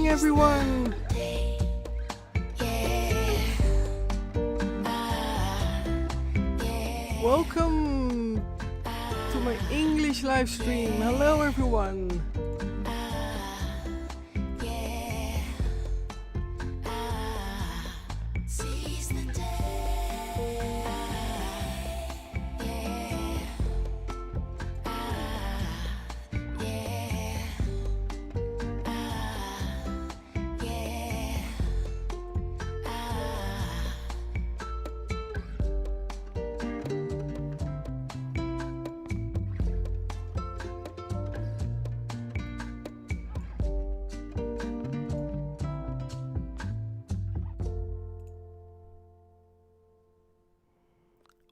evening, everyone. Welcome to my English live stream. Hello, everyone.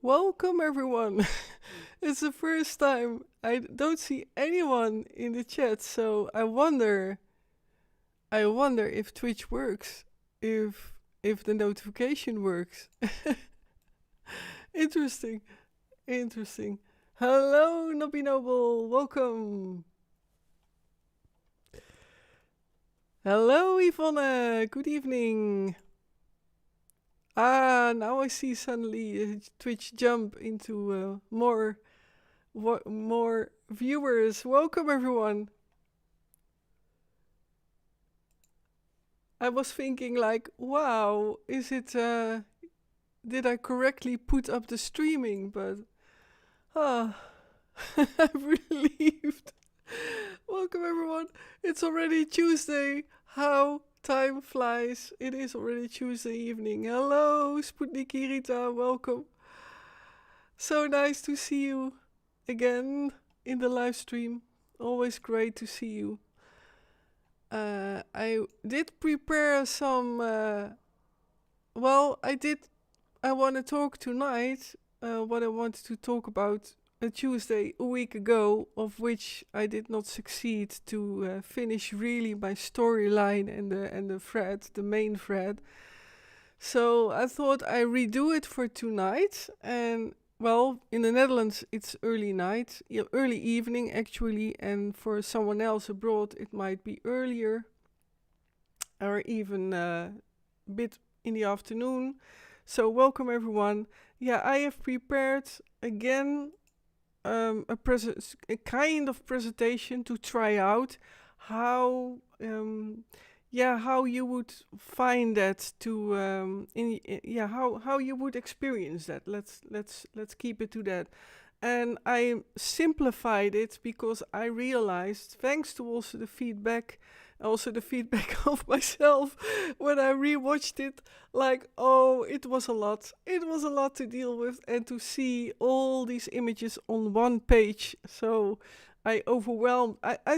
Welcome, everyone. It's the first time I don't see anyone in the chat, so I wonder if Twitch works, if the notification works. Interesting. Hello, Nobby Noble. Welcome. Hello, Yvonne. Good evening. Now I see suddenly Twitch jump into more viewers. Welcome, everyone. I was thinking like, wow, is it, did I correctly put up the streaming? But, I'm relieved. Welcome, everyone. It's already Tuesday. How time flies. It is already Tuesday evening. Hello, Sputniki Rita. Welcome. So nice to see you again in the live stream. Always great to see you. I did prepare some, I want to talk tonight, what I wanted to talk about a Tuesday a week ago, of which I did not succeed to finish really my storyline and the thread, the main thread. So I thought I redo it for tonight. And well, in the Netherlands it's early evening actually, and for someone else abroad it might be earlier or even a bit in the afternoon. So welcome, everyone. Yeah, I have prepared again a kind of presentation to try out how you would find that to how you would experience that. Let's keep it to that. And I simplified it because I realized, thanks to also the feedback of myself when I rewatched it, like, oh, it was a lot to deal with and to see all these images on one page. So I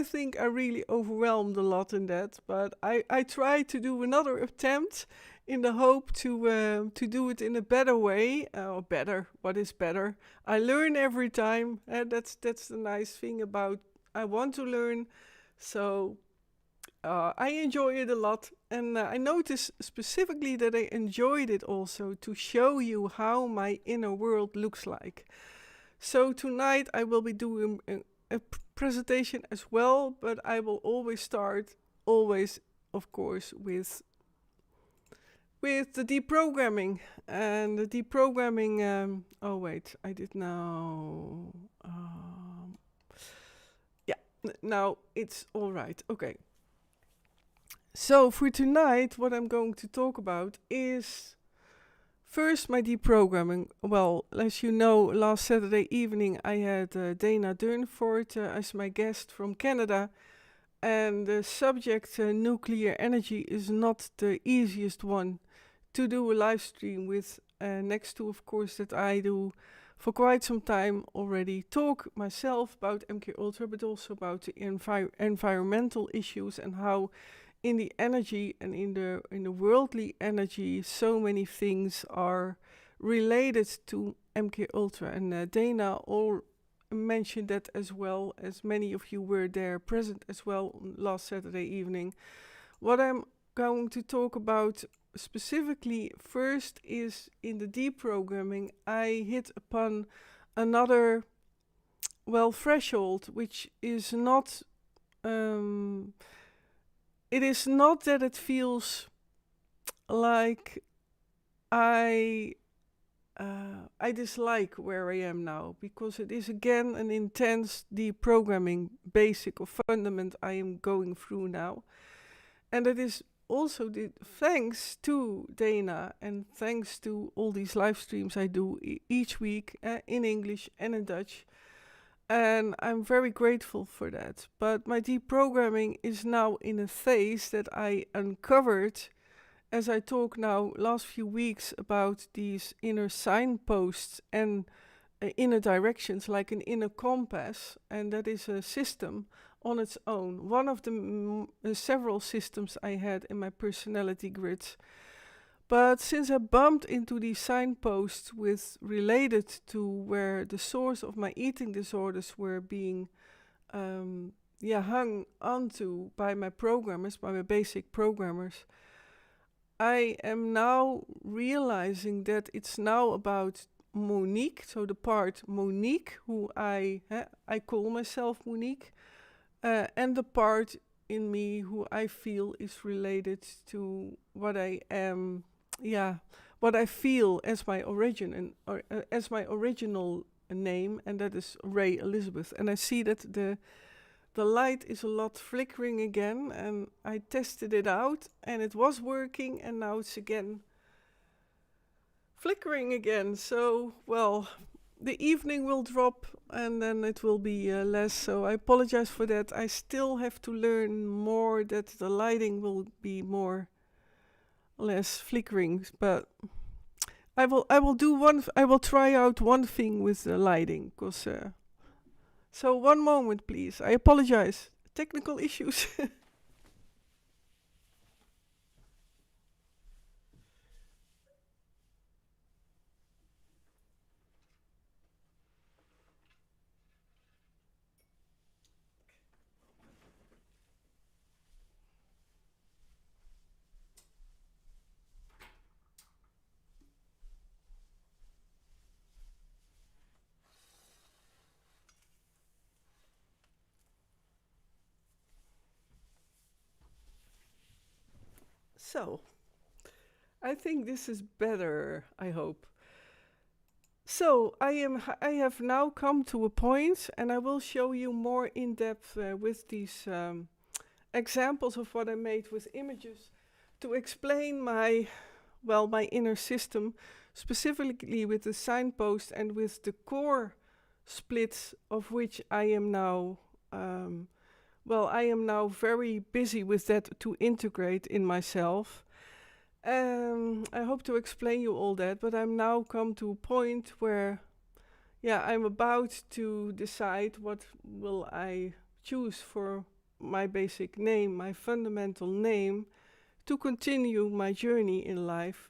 think I really overwhelmed a lot in that, but I tried to do another attempt in the hope to do it in a better way. What is better? I learn every time, and that's the nice thing about I want to learn. So I enjoy it a lot, and I noticed specifically that I enjoyed it also to show you how my inner world looks like. So tonight I will be doing a presentation as well, but I will always start, of course, with the deprogramming. And the deprogramming, now it's all right. Okay. So for tonight, what I'm going to talk about is first my deprogramming. Well, as you know, last Saturday evening I had danadurnford as my guest from Canada. And the subject, nuclear energy, is not the easiest one to do a live stream with. Next to, of course, that I do for quite some time already talk myself about MKUltra, but also about the environmental issues and how in the energy and in the worldly energy, so many things are related to MKUltra. And Dana all mentioned that as well, as many of you were there present as well last Saturday evening. What I'm going to talk about specifically first is in the deprogramming, I hit upon another, threshold, which is not, it is not that it feels like I dislike where I am now, because it is again an intense deprogramming basic or fundament I am going through now. And it is also thanks to Dana and thanks to all these live streams I do each week in English and in Dutch. And I'm very grateful for that. But my deprogramming is now in a phase that I uncovered as I talk now last few weeks about these inner signposts and inner directions, like an inner compass, and that is a system on its own. One of the several systems I had in my personality grids. But since I bumped into these signposts related to where the source of my eating disorders were being hung onto by my programmers, by my basic programmers, I am now realizing that it's now about Monique, so the part Monique, who I call myself Monique, and the part in me who I feel is related to what I am, what I feel as my origin and as my original name, and that is Ray Elizabeth. And I see that the light is a lot flickering again, and I tested it out and it was working, and now it's again flickering again. So, well, the evening will drop and then it will be less, so I apologize for that. I still have to learn more that the lighting will be less flickering, but I will try out one thing with the lighting, because so one moment please, I apologize, technical issues. So, I think this is better, I hope. So, I have now come to a point, and I will show you more in depth with these examples of what I made with images to explain my inner system, specifically with the signpost and with the core splits of which I am now very busy with that to integrate in myself. I hope to explain you all that, but I'm now come to a point where, I'm about to decide what will I choose for my basic name, my fundamental name, to continue my journey in life,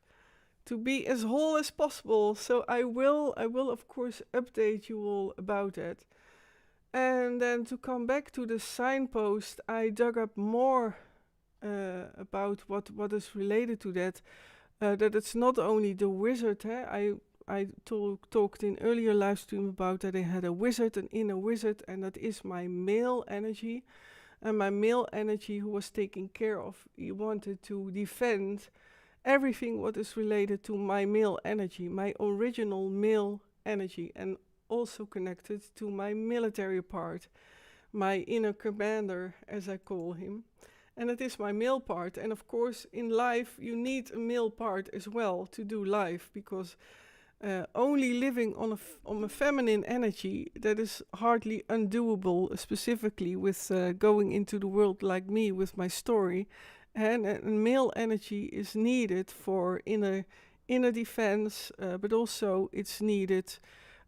to be as whole as possible. So I will of course update you all about that. And then to come back to the signpost, I dug up more about what is related to that. That it's not only the wizard. I talked in earlier live stream about that I had a wizard, an inner wizard, and that is my male energy. And my male energy, who was taking care of, he wanted to defend everything what is related to my male energy, my original male energy, and also connected to my military part, my inner commander, as I call him. And it is my male part. And of course, in life, you need a male part as well to do life, because only living on a feminine energy, that is hardly undoable, specifically with going into the world like me with my story. And male energy is needed for inner defense, but also it's needed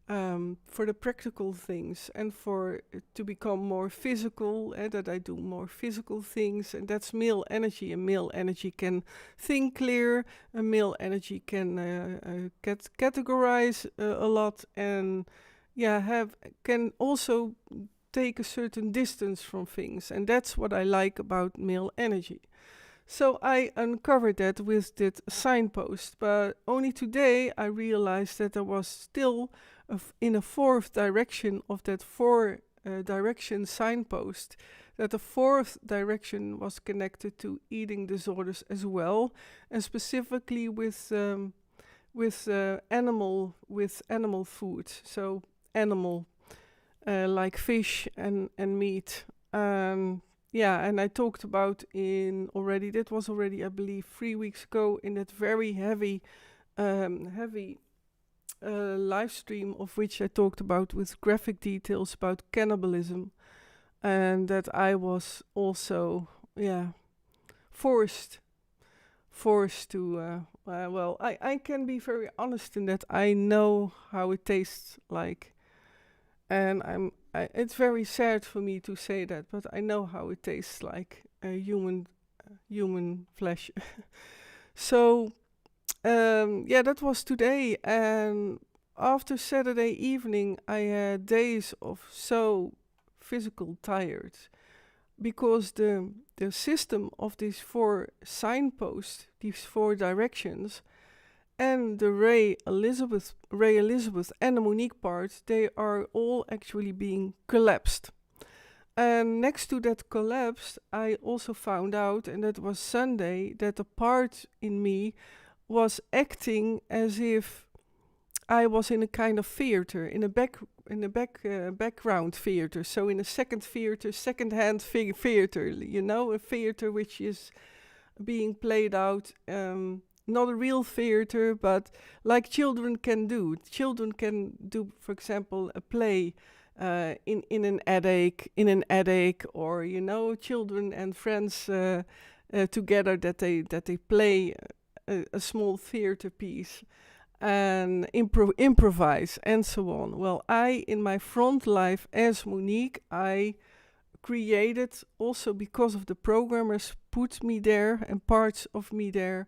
for the practical things, and for to become more physical, that I do more physical things, and that's male energy. And male energy can think clear, a male energy can categorize a lot, and can also take a certain distance from things, and that's what I like about male energy. So I uncovered that with that signpost, but only today I realized that there was still in a fourth direction of that four direction signpost, that the fourth direction was connected to eating disorders as well, and specifically with animal food, so animal like fish and meat. And I talked about that was already, I believe, 3 weeks ago, in that very heavy live stream, of which I talked about with graphic details about cannibalism, and that I was also, forced to, I can be very honest in that I know how it tastes like, and it's very sad for me to say that, but I know how it tastes like human flesh. So, that was today, and after Saturday evening, I had days of so physical tired, because the system of these 4 signposts, these 4 directions, and the Ray Elizabeth and the Monique part, they are all actually being collapsed. And next to that collapse, I also found out, and that was Sunday, that the part in me was acting as if I was in a kind of theater, in a background theater. So in a second-hand theater, a theater which is being played out, not a real theater, but like children can do. Children can do, for example, a play in an attic, or children and friends together, that they play a small theater piece and improvise and so on. Well, in my front life as Monique, I created, also because of the programmers put me there and parts of me there,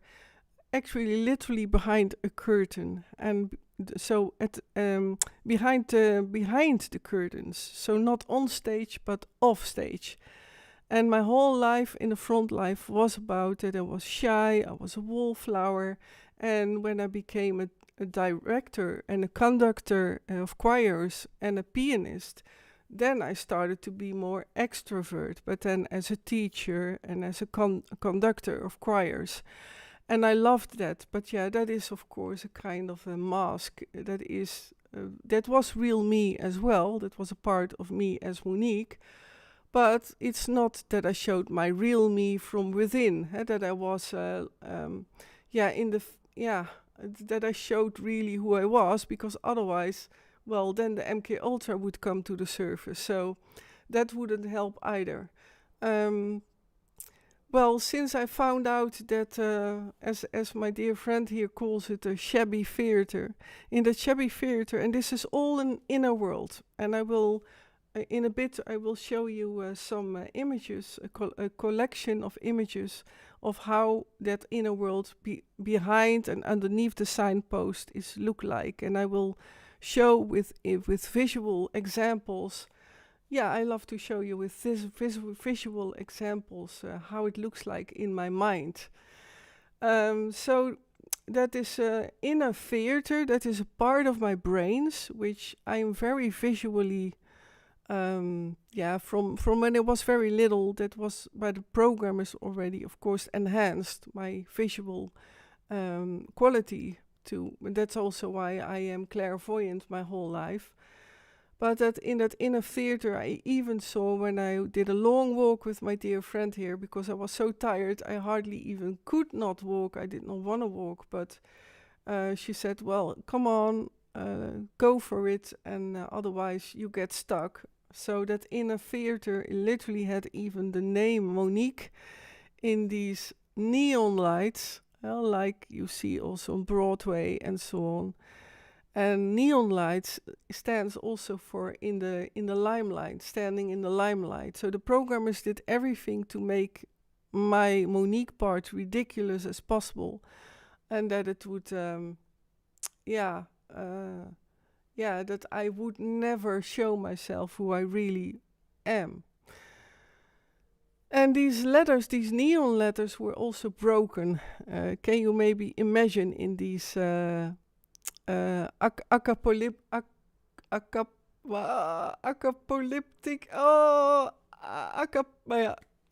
actually literally behind a curtain, and so behind the curtains, so not on stage but off stage. And my whole life in the front life was about that I was shy, I was a wallflower, and when I became a director and a conductor of choirs and a pianist, then I started to be more extrovert, but then as a teacher and as a conductor of choirs. And I loved that, but that is of course a kind of a mask. That was real me as well. That was a part of me as Monique, but it's not that I showed my real me from within. That I was, that I showed really who I was, because otherwise, well, then the MKUltra would come to the surface. So that wouldn't help either. Well, since I found out that, as my dear friend here calls it, a shabby theater, in the shabby theater, and this is all an inner world, and I will, in a bit, I will show you some images, a collection of images of how that inner world behind and underneath the signpost look like, and I will show with visual examples. I love to show you with this visual examples how it looks like in my mind. So that is inner theater, that is a part of my brains, which I am very visually, from when I was very little, that was by the programmers already, of course, enhanced my visual quality too. That's also why I am clairvoyant my whole life. But that in that inner theater, I even saw when I did a long walk with my dear friend here, because I was so tired, I hardly even could not walk. I did not want to walk, but she said, well, come on, go for it, and otherwise you get stuck. So that inner theater literally had even the name Monique in these neon lights, like you see also on Broadway and so on. And neon lights stands also for in the limelight, standing in the limelight. So the programmers did everything to make my Monique part ridiculous as possible, and that it would, that I would never show myself who I really am. And these letters, these neon letters, were also broken. Can you maybe imagine in these apocalyptic,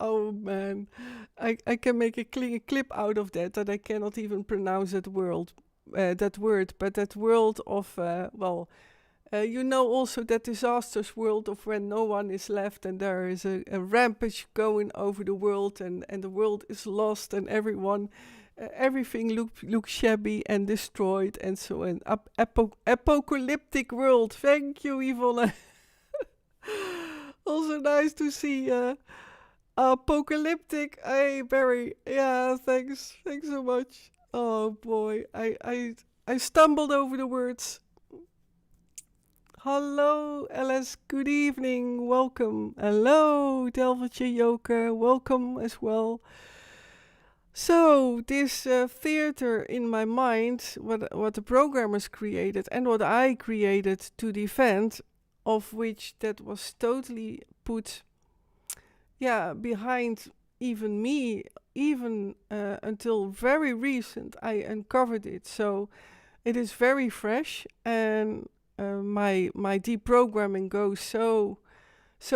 Oh man, I can make a clip out of that I cannot even pronounce that word, but that world of you know also that disastrous world of when no one is left and there is a rampage going over the world and the world is lost and everything looks shabby and destroyed and so on. Apocalyptic world. Thank you, Yvonne. Also nice to see apocalyptic. Hey, Barry. Yeah, thanks. Thanks so much. Oh boy, I stumbled over the words. Hallo, Alice. Good evening. Welcome. Hello, Delvertje Joker. Welcome as well. So this theater in my mind, what the programmers created and what I created to defend, of which that was totally put, behind even me, even until very recent, I uncovered it. So it is very fresh, and my deprogramming goes so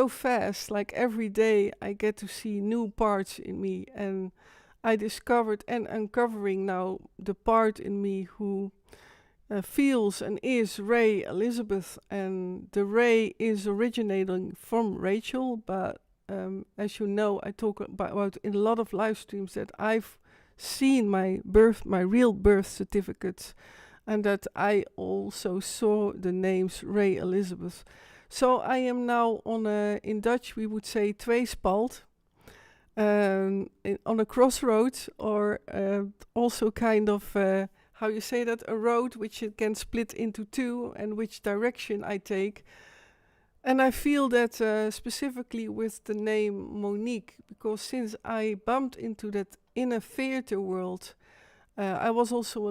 fast. Like every day, I get to see new parts in me, and I discovered and uncovering now the part in me who feels and is Ray Elizabeth, and the Ray is originating from Rachel, but as you know, I talk about in a lot of live streams that I've seen my real birth certificates, and that I also saw the names Ray Elizabeth. So I am now on in Dutch we would say tweespalt, on a crossroads, or also kind of how you say that, a road which it can split into two, and which direction I take. And I feel that specifically with the name Monique, because since I bumped into that inner theater world, I was also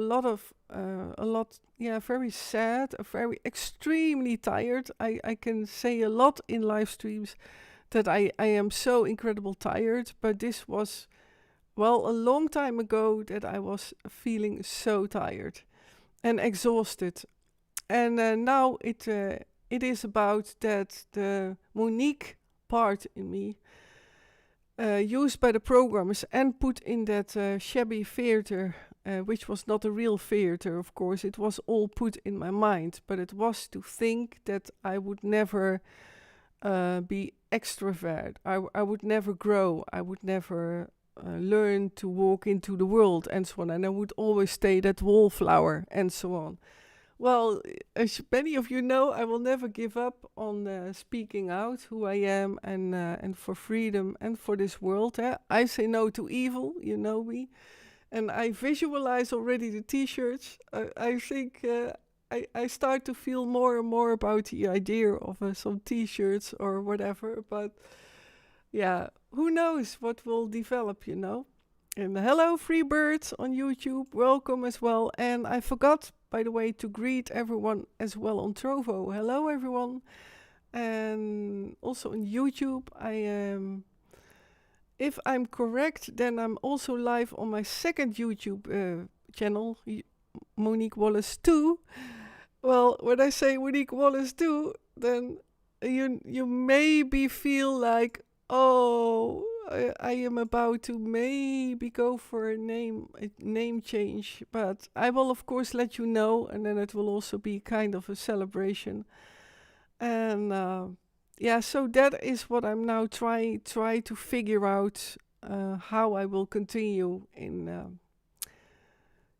very sad, very extremely tired. I can say a lot in live streams that I am so incredible tired, but this was, well, a long time ago that I was feeling so tired and exhausted. And now it is about that the Monique part in me, used by the programmers and put in that shabby theater, which was not a real theater, of course. It was all put in my mind, but it was to think that I would never be extrovert. I would never grow. I would never learn to walk into the world and so on. And I would always stay that wallflower and so on. Well, as many of you know, I will never give up on speaking out who I am and for freedom and for this world. I say no to evil, you know me. And I visualize already the t-shirts. I think I start to feel more and more about the idea of some t-shirts or whatever. But yeah, who knows what will develop, you know. And hello, Freebirds on YouTube. Welcome as well. And I forgot, by the way, to greet everyone as well on Trovo. Hello, everyone. And also on YouTube, I am... If I'm correct, then I'm also live on my second YouTube channel, Monique Wallace 2. Well, when I say Monique Wallace 2, then you maybe feel like, oh, I am about to maybe go for a name change. But I will, of course, let you know, and then it will also be kind of a celebration. And so that is what I'm now try to figure out how I will continue in.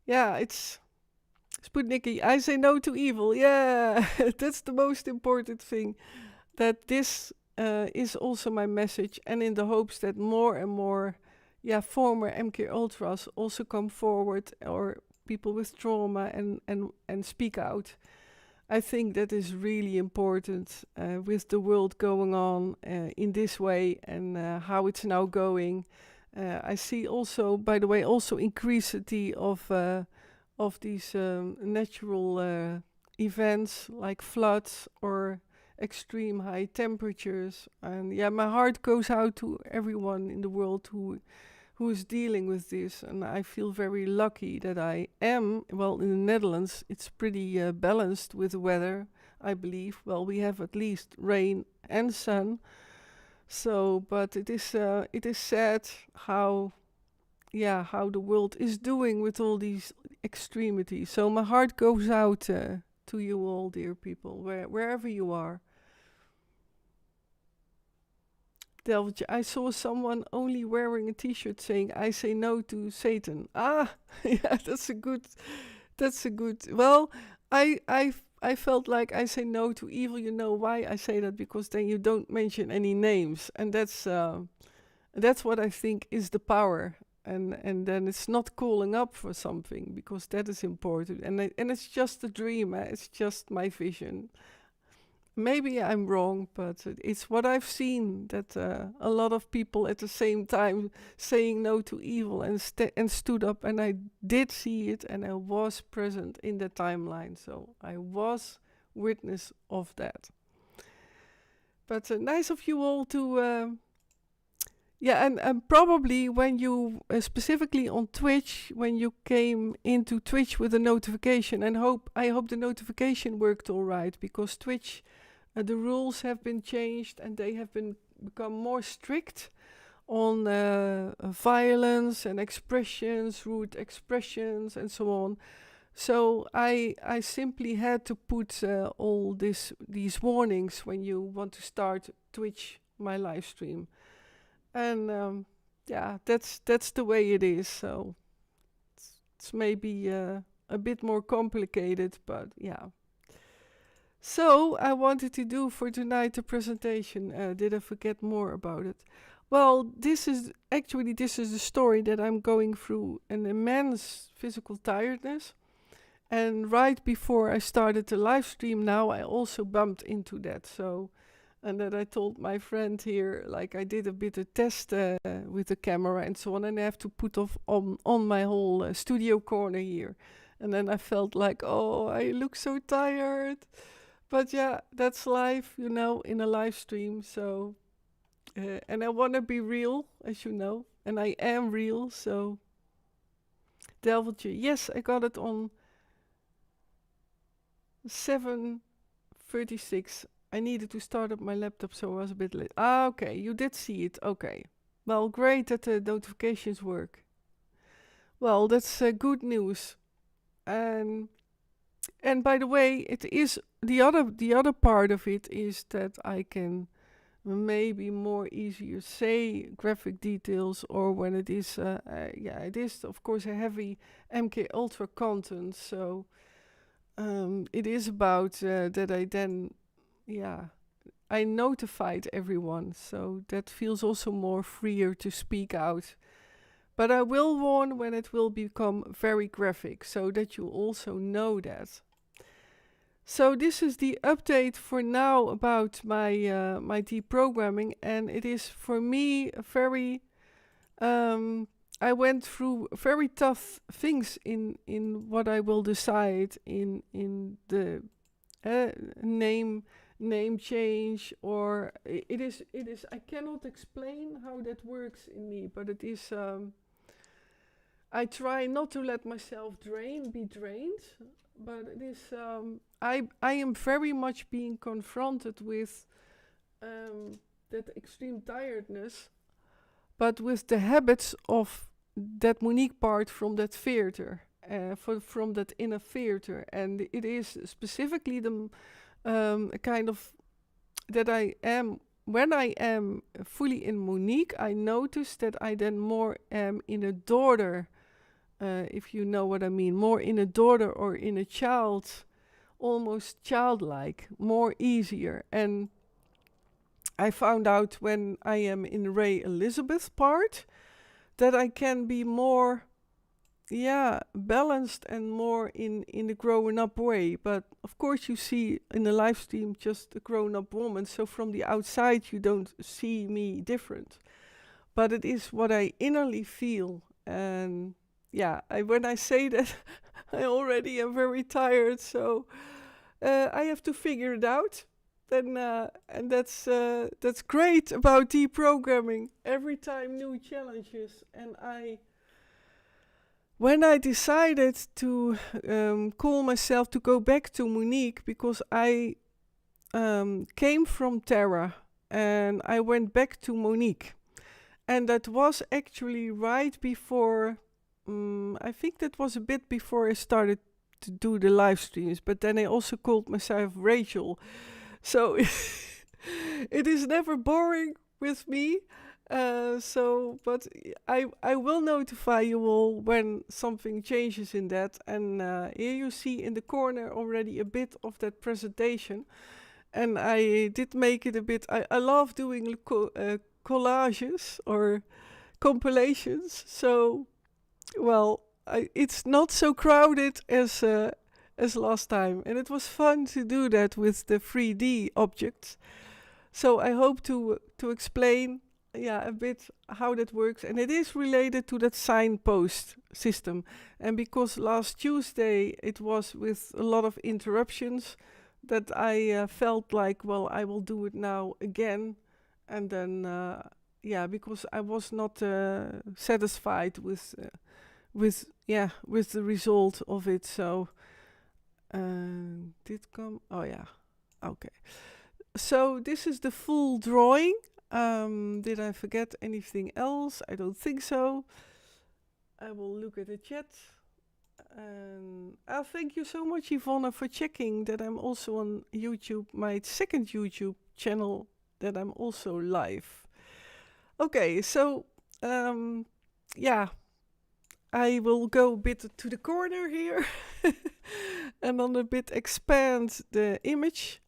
It's Sputniki. I say no to evil. Yeah, that's the most important thing. That this is also my message, and in the hopes that more and more, former MKUltras also come forward, or people with trauma and speak out. I think that is really important with the world going on in this way, and how it's now going. I see also, by the way, also increasity of these natural events like floods or extreme high temperatures. And my heart goes out to everyone in the world who is dealing with this, and I feel very lucky that I am. Well, in the Netherlands it's pretty balanced with the weather, I believe. Well, we have at least rain and sun, So, but it is sad how how the world is doing with all these extremities. So my heart goes out to you all, dear people, wherever you are. Delvetje, I saw someone only wearing a t-shirt saying, I say no to Satan. Ah, yeah, that's a good, well, I felt like I say no to evil. You know why I say that? Because then you don't mention any names. And that's what I think is the power. And then it's not calling up for something, because that is important. And it's just a dream. It's just my vision. Maybe I'm wrong, but it's what I've seen, that a lot of people at the same time saying no to evil and stood up, and I did see it, and I was present in the timeline, so I was witness of that. But nice of you all to and probably when you specifically on Twitch, when you came into Twitch with a notification, and I hope the notification worked all right, because Twitch, the rules have been changed and they have become more strict on violence and expressions, rude expressions, and so on. So I simply had to put all these warnings when you want to start Twitch, my live stream. And that's the way it is. So it's maybe a bit more complicated, but yeah. So I wanted to do for tonight a presentation. Did I forget more about it? Well, this is the story that I'm going through an immense physical tiredness. And right before I started the live stream now, I also bumped into that. So, and then I told my friend here, like I did a bit of test with the camera and so on, and I have to put off on my whole studio corner here. And then I felt like, oh, I look so tired. But yeah, that's life, in a live stream. So, and I want to be real, as you know, and I am real. So, Delvetje, yes, I got it on 7:36. I needed to start up my laptop, so I was a bit late. Ah, okay, you did see it. Okay. Well, great that the notifications work. Well, that's good news. And by the way, it is the other part of it is that I can maybe more easier say graphic details, or when it is it is of course a heavy MKUltra content, so it is about that I then I notified everyone, so that feels also more freer to speak out. But I will warn when it will become very graphic, so that you also know that. So this is the update for now about my my deprogramming, and it is for me a very I went through very tough things in what I will decide in the name change, or it is I cannot explain how that works in me, but it is I try not to let myself be drained, but it is I am very much being confronted with that extreme tiredness, but with the habits of that Monique part from that theater, from that inner theater, and it is specifically the kind of that I am. When I am fully in Monique, I notice that I then more am in a daughter, if you know what I mean, more in a daughter or in a child, almost childlike, more easier. And I found out when I am in Ray Elizabeth part that I can be more balanced and more in the growing up way. But of course you see in the live stream just a grown up woman, so from the outside you don't see me different. But it is what I innerly feel. And when I say that, I already am very tired, so I have to figure it out. Then and that's great about deprogramming. Every time new challenges, and when I decided to call myself to go back to Monique, because I came from Terra, and I went back to Monique. And that was actually right before, I think that was a bit before I started to do the live streams, but then I also called myself Rachel. So it is never boring with me. But I will notify you all when something changes in that. And here you see in the corner already a bit of that presentation. And I did make it a bit, I love doing collages or compilations. So, well, it's not so crowded as last time. And it was fun to do that with the 3D objects. So I hope to explain a bit how that works, and it is related to that signpost system. And because last Tuesday it was with a lot of interruptions, that I felt like, well, I will do it now again, and then because I was not satisfied with the result of it. So did come? Oh yeah, okay. So this is the full drawing. Did I forget anything else? I don't think so. I will look at the chat. Thank you so much, Yvonne, for checking that I'm also on YouTube, my second YouTube channel, that I'm also live. Okay, so I will go a bit to the corner here and on a bit expand the image.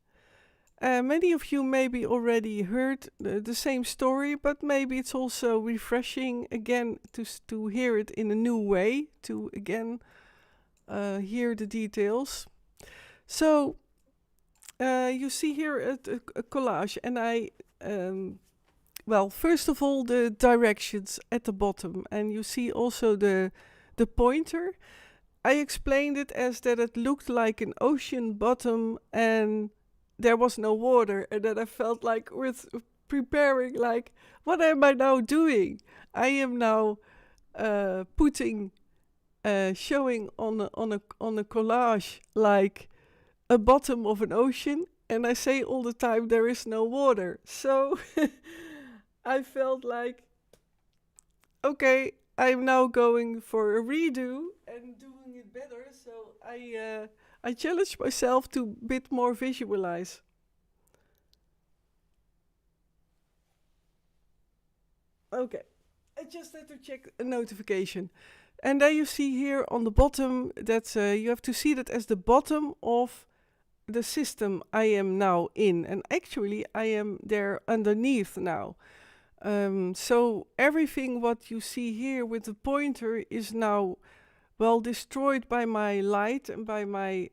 Many of you maybe already heard the same story, but maybe it's also refreshing again to hear it in a new way, to again hear the details. So you see here a collage, and first of all, the directions at the bottom, and you see also the pointer. I explained it as that it looked like an ocean bottom and there was no water, and then I felt like with preparing, like, what am I now doing? I am now showing on a collage like a bottom of an ocean, and I say all the time there is no water. So I felt like, okay, I'm now going for a redo and doing it better. So I challenged myself to a bit more visualize. Okay, I just had to check a notification. And then you see here on the bottom that you have to see that as the bottom of the system I am now in. And actually I am there underneath now. So everything what you see here with the pointer is now destroyed by my light and by my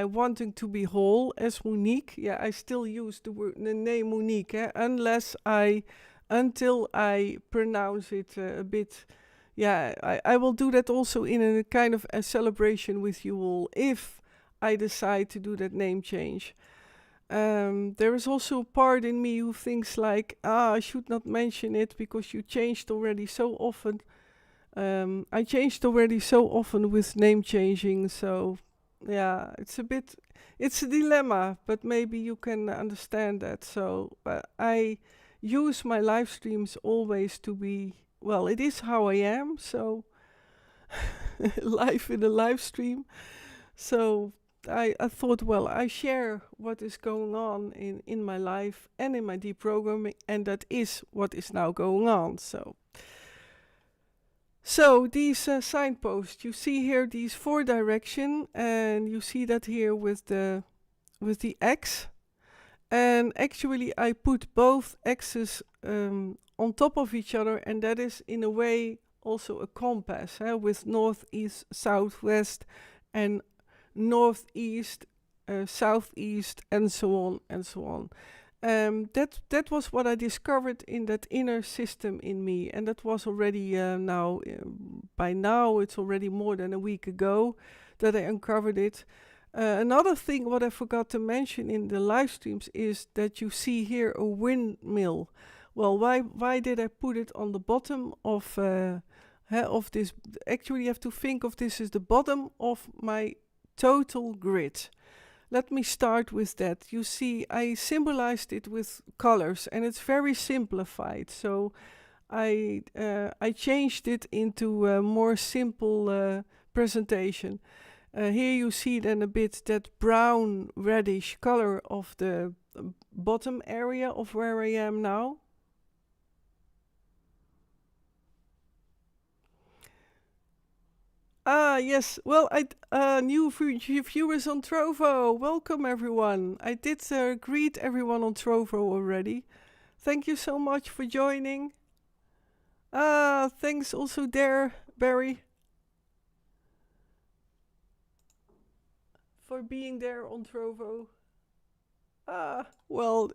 wanting to be whole as Monique. Yeah, I still use the name Monique, until I pronounce it a bit. Yeah, I will do that also in a kind of a celebration with you all if I decide to do that name change. There is also a part in me who thinks like, I should not mention it because you changed already so often. I changed already so often with name changing, so yeah, it's a dilemma, but maybe you can understand that. So I use my live streams always to be, it is how I am, so live in a live stream. So I thought, I share what is going on in my life and in my deprogramming, and that is what is now going on. So these signposts, you see here these 4 direction, and you see that here with the X. And actually I put both X's on top of each other, and that is in a way also a compass, with northeast, southwest, and northeast, southeast, and so on and so on. That was what I discovered in that inner system in me, and that was already by now it's already more than a week ago that I uncovered it. Another thing what I forgot to mention in the live streams is that you see here a windmill. Well, why did I put it on the bottom of this? Actually, you have to think of this as the bottom of my total grid. let me start with that. You see, I symbolized it with colors, and it's very simplified. So I changed it into a more simple presentation. Here you see then a bit that brown reddish color of the bottom area of where I am now. Ah, yes. Well, new viewers on Trovo. Welcome, everyone. I did greet everyone on Trovo already. Thank you so much for joining. Ah, thanks also there, Barry, for being there on Trovo. Ah, well,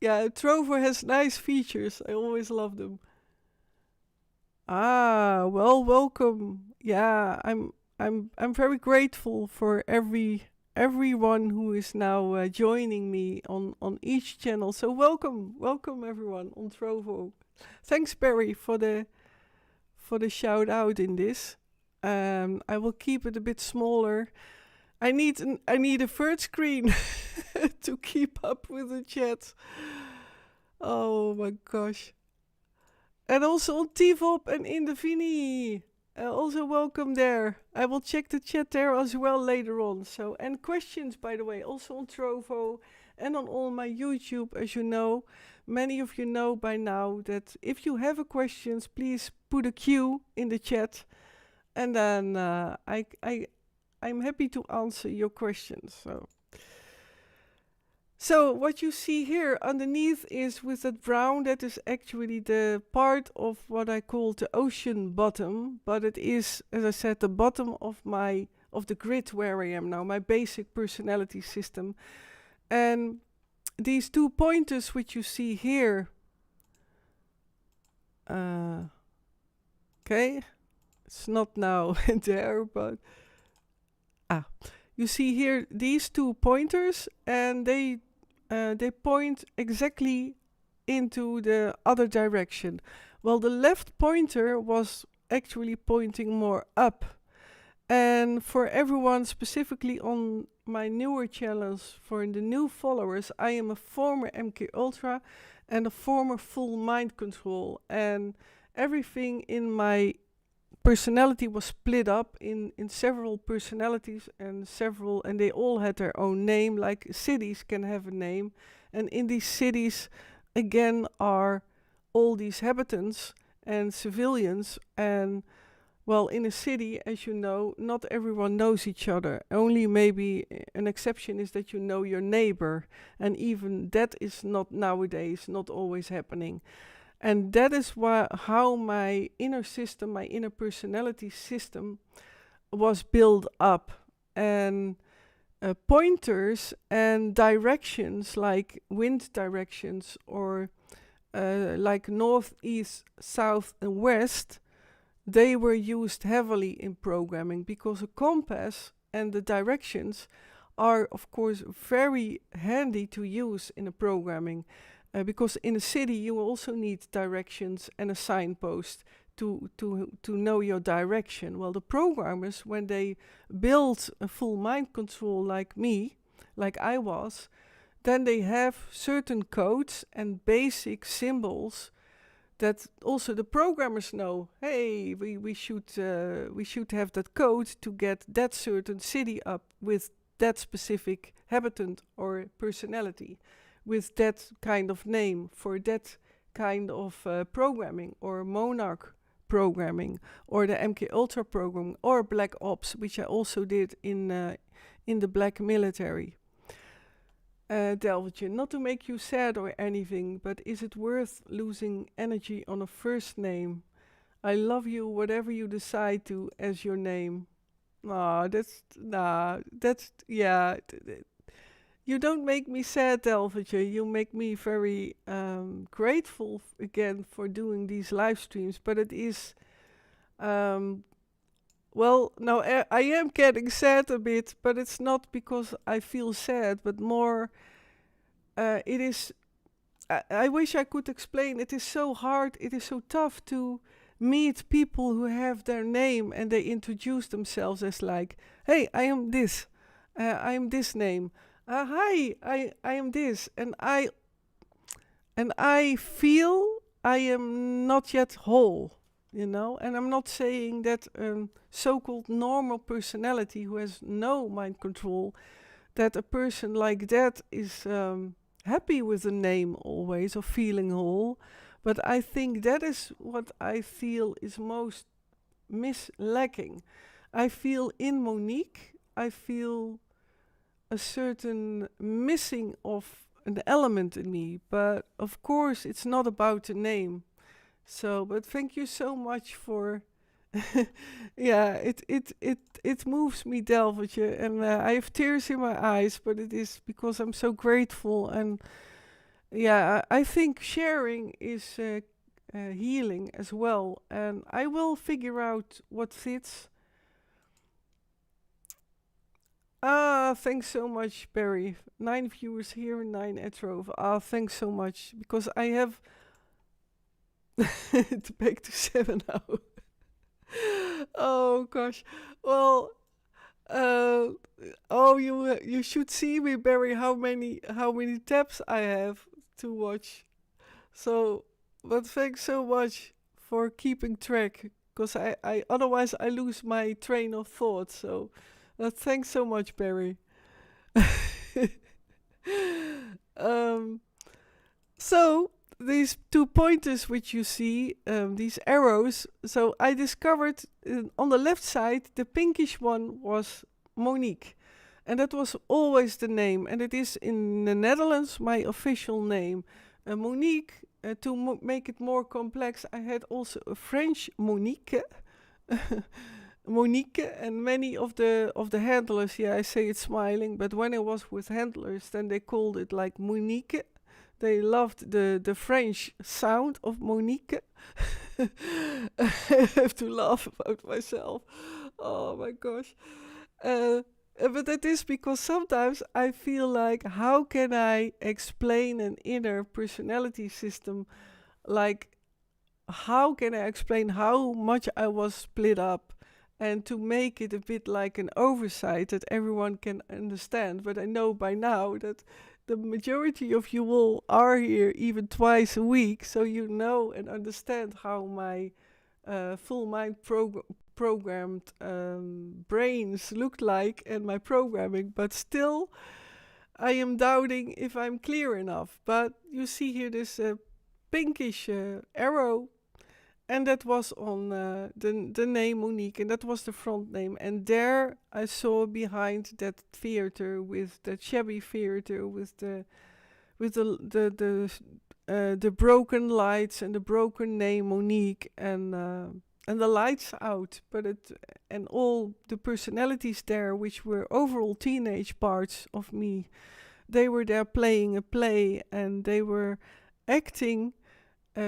yeah, Trovo has nice features. I always love them. Ah, well, welcome. Yeah, I'm very grateful for everyone who is now joining me on each channel. So welcome everyone on Trovo. Thanks, Barry, for the shout out in this. I will keep it a bit smaller. I need a third screen to keep up with the chat. Oh my gosh. And also on TVOP and Indevini. Also welcome there. I will check the chat there as well later on. So, and questions, by the way, also on Trovo and on all my YouTube, as you know. Many of you know by now that if you have a questions, please put a Q in the chat, and then I'm happy to answer your questions. So what you see here underneath is with that brown, that is actually the part of what I call the ocean bottom, but it is, as I said, the bottom of the grid where I am now, my basic personality system. And these two pointers which you see here, okay, it's not now there, but you see here these two pointers, and they point exactly into the other direction. Well, the left pointer was actually pointing more up. And for everyone, specifically on my newer channels, for the new followers, I am a former MKUltra and a former full mind control. And everything in my personality was split up in several personalities, and they all had their own name, like cities can have a name. And in these cities, again, are all these habitants and civilians. And well, in a city, as you know, not everyone knows each other. Only maybe an exception is that you know your neighbor. And even that is not nowadays, not always happening. And that is how my inner system, my inner personality system was built up. And pointers and directions, like wind directions, or like north, east, south, and west, they were used heavily in programming, because a compass and the directions are, of course, very handy to use in a programming. Because in a city you also need directions and a signpost to know your direction. Well, the programmers, when they build a full mind control like me, like I was, then they have certain codes and basic symbols that also the programmers know. Hey, we should have that code to get that certain city up with that specific habitant or personality, with that kind of name for that kind of programming, or monarch programming, or the MKUltra program, or blackops, which I also did in the black military. Delvertje, not to make you sad or anything, but is it worth losing energy on a first name? I love you, whatever you decide to as your name. Yeah. You don't make me sad, Delvertje. You make me very grateful again for doing these live streams. But it is, well, now I am getting sad a bit, but it's not because I feel sad, but more, it is, I wish I could explain. It is so hard, it is so tough to meet people who have their name and they introduce themselves as like, hey, I am this. I'm this name. Hi, I am this, and I feel I am not yet whole, you know. And I'm not saying that so-called normal personality who has no mind control, that a person like that is happy with the name always or feeling whole. But I think that is what I feel is most lacking. I feel in Monique, I feel a certain missing of an element in me. But of course, it's not about the name. So, but thank you so much for. Yeah, it moves me, Delvertje, and I have tears in my eyes, but it is because I'm so grateful. And yeah, I think sharing is healing as well, and I will figure out what fits. Ah, thanks so much, Barry. 9 viewers here and 9 at Rove. Ah, thanks so much. Because I have to back to 7 now. Oh gosh. Well, uh, oh, you should see me, Barry. How many tabs I have to watch. So, but thanks so much for keeping track. Because I otherwise I lose my train of thought. So, thanks so much, Barry. um, so these two pointers which you see, these arrows. So I discovered on the left side, the pinkish one was Monique, and that was always the name, and it is in the Netherlands my official name. Monique. To make it more complex, I had also a French Monique. Monique, and many of the handlers, yeah, I say it smiling, but when I was with handlers, then they called it like Monique. They loved the French sound of Monique. I have to laugh about myself. Oh my gosh. But that is because sometimes I feel like, how can I explain an inner personality system? Like, how can I explain how much I was split up? And to make it a bit like an oversight that everyone can understand. But I know by now that the majority of you all are here even twice a week, so you know and understand how my full mind programmed brains looked like and my programming. But still, I am doubting if I'm clear enough. But you see here this pinkish arrow, and that was on the name Monique, and that was the front name. And there I saw behind that theater, with that shabby theater, with the broken lights and the broken name Monique, and the lights out, and all the personalities there, which were overall teenage parts of me, they were there playing a play, and they were acting.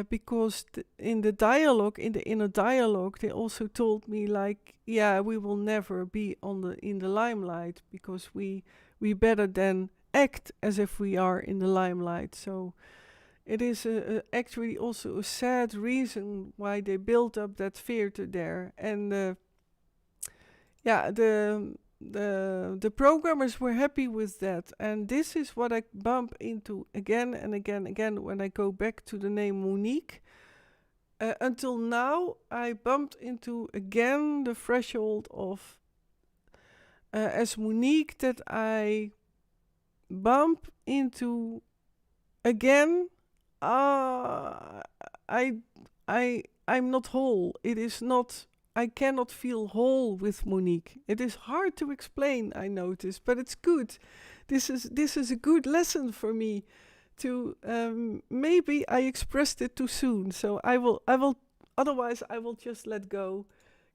Because in the dialogue, in the inner dialogue, they also told me like, yeah, we will never be in the limelight, because we better than act as if we are in the limelight. So it is actually also a sad reason why they built up that theater there. And yeah, the programmers were happy with that, and this is what I bump into again and again when I go back to the name Monique. Until now, I bumped into again the threshold of as Monique, that I bump into again. I I'm not whole. It is not. I cannot feel whole with Monique. It is hard to explain, I notice, but it's good. This is a good lesson for me. To maybe I expressed it too soon, so I will. Otherwise, I will just let go,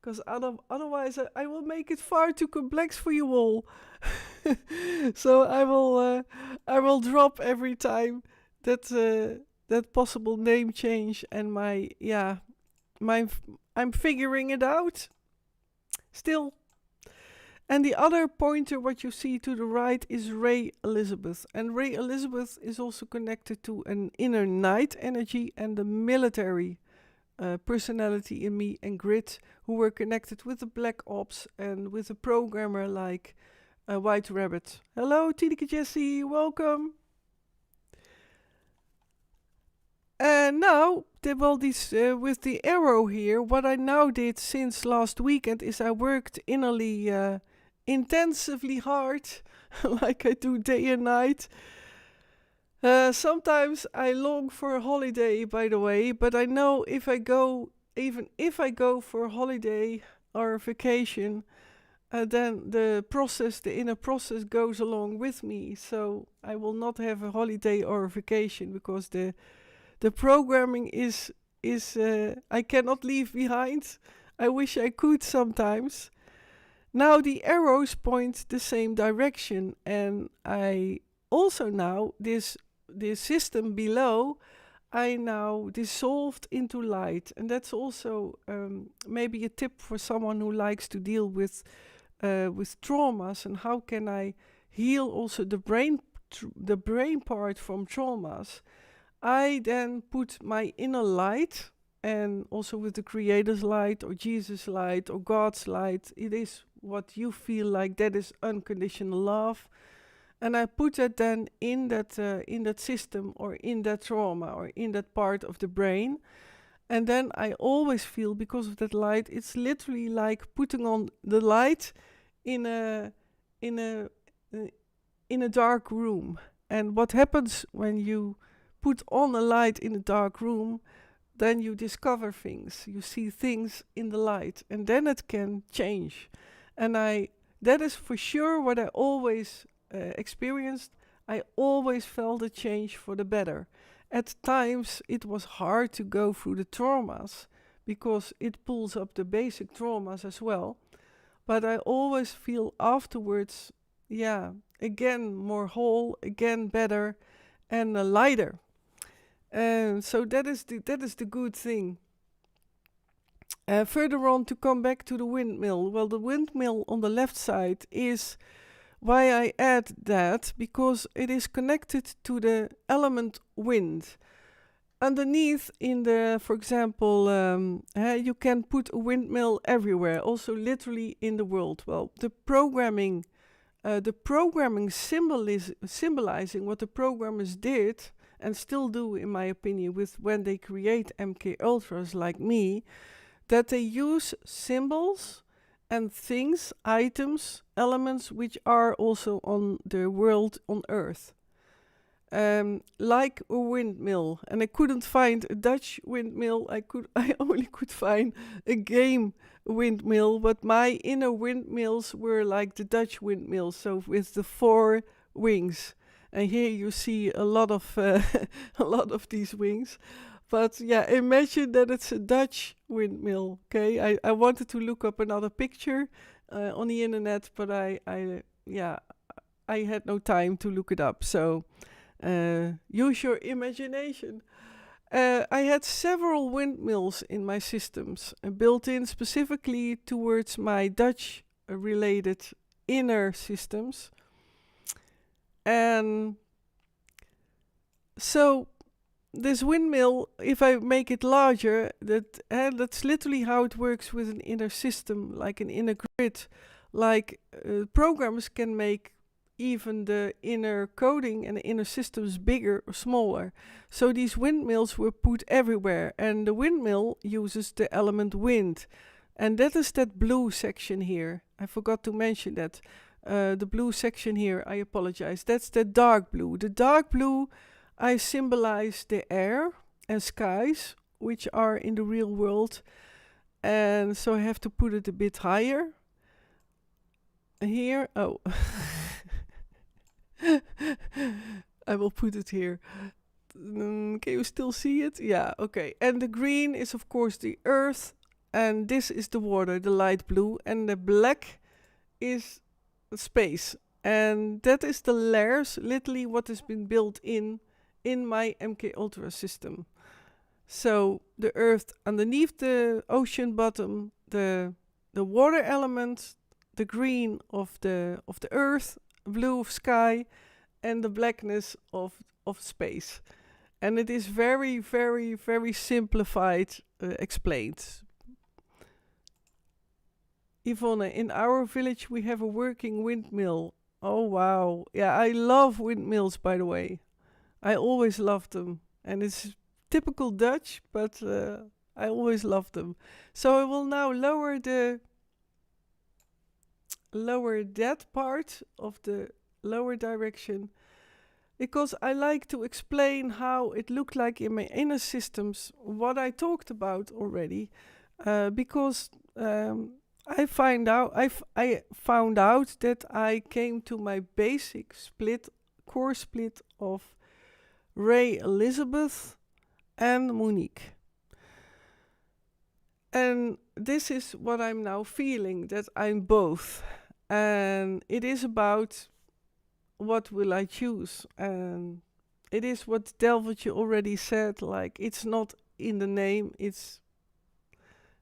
because otherwise I will make it far too complex for you all. So I will drop every time that possible name change, and I'm figuring it out still. And the other pointer, what you see to the right, is Ray Elizabeth. And Ray Elizabeth is also connected to an inner knight energy and the military personality in me, and grit, who were connected with the black ops and with a programmer like A white rabbit. Hello, Tineke Jessie, welcome. And now, with the arrow here, what I now did since last weekend is I worked innerly intensively hard, like I do day and night. Sometimes I long for a holiday, by the way, but I know even if I go for a holiday or a vacation, then the inner process goes along with me. So I will not have a holiday or a vacation because the programming is I cannot leave behind. I wish I could sometimes. Now the arrows point the same direction, and I also now this system below I now dissolved into light, and that's also maybe a tip for someone who likes to deal with traumas, and how can I heal also the brain part from traumas. I then put my inner light, and also with the Creator's light or Jesus' light or God's light, it is what you feel like, that is unconditional love. And I put that then in that system or in that trauma or in that part of the brain. And then I always feel, because of that light, it's literally like putting on the light in a dark room. And what happens when you put on a light in a dark room, then you discover things. You see things in the light, and then it can change. And that is for sure what I always experienced. I always felt a change for the better. At times it was hard to go through the traumas because it pulls up the basic traumas as well. But I always feel afterwards, again more whole, again better, and lighter. And so that is the good thing. Further on, to come back to the windmill. Well, the windmill on the left side is why I add that, because it is connected to the element wind. Underneath for example, you can put a windmill everywhere, also literally in the world. Well, the programming symbolizing what the programmers did and still do, in my opinion, when they create MKUltras like me, that they use symbols and things, items, elements which are also on the world on Earth. Like a windmill. And I couldn't find a Dutch windmill. I only could find a game windmill, but my inner windmills were like the Dutch windmills, so with the 4 wings. And here you see a lot of these wings. But imagine that it's a Dutch windmill. Okay, I wanted to look up another picture on the internet, but I had no time to look it up. So use your imagination. I had several windmills in my systems, built in specifically towards my Dutch-related inner systems. And so this windmill, if I make it larger, that's literally how it works with an inner system, like an inner grid. Like programmers can make even the inner coding and the inner systems bigger or smaller. So these windmills were put everywhere, and the windmill uses the element wind. And that is that blue section here. I forgot to mention that. The blue section here, I apologize. That's the dark blue. The dark blue, I symbolize the air and skies, which are in the real world. And so I have to put it a bit higher. Here, I will put it here. Can you still see it? Yeah, okay. And the green is of course the earth, and this is the water, the light blue, and the black is space. And that is the layers, literally what has been built in my MKUltra system. So the earth underneath the ocean bottom, the water element, the green of the earth, blue of sky, and the blackness of space. And it is very, very, very simplified, explained. Yvonne, in our village we have a working windmill. Oh wow. Yeah, I love windmills, by the way. I always loved them. And it's typical Dutch, but I always loved them. So I will now lower that part of the lower direction, because I like to explain how it looked like in my inner systems, what I talked about already, because I found out that I came to my basic core split of Ray Elizabeth and Monique. And this is what I'm now feeling, that I'm both. And it is about what will I choose. And it is what Delvetje already said, like it's not in the name, it's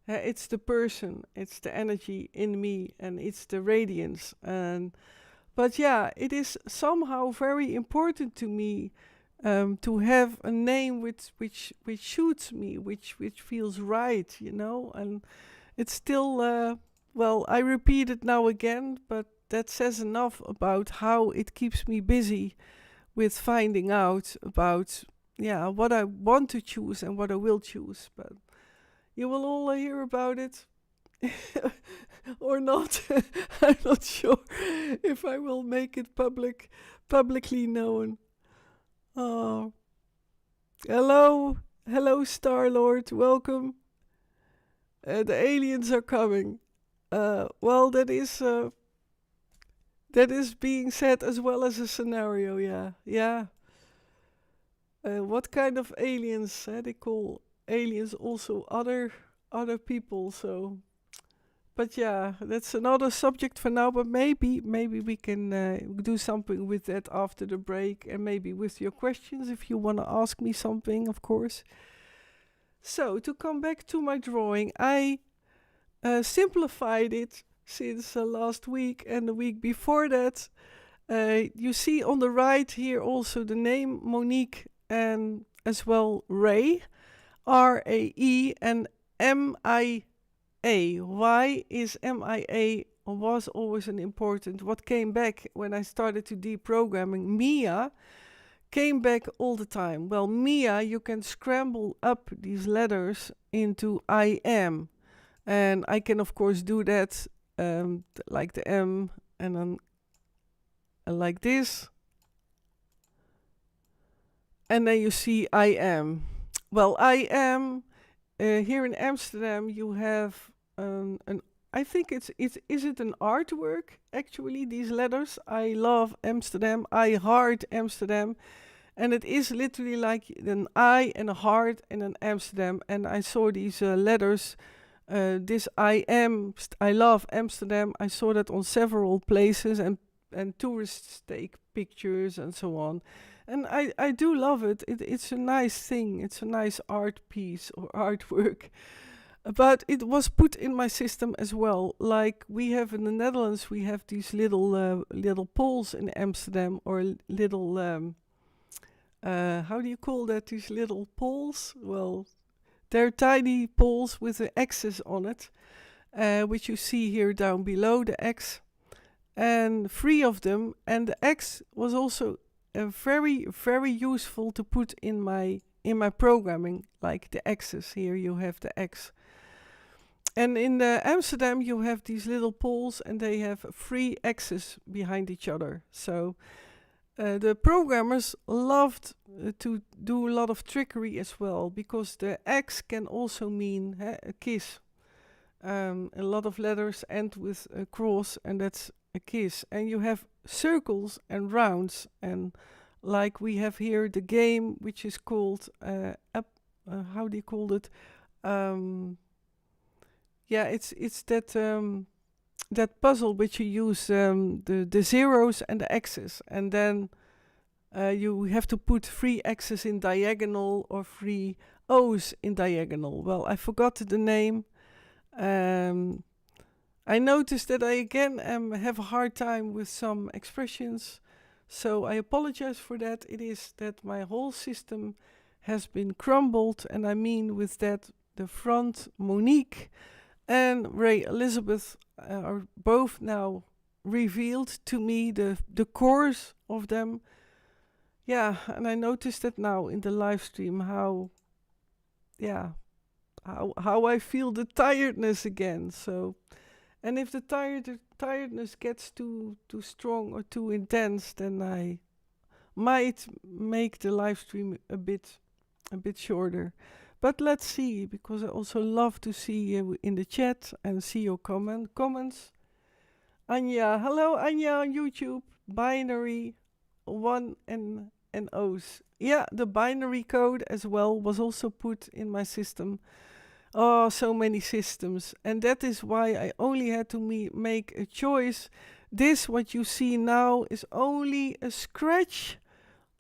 the person, it's the energy in me, and it's the radiance. But yeah, it is somehow very important to me to have a name which suits me, which feels right, you know. And it's still, well, I repeat it now again, but that says enough about how it keeps me busy with finding out about, yeah, what I want to choose and what I will choose. But you will all hear about it or not. I'm not sure if I will make it publicly known. Oh, hello, Star-Lord, welcome. The aliens are coming. Well, that is being said as well as a scenario, yeah. What kind of aliens? They call aliens also other people, so. But yeah, that's another subject for now, but maybe we can do something with that after the break, and maybe with your questions if you want to ask me something, of course. So, to come back to my drawing, I simplified it since last week and the week before that. You see on the right here also the name Monique and as well Ray, R-A-E and M-I-A. Why is MIA was always an important. What came back when I started to deprogramming, Mia came back all the time. Well, Mia, you can scramble up these letters into I am. And I can, of course, do that like the M and then like this. And then you see I am. Well, I am. Here in Amsterdam, you have I think is it an artwork, actually, these letters? I love Amsterdam, I heart Amsterdam. And it is literally like an I and a heart and an Amsterdam. And I saw these letters, this I love Amsterdam. I saw that on several places, and tourists take pictures and so on. And I do love it. It's a nice thing. It's a nice art piece or artwork. But it was put in my system as well. Like we have in the Netherlands, we have these little poles in Amsterdam, or little, how do you call that? These little poles? Well, they're tiny poles with an axis on it, which you see here down below, the X. And 3 of them. And the X was also very, very useful to put in my programming, like the axis. Here you have the X. And in Amsterdam you have these little poles, and they have 3 axes behind each other. So the programmers loved to do a lot of trickery as well, because the X can also mean a kiss. A lot of letters end with a cross, and that's a kiss. And you have circles and rounds, and like we have here the game which is called how do you call it? It's that puzzle which you use the zeros and the X's, and then you have to put 3 X's in diagonal or 3 O's in diagonal. Well, I forgot the name. I noticed that I again have a hard time with some expressions, so I apologize for that. It is that my whole system has been crumbled, and I mean with that the front Monique and Ray Elizabeth are both now revealed to me, the cores of them. Yeah, and I noticed that now in the live stream how, yeah, how I feel the tiredness again. So, and if the tiredness gets too strong or too intense, then I might make the live stream a bit shorter. But let's see, because I also love to see you in the chat and see your comments. Anja, hello Anja on YouTube. Binary 1 and O's. Yeah, the binary code as well was also put in my system. Oh, so many systems. And that is why I only had to make a choice. This, what you see now, is only a scratch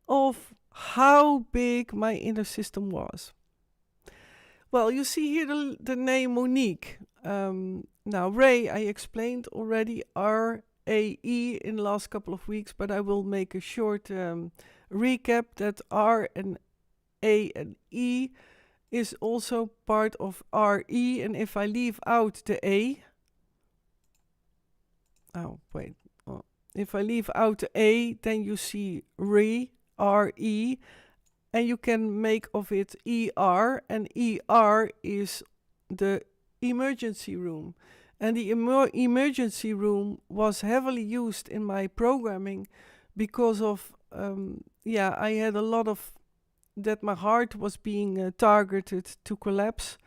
of how big my inner system was. Well, you see here the name Monique. Now, Ray, I explained already R-A-E in the last couple of weeks, but I will make a short recap that R and A and E is also part of R-E, and if I leave out the A, if I leave out the A, then you see R-E, and you can make of it ER, and ER is the emergency room. And the emergency room was heavily used in my programming because of, I had a lot of, that my heart was being targeted to collapse.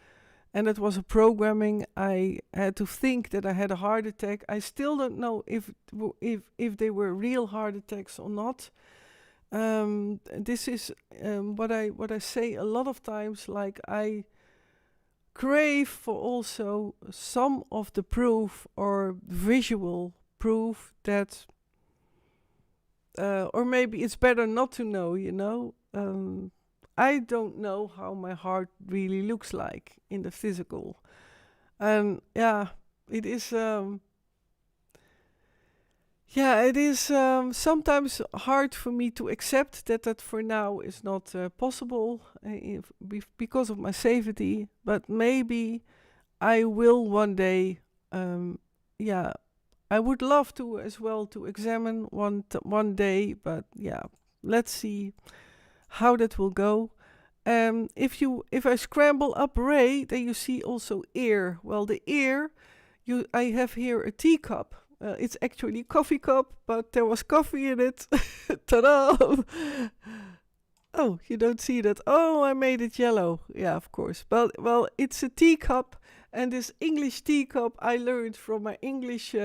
And it was a programming. I had to think that I had a heart attack. I still don't know if they were real heart attacks or not. This is what I say a lot of times, like I crave for also some of the proof or visual proof that, or maybe it's better not to know, you know. I don't know how my heart really looks like in the physical. And it is it is sometimes hard for me to accept that for now is not possible because of my safety. But maybe I will one day. I would love to as well to examine one day. But let's see how that will go. If I scramble up Ray, then you see also ear. Well, the ear, I have here a teacup. It's actually a coffee cup, but there was coffee in it. Ta-da! Oh, you don't see that. Oh, I made it yellow. Yeah, of course. Well, it's a teacup, and this English teacup I learned from my English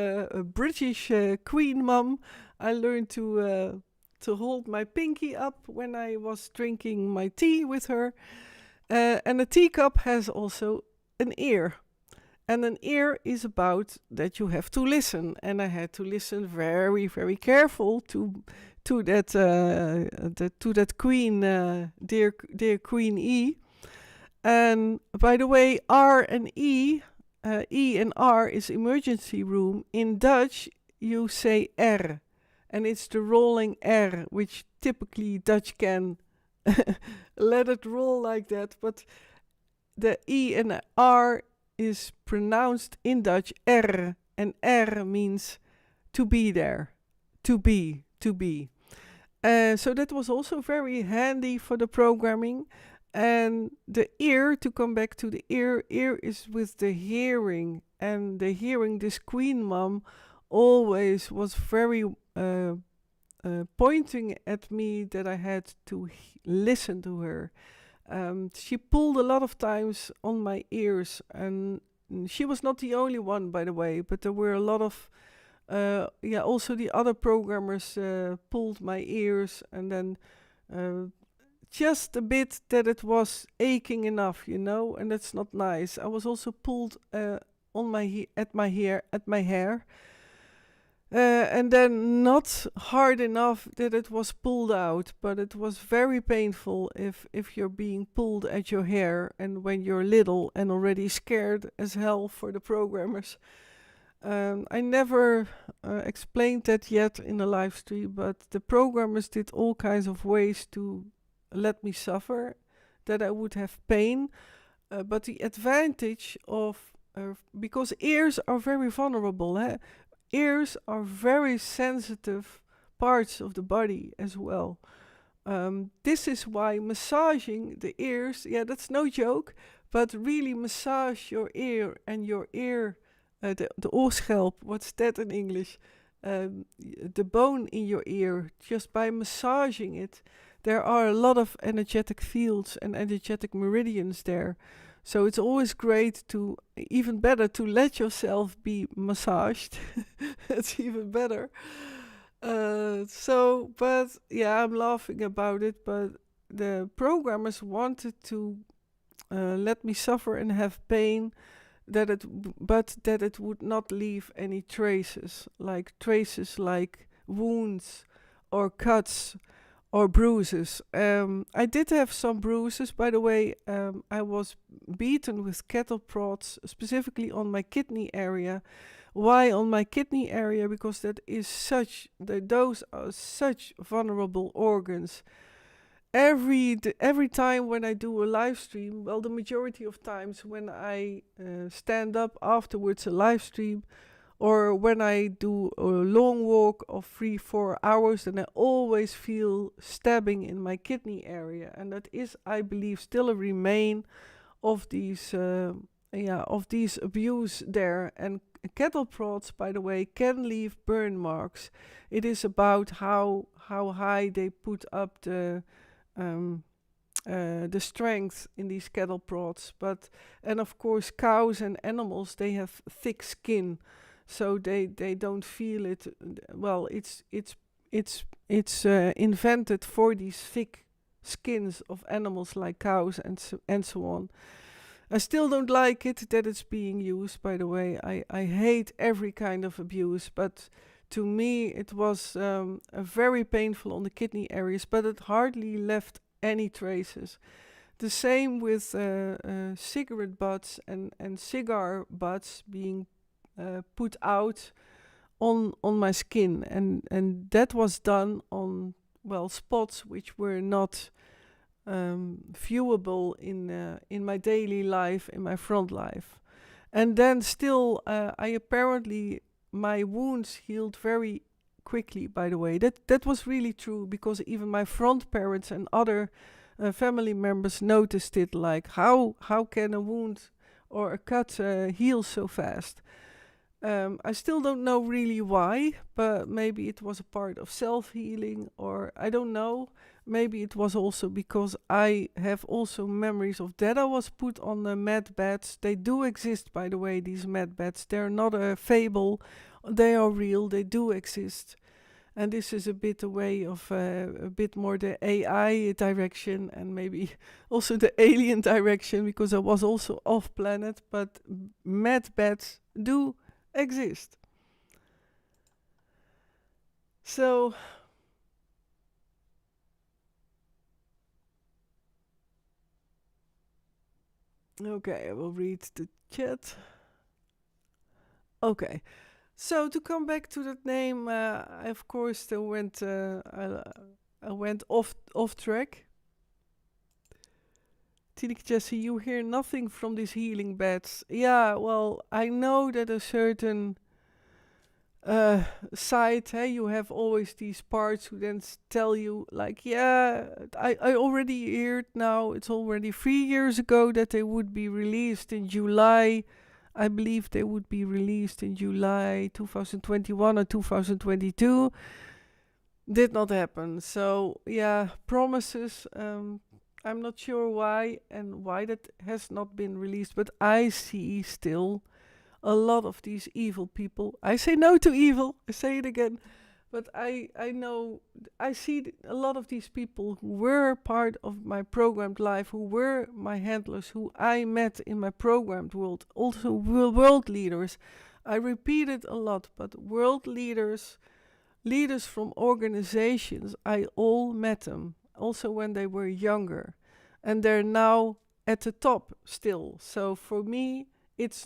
British Queen mum. I learned to hold my pinky up when I was drinking my tea with her. And a teacup has also an ear. And an ear is about that you have to listen. And I had to listen very, very careful to that Queen, dear Queen E. And by the way, R and E and R is emergency room. In Dutch, you say R. And it's the rolling R, which typically Dutch can let it roll like that. But the E and the R is pronounced in Dutch R. And R means to be there. To be. So that was also very handy for the programming. And the ear, to come back to the ear is with the hearing. And the hearing, this Queen mom always was very pointing at me that I had to listen to her. She pulled a lot of times on my ears, and she was not the only one, by the way, but there were a lot of, also the other programmers pulled my ears, and then just a bit that it was aching enough, you know, and that's not nice. I was also pulled at my hair. And then not hard enough that it was pulled out, but it was very painful if you're being pulled at your hair and when you're little and already scared as hell for the programmers. I never explained that yet in a live stream, but the programmers did all kinds of ways to let me suffer, that I would have pain. But the advantage of because ears are very vulnerable. Ears are very sensitive parts of the body as well. This is why massaging the ears, yeah, that's no joke, but really massage your ear and your ear, the oorschelp, what's that in English? The bone in your ear, just by massaging it, there are a lot of energetic fields and energetic meridians there. So it's always great to, even better, to let yourself be massaged. It's even better. But yeah, I'm laughing about it, but the programmers wanted to let me suffer and have pain, but that it would not leave any traces like wounds or cuts or bruises. I did have some bruises, by the way. I was beaten with cattle prods, specifically on my kidney area. Why on my kidney area? Because those are such vulnerable organs. Every time when I do a live stream, well, the majority of times when I stand up afterwards a live stream, or when I do a long walk of 3-4 hours, then I always feel stabbing in my kidney area, and that is, I believe, still a remain of these abuse there. And cattle prods, by the way, can leave burn marks. It is about how high they put up the strength in these cattle prods. And of course, cows and animals, they have thick skin, so they don't feel it. Well, it's invented for these thick skins of animals like cows and so on. I still don't like it that it's being used, by the way. I hate every kind of abuse, but to me it was very painful on the kidney areas, but it hardly left any traces. The same with cigarette butts and cigar butts being put out on my skin, and that was done on, well, spots which were not viewable in my daily life, in my front life. And then still, my wounds healed very quickly, by the way. That was really true, because even my front parents and other family members noticed it, like how can a wound or a cut heal so fast. I still don't know really why, but maybe it was a part of self-healing, or I don't know. Maybe it was also because I have also memories of that I was put on the med beds. They do exist, by the way, these med beds. They're not a fable. They are real. They do exist. And this is a bit a way of a bit more the AI direction, and maybe also the alien direction, because I was also off planet, but med beds do exist. So okay, I will read the chat. Okay, so to come back to that name, I of course still went. I went off track. Tineke Jesse, you hear nothing from these healing beds. Yeah, well, I know that a certain site, you have always these parts who then tell you, like, yeah, I already heard now, it's already 3 years ago that they would be released in July. I believe they would be released in July 2021 or 2022. Did not happen. So, yeah, promises. I'm not sure why that has not been released, but I see still a lot of these evil people. I say no to evil, I say it again, but I know, I see a lot of these people who were part of my programmed life, who were my handlers, who I met in my programmed world, also world leaders. I repeat it a lot, but world leaders from organizations, I all met them, also when they were younger, and they're now at the top still. So for me, it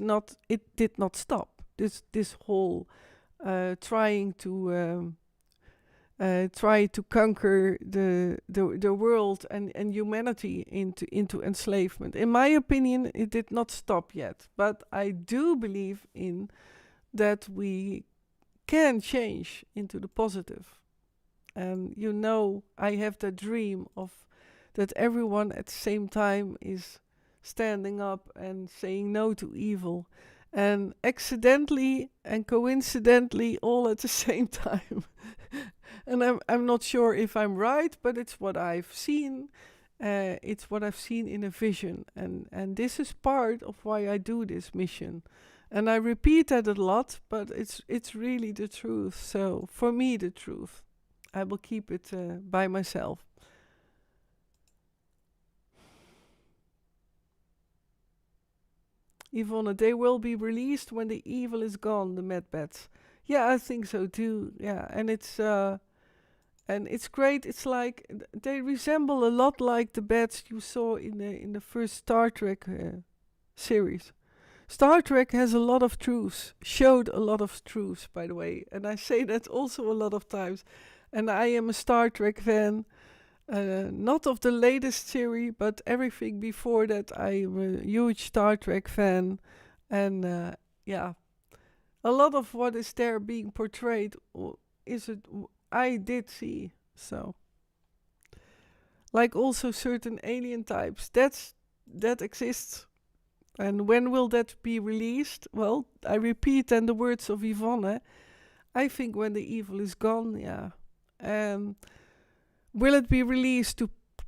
did not stop. This whole trying to try to conquer the world and humanity into enslavement. In my opinion, it did not stop yet, but I do believe in that we can change into the positive. And I have that dream of that everyone at the same time is standing up and saying no to evil, and accidentally and coincidentally all at the same time. And I'm not sure if I'm right, but it's what I've seen. It's what I've seen in a vision, and this is part of why I do this mission. And I repeat that a lot, but it's really the truth. So for me, the truth. I will keep it by myself. Yvonne, they will be released when the evil is gone, the mad bats. Yeah, I think so too. Yeah, and it's great. It's like they resemble a lot like the bats you saw in the first Star Trek series. Star Trek has a lot of truths, showed a lot of truths, by the way, and I say that also a lot of times. And I am a Star Trek fan, not of the latest series, but everything before that. I am a huge Star Trek fan, and yeah, a lot of what is there being portrayed I did see. So, like also certain alien types, that exists. And when will that be released? Well, I repeat then the words of Yvonne. I think when the evil is gone, yeah. Will it be released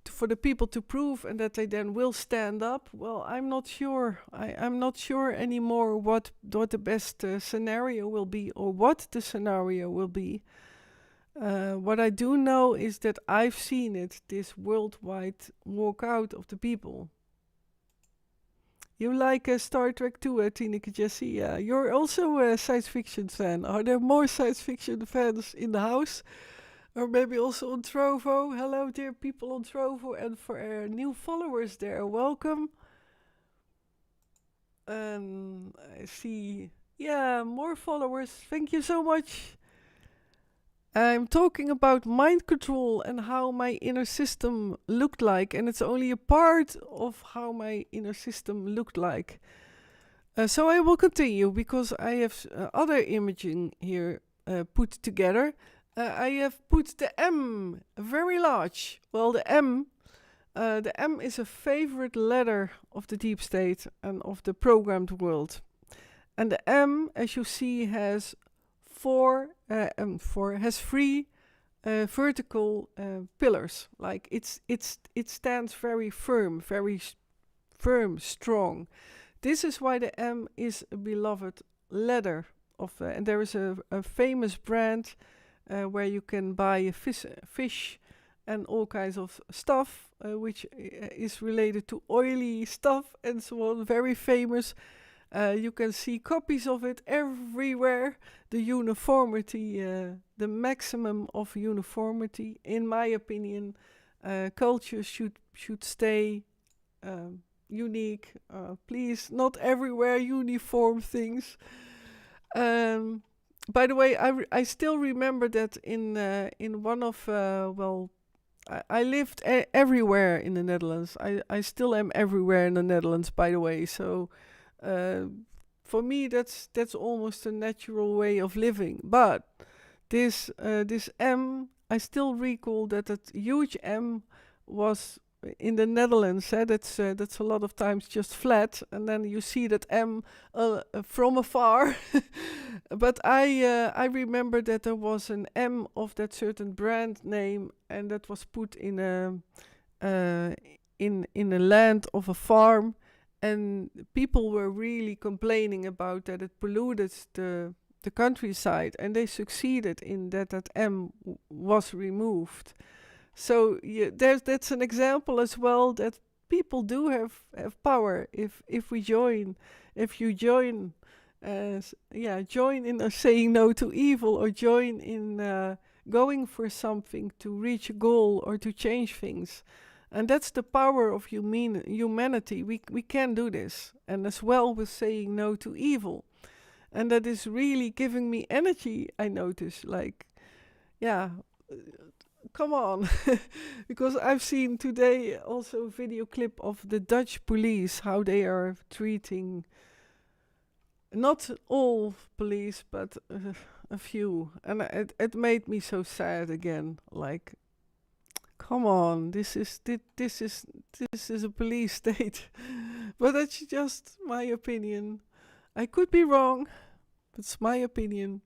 for the people to prove and that they then will stand up? Well, I'm not sure. I'm not sure anymore what the best scenario will be, or what the scenario will be. What I do know is that I've seen it, this worldwide walkout of the people. You like Star Trek too, Tineke Jessie? Yeah, you're also a science fiction fan. Are there more science fiction fans in the house? Or maybe also on Trovo? Hello, dear people on Trovo. And for our new followers there, welcome. I see, yeah, more followers. Thank you so much. I'm talking about mind control and how my inner system looked like, and it's only a part of how my inner system looked like. So I will continue because I have other imaging here put together. I have put the M very large. Well, the M is a favorite letter of the deep state and of the programmed world. And the M, as you see, has has three vertical pillars. Like it stands very firm, strong. This is why the M is a beloved letter of. And there is a famous brand where you can buy a fish and all kinds of stuff, which is related to oily stuff and so on. Very famous. You can see copies of it everywhere. The uniformity, the maximum of uniformity, in my opinion, culture should stay unique. Please, not everywhere uniform things. By the way, I still remember that in one of I lived everywhere in the Netherlands. I still am everywhere in the Netherlands, by the way. So. For me, that's almost a natural way of living. But this M, I still recall that huge M was in the Netherlands. That's a lot of times just flat, and then you see that M from afar. But I remember that there was an M of that certain brand name, and that was put in a land of a farm. And people were really complaining about that it polluted the countryside, and they succeeded in that M was removed. So that's an example as well that people do have power if you join in saying no to evil, or join in going for something to reach a goal or to change things. And that's the power of humanity. We can do this. And as well with saying no to evil. And that is really giving me energy, I notice. Like, yeah, Come on. Because I've seen today also a video clip of the Dutch police, how they are treating not all police, but a few. And it made me so sad again. Like, come on, this is a police state. But that's just my opinion. I could be wrong, but it's my opinion.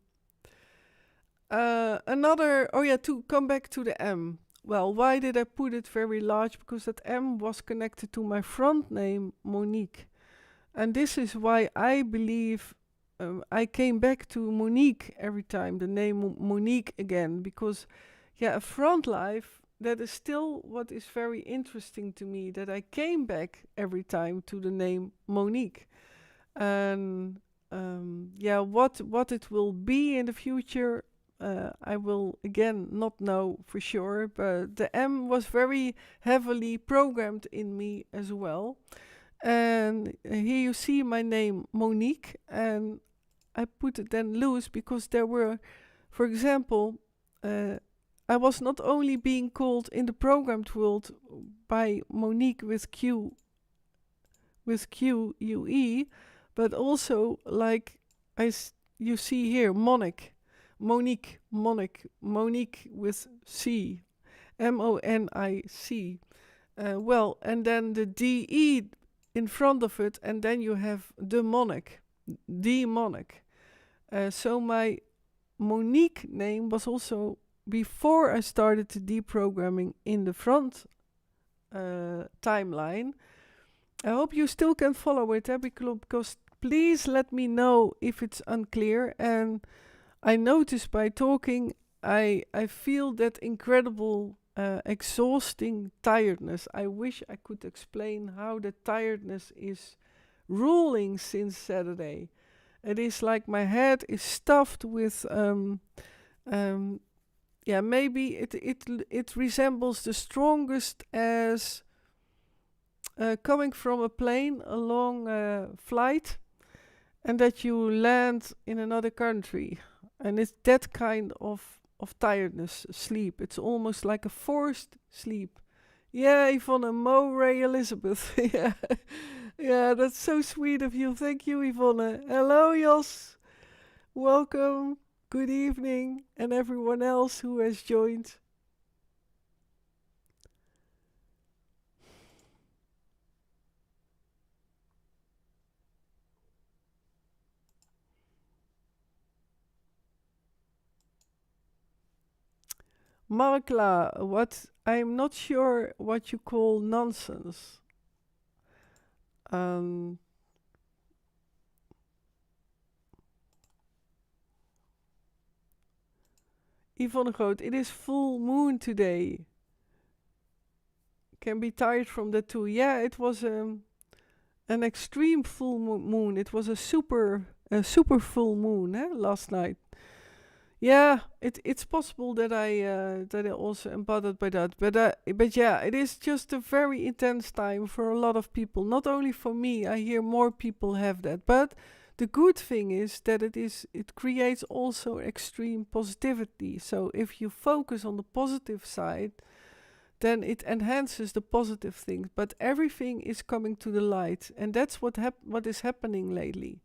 To come back to the M. Well, why did I put it very large? Because that M was connected to my front name, Monique. And this is why I believe I came back to Monique every time, the name Monique again. Because, a front life, that is still what is very interesting to me, that I came back every time to the name Monique. And what it will be in the future, I will again not know for sure, but the M was very heavily programmed in me as well. And here you see my name Monique, and I put it then loose because there were, for example, I was not only being called in the programmed world by Monique with QUE, but also like you see here, Monique with C, MONIC. And then the DE in front of it, and then you have demonic. So my Monique name was also before I started the deprogramming in the front timeline. I hope you still can follow it, because please let me know if it's unclear. And I notice by talking, I feel that incredible exhausting tiredness. I wish I could explain how the tiredness is ruling since Saturday. It is like my head is stuffed with maybe it resembles the strongest as coming from a plane, a long flight, and that you land in another country. And it's that kind of tiredness, sleep. It's almost like a forced sleep. Yeah, Yvonne, Mo Ray Elizabeth. Yeah. Yeah, that's so sweet of you. Thank you, Yvonne. Hello, Jos. Welcome. Good evening. And everyone else who has joined. Markla, I'm not sure what you call nonsense. Yvonne Groot, it is full moon today. Can be tired from that too. Yeah, it was an extreme full moon. It was a super full moon last night. Yeah, it's possible that I also am bothered by that, but yeah, it is just a very intense time for a lot of people. Not only for me, I hear more people have that. But the good thing is that it creates also extreme positivity. So if you focus on the positive side, then it enhances the positive things. But everything is coming to the light, and that's what is happening lately.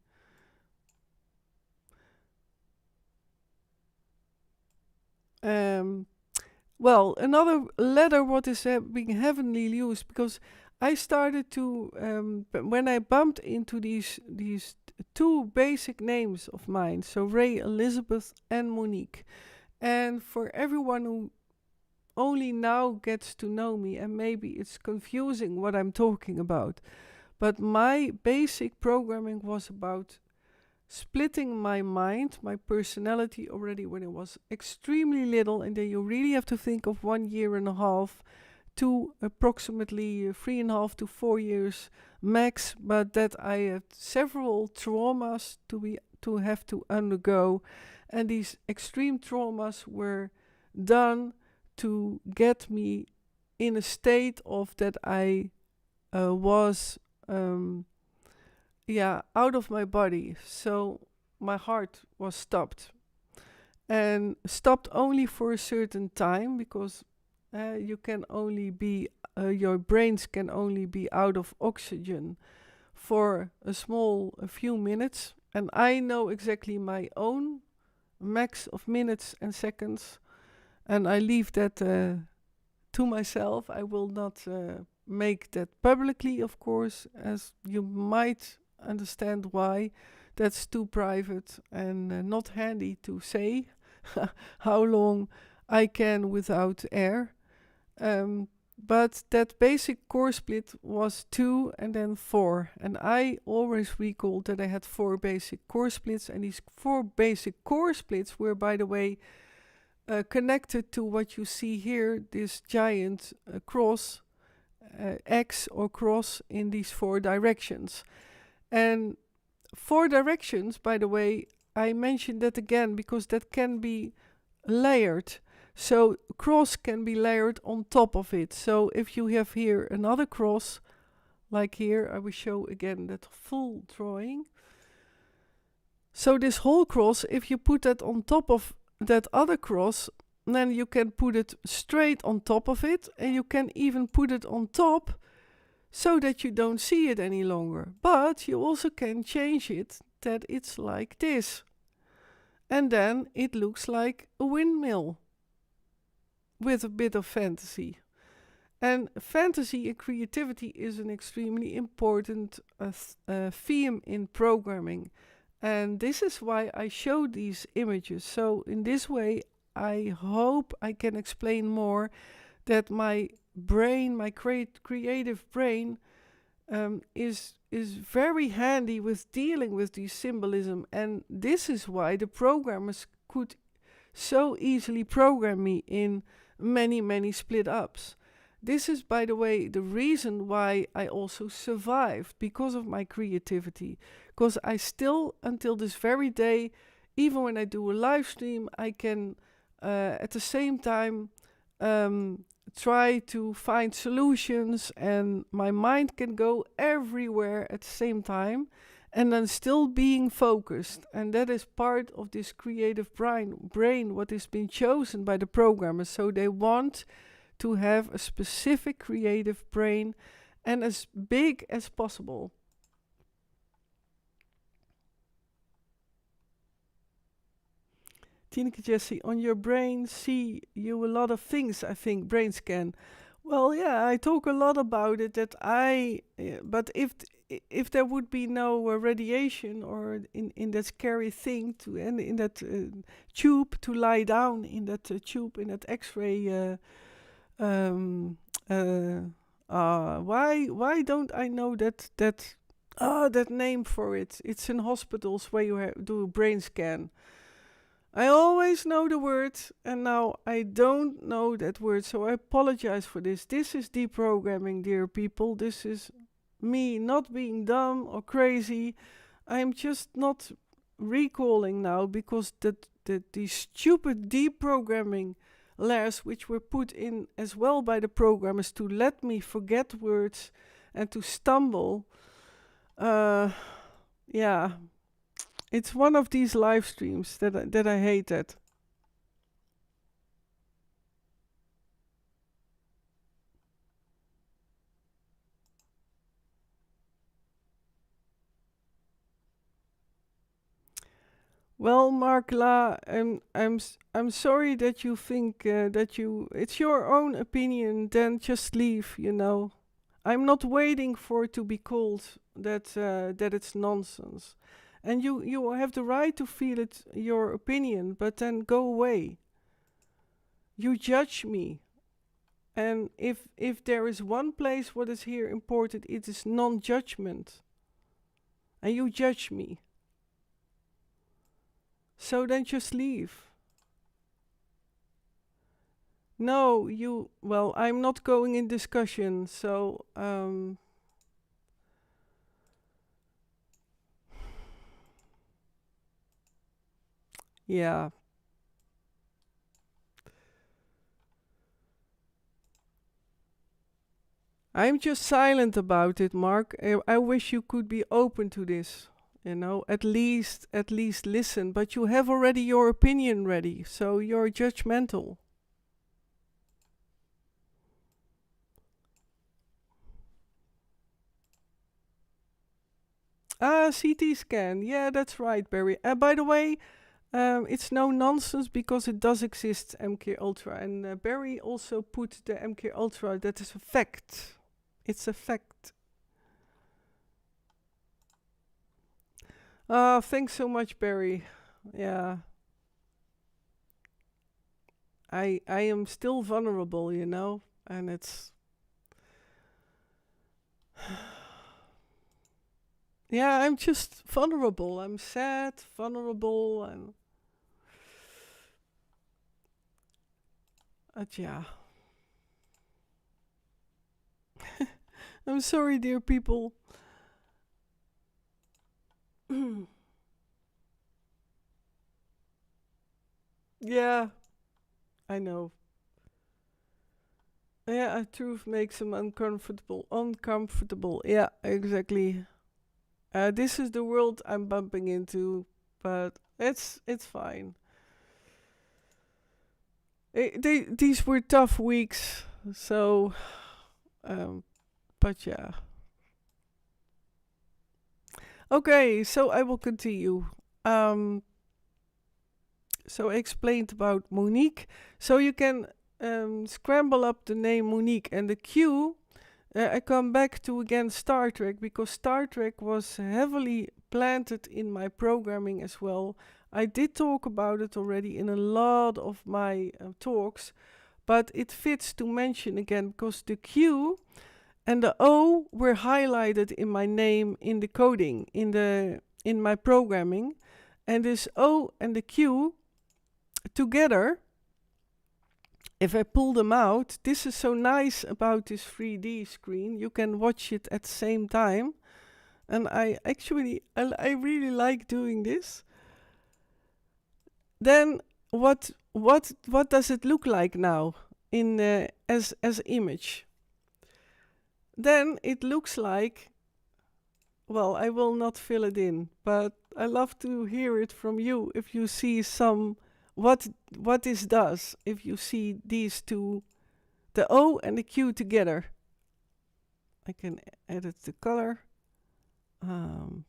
Well, another letter what is being heavenly used, because I started to when I bumped into these two basic names of mine, so Ray Elizabeth and Monique. And for everyone who only now gets to know me, and maybe it's confusing what I'm talking about, but my basic programming was about splitting my mind, my personality already when I was extremely little, and then you really have to think of 1 year and a half to approximately 3.5 to 4 years max, but that I had several traumas to have to undergo, and these extreme traumas were done to get me in a state of that I was out of my body. So my heart was stopped. and stopped only for a certain time, because you can only be, your brains can only be out of oxygen for a few minutes. And I know exactly my own max of minutes and seconds, and I leave that to myself. I will not make that publicly, of course, as you might understand why. That's too private and not handy to say how long I can without air. But that basic core split was 2 and then 4. And I always recalled that I had 4 basic core splits. And these 4 basic core splits were, by the way, connected to what you see here, this giant cross, X or cross in these 4 directions. And 4 directions, by the way, I mentioned that again because that can be layered. So cross can be layered on top of it. So if you have here another cross, like here, I will show again that full drawing. So this whole cross, if you put that on top of that other cross, then you can put it straight on top of it, and you can even put it on top so that you don't see it any longer. But you also can change it that it's like this. And then it looks like a windmill with a bit of fantasy. And fantasy and creativity is an extremely important theme in programming. And this is why I show these images. So in this way, I hope I can explain more that my brain, my creative brain, is very handy with dealing with the symbolism. And this is why the programmers could so easily program me in many split ups. This is, by the way, the reason why I also survived, because of my creativity. Because I still, until this very day, even when I do a live stream, I can at the same time try to find solutions, and my mind can go everywhere at the same time, and then still being focused. And that is part of this creative brain what has been chosen by the programmers. So they want to have a specific creative brain, and as big as possible. Tineke Jessie, on your brain see you a lot of things, I think, brain scan. Well, yeah, I talk a lot about it, that but if there would be no radiation, or in that scary thing to, and in that tube, to lie down in that tube, in that X-ray, why don't I know that name for it? It's in hospitals where you do a brain scan. I always know the word, and now I don't know that word, so I apologize for this. This is deprogramming, dear people. This is me not being dumb or crazy. I'm just not recalling now, because these stupid deprogramming layers, which were put in as well by the programmers to let me forget words and to stumble. Yeah. It's one of these live streams that I hate that. Well, Mark La, I'm sorry that you think that it's your own opinion. Then just leave. I'm not waiting for it to be called that it's nonsense. And you have the right to feel it, your opinion, but then go away. You judge me. And if there is one place what is here important, it is non-judgment. And you judge me. So then just leave. No, well, I'm not going in discussion, so yeah. I'm just silent about it, Mark. I wish you could be open to this. You know, at least listen. But you have already your opinion ready, so you're judgmental. CT scan. Yeah, that's right, Barry. By the way, it's no nonsense because it does exist, MKUltra. And Barry also put the MKUltra. That is a fact. It's a fact. Thanks so much, Barry. Yeah. I am still vulnerable, you know, and it's yeah, I'm just vulnerable. I'm sad, vulnerable, and yeah. I'm sorry, dear people. Yeah, I know. Yeah, truth makes them uncomfortable. Uncomfortable. Yeah, exactly. This is the world I'm bumping into, but it's fine. These were tough weeks, so but yeah. Okay, so I will continue. So I explained about Monique. So you can scramble up the name Monique and the Q. I come back to again Star Trek because Star Trek was heavily planted in my programming as well. I did talk about it already in a lot of my talks, but it fits to mention again because the Q and the O were highlighted in my name in the coding in my programming, and this O and the Q together, if I pull them out, this is so nice about this 3D screen. You can watch it at the same time. And I really like doing this. Then what does it look like now in as image? Then it looks like, well, I will not fill it in, but I love to hear it from you if you see some what this does if you see these two, the O and the Q together. I can edit the color. I'm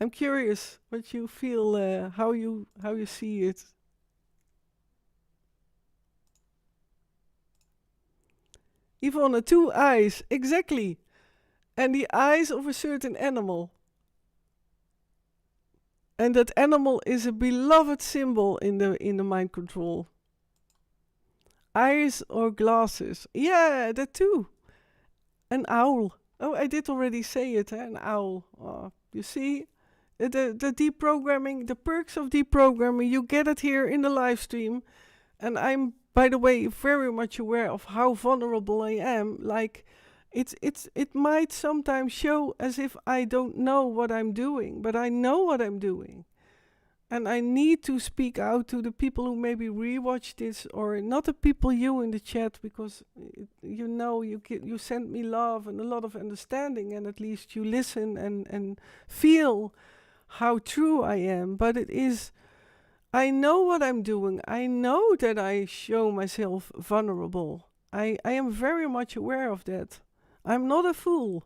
curious what you feel, how you see it. Yvonne, two eyes, exactly, and the eyes of a certain animal. And that animal is a beloved symbol in the mind control. Eyes or glasses. Yeah, that too. An owl. Oh, I did already say it, an owl. Oh, you see? The deprogramming, the perks of deprogramming, you get it here in the live stream. And I'm, by the way, very much aware of how vulnerable I am. Like, it might sometimes show as if I don't know what I'm doing, but I know what I'm doing. And I need to speak out to the people who maybe rewatch this, or not the people you in the chat, because you know you send me love and a lot of understanding, and at least you listen and feel how true I am. But it is, I know what I'm doing. I know that I show myself vulnerable. I am very much aware of that. I'm not a fool.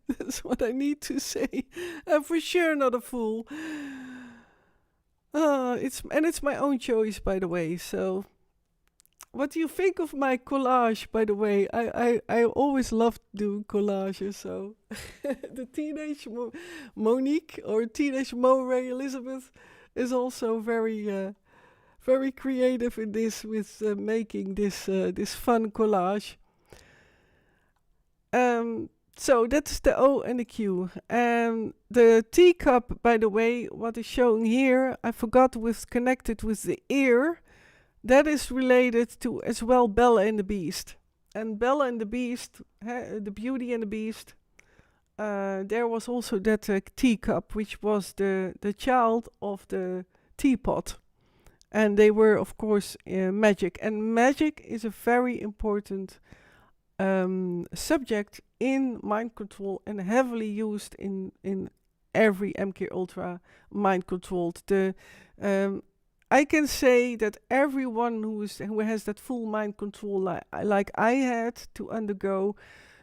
That's what I need to say. I'm for sure not a fool. It's my own choice, by the way. So, what do you think of my collage, by the way? I always loved doing collages. So, the teenage Monique or teenage Ray Elizabeth is also very creative in this with making this fun collage. So that's the O and the Q. The teacup, by the way, what is showing here, I forgot was connected with the ear. That is related to as well Bella and the Beast. And Bella and the Beast, the Beauty and the Beast, there was also that teacup, which was the child of the teapot. And they were, of course, magic. And magic is a very important subject in mind control and heavily used in every MKUltra mind controlled. I can say that everyone who has that full mind control like I had to undergo,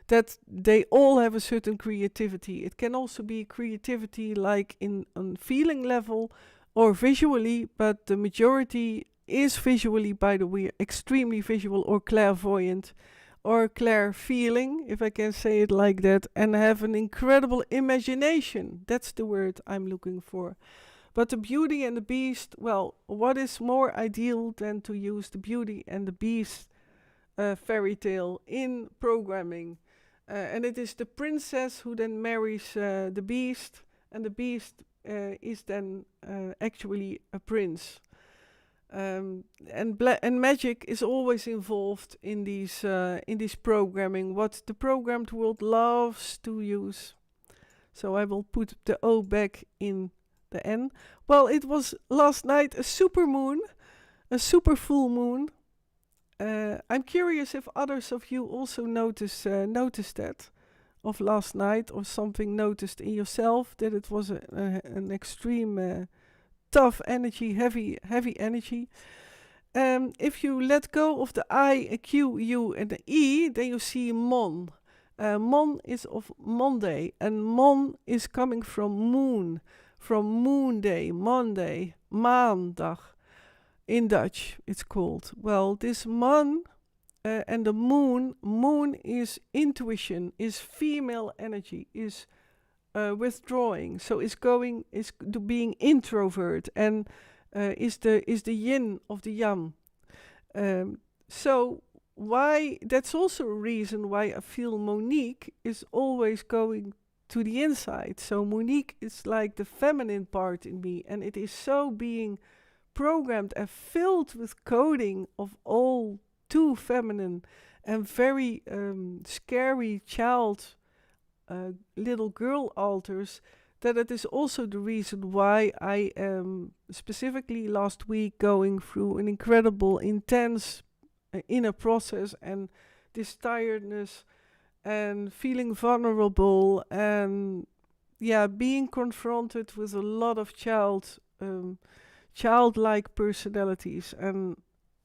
that they all have a certain creativity. It can also be creativity like in on feeling level or visually, but the majority is visually, by the way, extremely visual or clairvoyant or clair feeling, if I can say it like that, and have an incredible imagination. That's the word I'm looking for. But the Beauty and the Beast, well, what is more ideal than to use the Beauty and the Beast fairy tale in programming? And it is the princess who then marries the beast, and the beast is then actually a prince. And magic is always involved in these programming. What the programmed world loves to use. So I will put the O back in the N. Well, it was last night a super moon, a super full moon. I'm curious if others of you also noticed that of last night, or something noticed in yourself that it was an extreme tough energy, heavy energy. If you let go of the I, a Q, U, and the E, then you see Mon. Mon is of Monday, and Mon is coming from moon day, Monday, maandag. In Dutch, it's called. Well, this man and the moon is intuition, is female energy, is withdrawing. So it's to being introvert, and is the yin of the yang. So why? That's also a reason why I feel Monique is always going to the inside. So Monique is like the feminine part in me, and it is so being programmed and filled with coding of all too feminine and very scary child little girl alters, that it is also the reason why I am specifically last week going through an incredible intense inner process, and this tiredness and feeling vulnerable, and being confronted with a lot of childlike personalities. And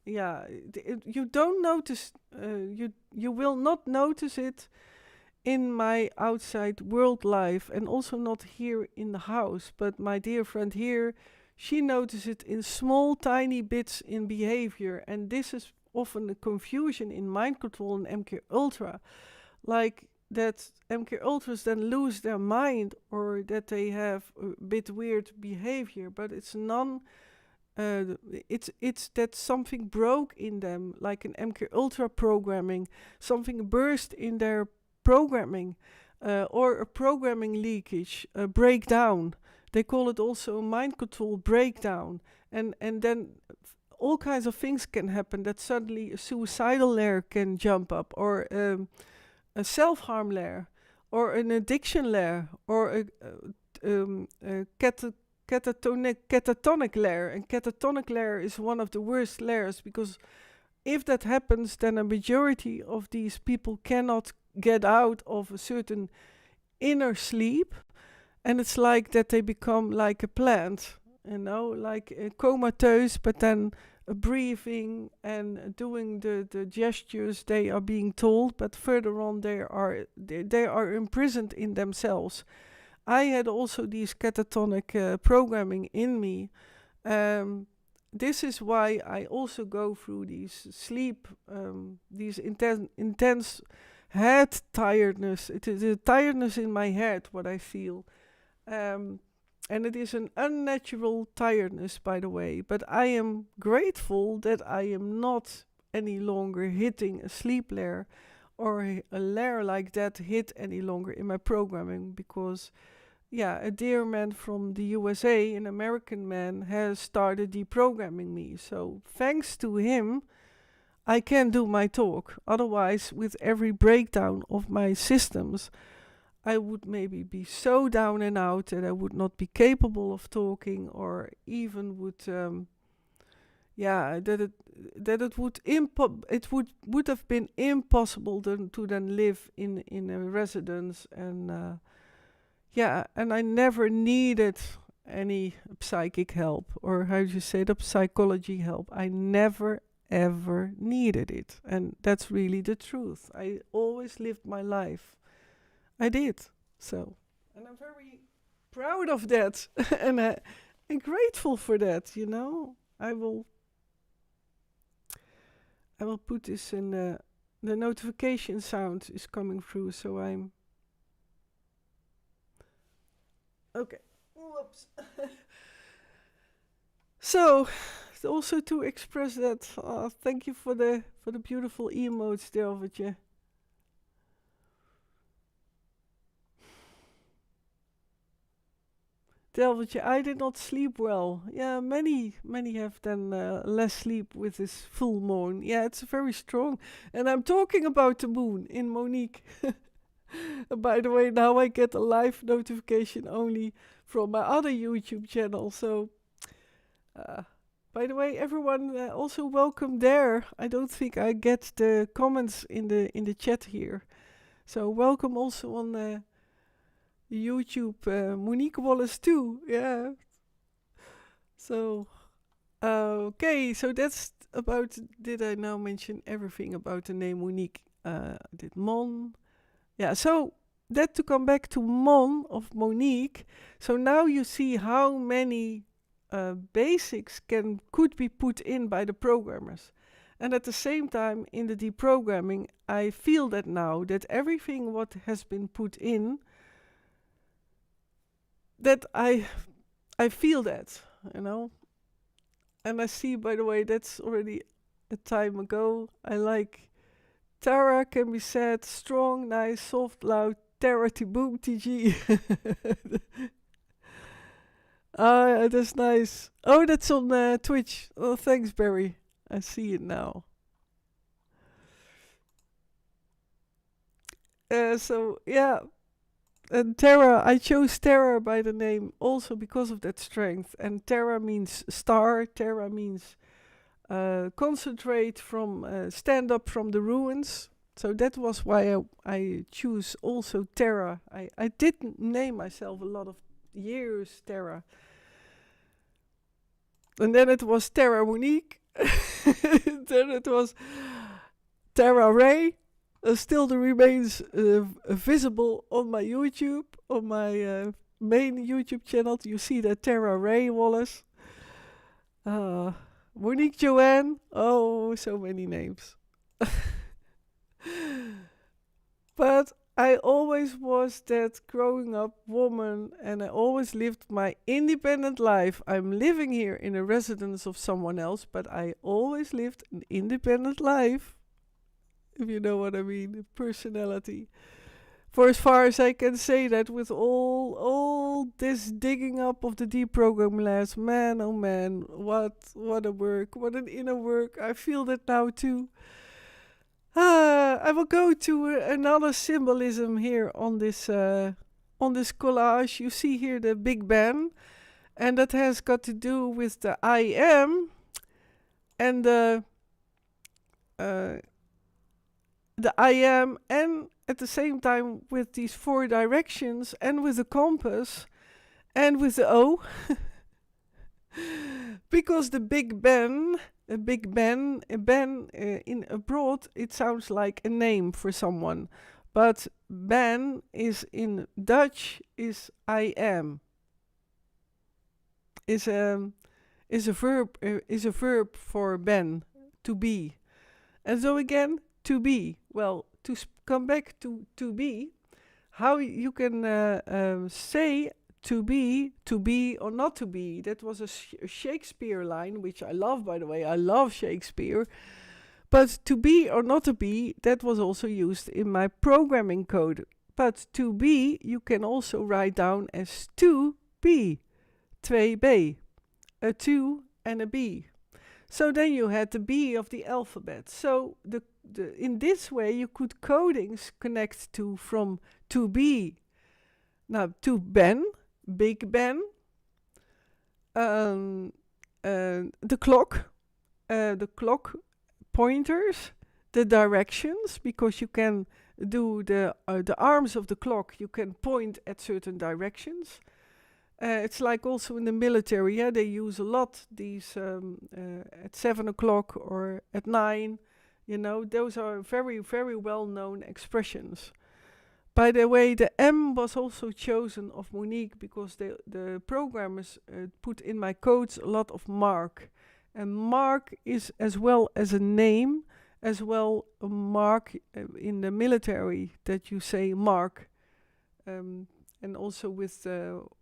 you don't notice, you will not notice it in my outside world life, and also not here in the house. But my dear friend here, she notices it in small tiny bits in behavior, and this is often a confusion in mind control and MKUltra, like that MKUltras then lose their mind, or that they have a bit weird behavior, but it's it's that something broke in them, like an MKUltra programming, something burst in their programming, or a programming leakage, a breakdown. They call it also a mind control breakdown, and then all kinds of things can happen. That suddenly a suicidal layer can jump up, or a self-harm layer, or an addiction layer, or a catatonic layer. And catatonic layer is one of the worst layers, because if that happens, then a majority of these people cannot get out of a certain inner sleep, and it's like that they become like a plant, like comatose, but then breathing and doing the gestures they are being told, but further on they are imprisoned in themselves. I had also these catatonic programming in me. This is why I also go through these sleep, these intense head tiredness. It is a tiredness in my head, what I feel. And it is an unnatural tiredness, by the way. But I am grateful that I am not any longer hitting a sleep layer, or a layer like that hit any longer in my programming, because a dear man from the USA, an American man, has started deprogramming me. So thanks to him, I can do my talk. Otherwise, with every breakdown of my systems, I would maybe be so down and out that I would not be capable of talking, or even would yeah, that it would have been impossible to then live in a residence, and yeah, and I never needed any psychic help, or how do you say that, psychology help. I never ever needed it, and that's really the truth. I always lived my life. I did. So, and I'm very proud of that, and and grateful for that. I will put this in the notification sound is coming through, so I'm okay. Whoops. So, also to express that, thank you for the beautiful emotes, Delvertje. Delvertje, I did not sleep well. Yeah, many have then less sleep with this full moon. Yeah, it's very strong. And I'm talking about the moon in Monique. By the way, now I get a live notification only from my other YouTube channel. So, by the way, everyone, also welcome there. I don't think I get the comments in the chat here. So welcome also on YouTube, Monique Wallace too. Yeah. So, okay. So that's about. Did I now mention everything about the name Monique? Did Mon? Yeah. So that to come back to Mon of Monique. So now you see how many basics could be put in by the programmers. And at the same time, in the deprogramming, I feel that now that everything what has been put in, that I feel that, And I see, by the way, that's already a time ago. I like Tara can be said strong, nice, soft, loud, Tara boom TG. Ah, that's nice. Oh, that's on Twitch. Oh, thanks, Barry. I see it now. So, yeah. And Terra, I chose Terra by the name also because of that strength. And Terra means star. Terra means concentrate from, stand up from the ruins. So that was why I choose also Terra. I didn't name myself a lot of years Terra. And then it was Terra Monique. Then it was Terra Ray. Still the remains visible on my YouTube, on my main YouTube channel. You see that Terra Ray Wallace. Monique Joanne. Oh, so many names. But I always was that growing up woman, and I always lived my independent life. I'm living here in a residence of someone else, but I always lived an independent life. If you know what I mean, personality. For as far as I can say that with all this digging up of the deprogramming labs, man, oh man, what a work, what an inner work. I feel that now too. I will go to another symbolism here on this collage. You see here the Big Ben, and that has got to do with the I am and the I am, and at the same time with these 4 directions, and with the compass, and with the O. Because the Big Ben, in abroad, it sounds like a name for someone. But Ben is in Dutch is I am. Is a verb for Ben, to be. And so again, to be. Well, to come back to be, how you can say to be or not to be. That was a Shakespeare line, which I love, by the way. I love Shakespeare. But to be or not to be, that was also used in my programming code. But to be, you can also write down as to be. 2b. A 2 and a b. So then you had the B of the alphabet. So in this way you could codings connect to from to be. Now to Ben, Big Ben, the clock, the clock pointers, the directions, because you can do the arms of the clock, you can point at certain directions. It's like also in the military, yeah, they use a lot these at 7 o'clock or at 9. You know, those are very, very well-known expressions. By the way, the M was also chosen of Monique because the programmers put in my codes a lot of mark. And mark is as well as a name, as well a mark in the military that you say mark. And also with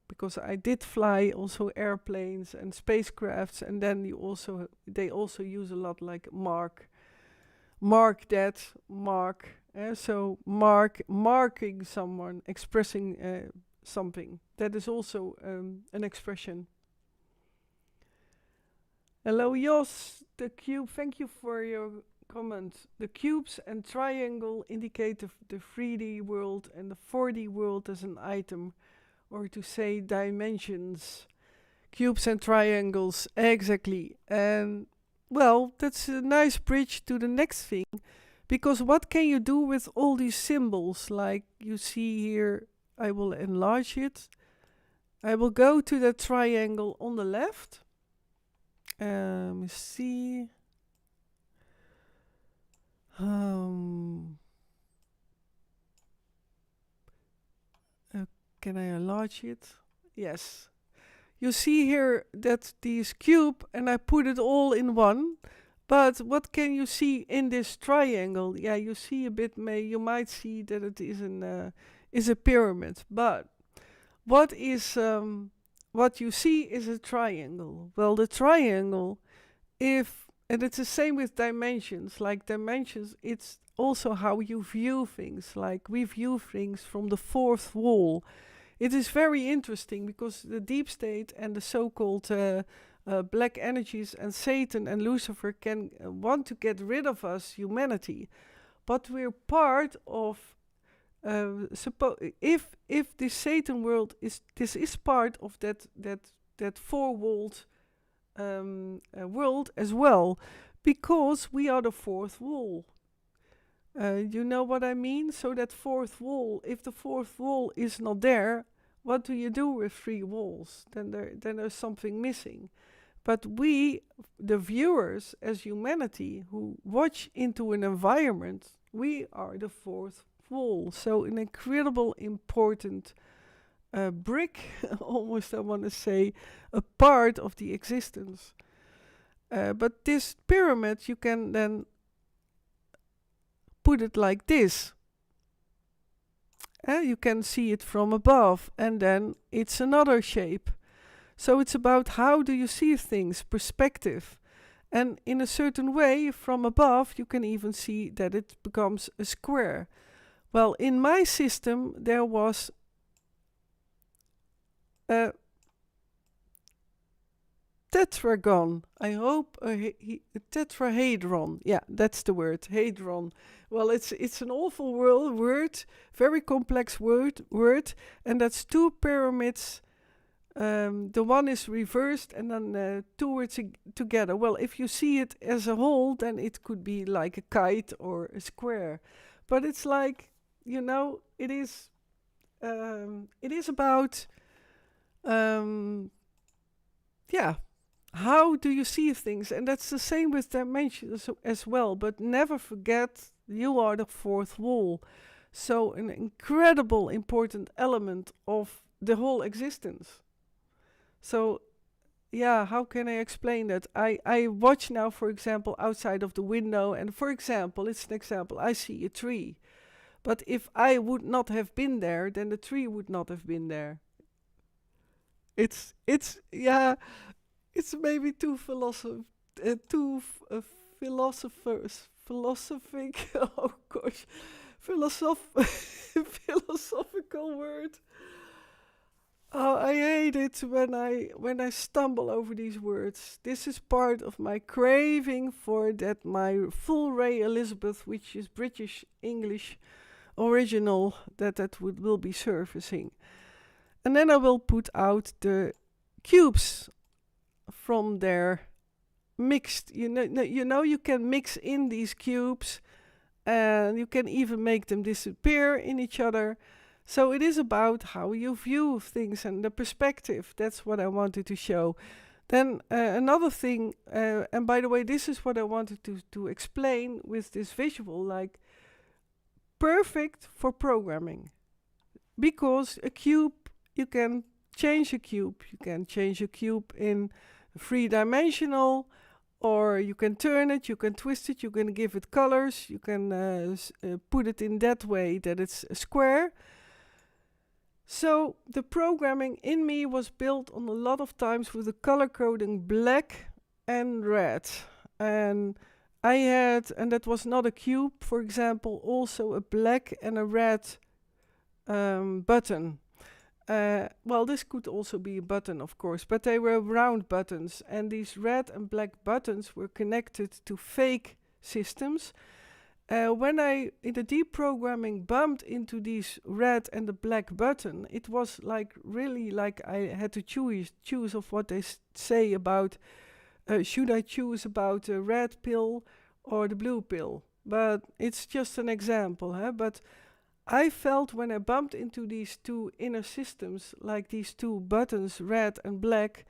because I did fly also airplanes and spacecrafts, and then they also use a lot like mark that, mark. So marking someone, expressing something. That is also an expression. Hello, Jos, the cube. Thank you for your comment. The cubes and triangle indicate the 3D world and the 4D world as an item, or to say dimensions. Cubes and triangles, exactly. And well, that's a nice bridge to the next thing. Because what can you do with all these symbols? Like you see here, I will enlarge it. I will go to the triangle on the left. Let me see. Can I enlarge it? Yes. You see here that this cube, and I put it all in one. But what can you see in this triangle? Yeah, you see a bit. You might see that it is a pyramid. But what you see is a triangle. Well, the triangle, and it's the same with dimensions. Like dimensions, it's also how you view things. Like we view things from the fourth wall. It is very interesting because the deep state and the so-called black energies and Satan and Lucifer can want to get rid of us, humanity, but we're part of. If this Satan world is part of that four-walled world as well, because we are the fourth wall. You know what I mean? So that fourth wall, if the fourth wall is not there, what do you do with 3 walls? Then there's something missing. But we, the viewers, as humanity, who watch into an environment, we are the fourth wall. So an incredible important brick, almost I want to say, a part of the existence. But this pyramid, you can then put it like this. You can see it from above, and then it's another shape. So it's about how do you see things, perspective. And in a certain way, from above, you can even see that it becomes a square. Well, in my system, there was a tetragon. I hope a tetrahedron. Yeah, that's the word, hadron. Well, it's an awful word, very complex word, and that's 2 pyramids. The one is reversed and then 2 are together. Well, if you see it as a whole, then it could be like a kite or a square. But it's like, it is about, how do you see things? And that's the same with dimensions as well. But never forget, you are the fourth wall. So an incredible important element of the whole existence. So, how can I explain that? I watch now, for example, outside of the window, and for example, it's an example, I see a tree. But if I would not have been there, then the tree would not have been there. It's maybe too philosophic. Oh gosh, philosophical word. Oh, I hate it when I stumble over these words. This is part of my craving for that my full Ray Elizabeth, which is British English original, that will be surfacing. And then I will put out the cubes from their mixed. You can mix in these cubes, and you can even make them disappear in each other. So it is about how you view things and the perspective. That's what I wanted to show. Then another thing, and by the way, this is what I wanted to explain with this visual, like perfect for programming. Because a cube, you can change a cube. You can change a cube in three-dimensional, or you can turn it, you can twist it, you can give it colors, you can put it in that way that it's a square. So the programming in me was built on a lot of times with the color coding black and red. And I had, and that was not a cube, for example, also a black and a red button. Well, this could also be a button, of course, but they were round buttons, and these red and black buttons were connected to fake systems. When I, in the deprogramming, bumped into these red and the black button, it was like really like I had to choose of what they say about, should I choose about the red pill or the blue pill? But it's just an example, huh? But I felt when I bumped into these two inner systems, like these two buttons, red and black,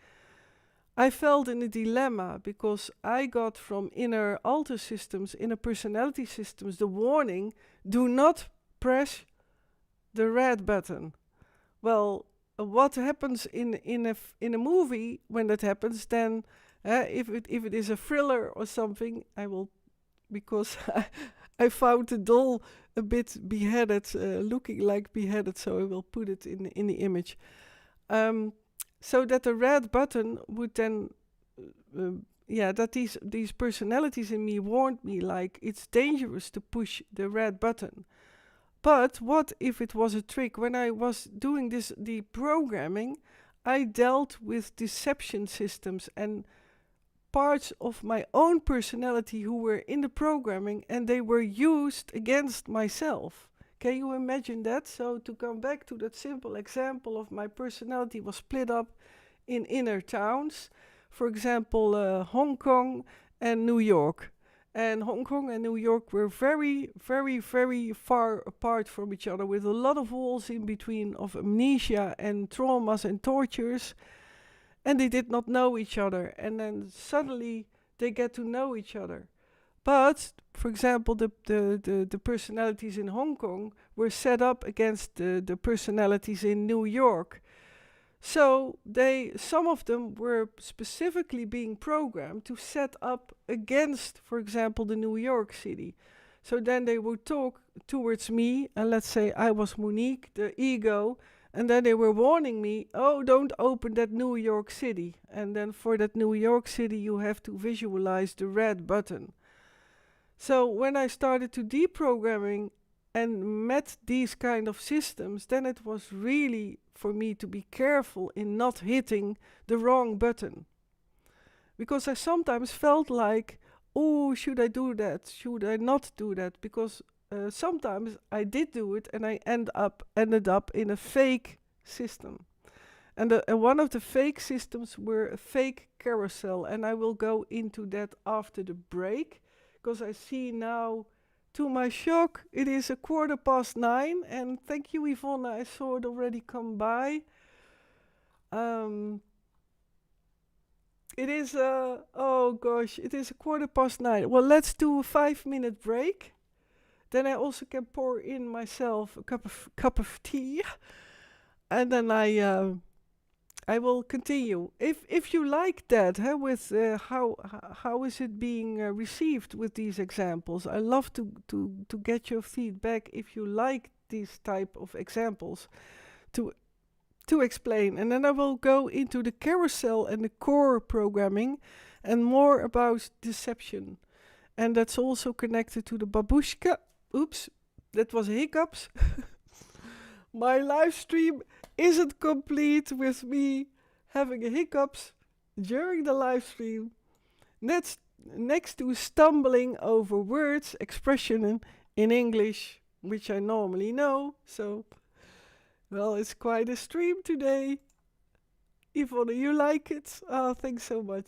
I felt in a dilemma because I got from inner alter systems, inner personality systems, the warning, do not press the red button. Well, what happens in a movie when that happens, then if it is a thriller or something, I will, because I found the doll a bit beheaded, looking like beheaded, so I will put it in the image. So that the red button would then, that these personalities in me warned me, like, it's dangerous to push the red button. But what if it was a trick? When I was doing this deprogramming, I dealt with deception systems and parts of my own personality who were in the programming, and they were used against myself. Can you imagine that? So to come back to that simple example of my personality was split up in inner towns. For example, Hong Kong and New York. And Hong Kong and New York were very, very, very far apart from each other, with a lot of walls in between of amnesia and traumas and tortures. And they did not know each other. And then suddenly they get to know each other. But, for example, the personalities in Hong Kong were set up against the personalities in New York. So some of them were specifically being programmed to set up against, for example, the New York City. So then they would talk towards me, and let's say I was Monique, the ego, and then they were warning me, oh, don't open that New York City. And then for that New York City, you have to visualize the red button. So when I started to deprogramming and met these kind of systems, then it was really for me to be careful in not hitting the wrong button. Because I sometimes felt like, oh, should I do that? Should I not do that? Because sometimes I did do it and I ended up in a fake system. And one of the fake systems were a fake carousel, and I will go into that after the break. Because I see now, to my shock, it is 9:15, and thank you, Yvonne, I saw it already come by. It is, oh gosh, it is 9:15. Well, let's do a 5-minute break. Then I also can pour in myself a cup of tea, and then I will continue. If you like that, with how is it being received with these examples? I love to get your feedback if you like these type of examples to explain. And then I will go into the carousel and the core programming and more about deception. And that's also connected to the babushka. Oops, that was hiccups. My live stream isn't complete with me having hiccups during the live stream. Next to stumbling over words, expression in English, which I normally know. So, well, it's quite a stream today. Yvonne, you like it? Oh, thanks so much.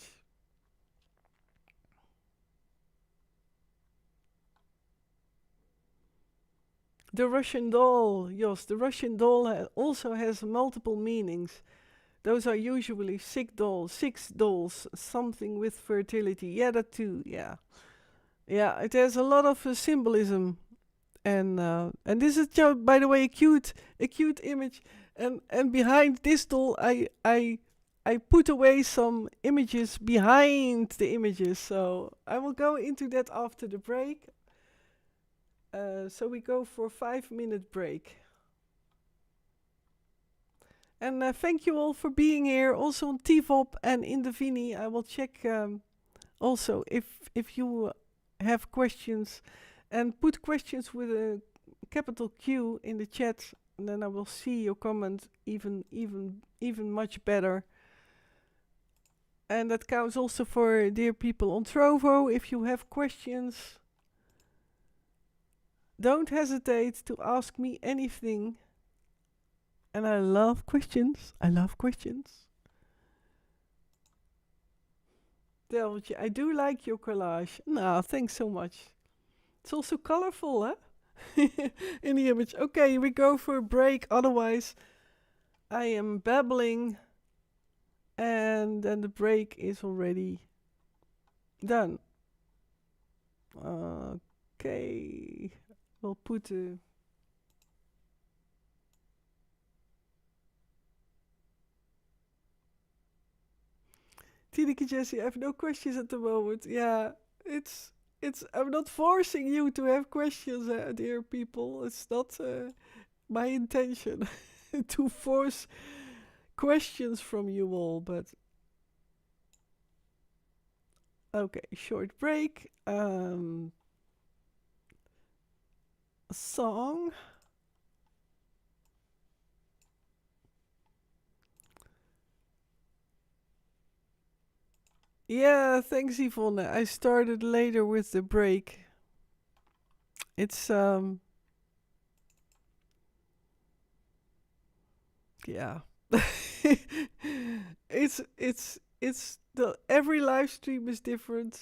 The Russian doll, yes, the Russian doll also has multiple meanings. Those are usually sick dolls, something with fertility. Yeah, that too. Yeah, yeah. It has a lot of symbolism, and this is just, by the way, a cute image. And behind this doll, I put away some images behind the images, so I will go into that after the break. So we go for a 5-minute break. And thank you all for being here, also on TVOP and in the Vini. I will check also if you have questions, and put questions with a capital Q in the chat, and then I will see your comment even much better. And that counts also for dear people on Trovo. If you have questions, don't hesitate to ask me anything. And I love questions. I love questions. Delvetje, I do like your collage. No, thanks so much. It's also colorful, huh? In the image. Okay, we go for a break. Otherwise, I am babbling. And then the break is already done. Okay. We'll put a... Tineke Jessie, I have no questions at the moment. Yeah, it's I'm not forcing you to have questions, dear people. It's not my intention to force questions from you all, but okay, short break. A song. Yeah, thanks Yvonne. I started later with the break. It's yeah. it's the every live stream is different.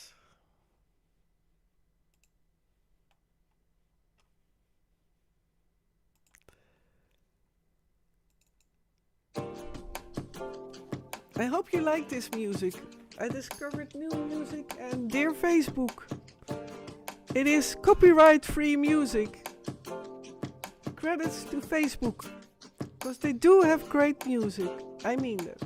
I hope you like this music. I discovered new music, and dear Facebook, it is copyright-free music. Credits to Facebook, because they do have great music. I mean that.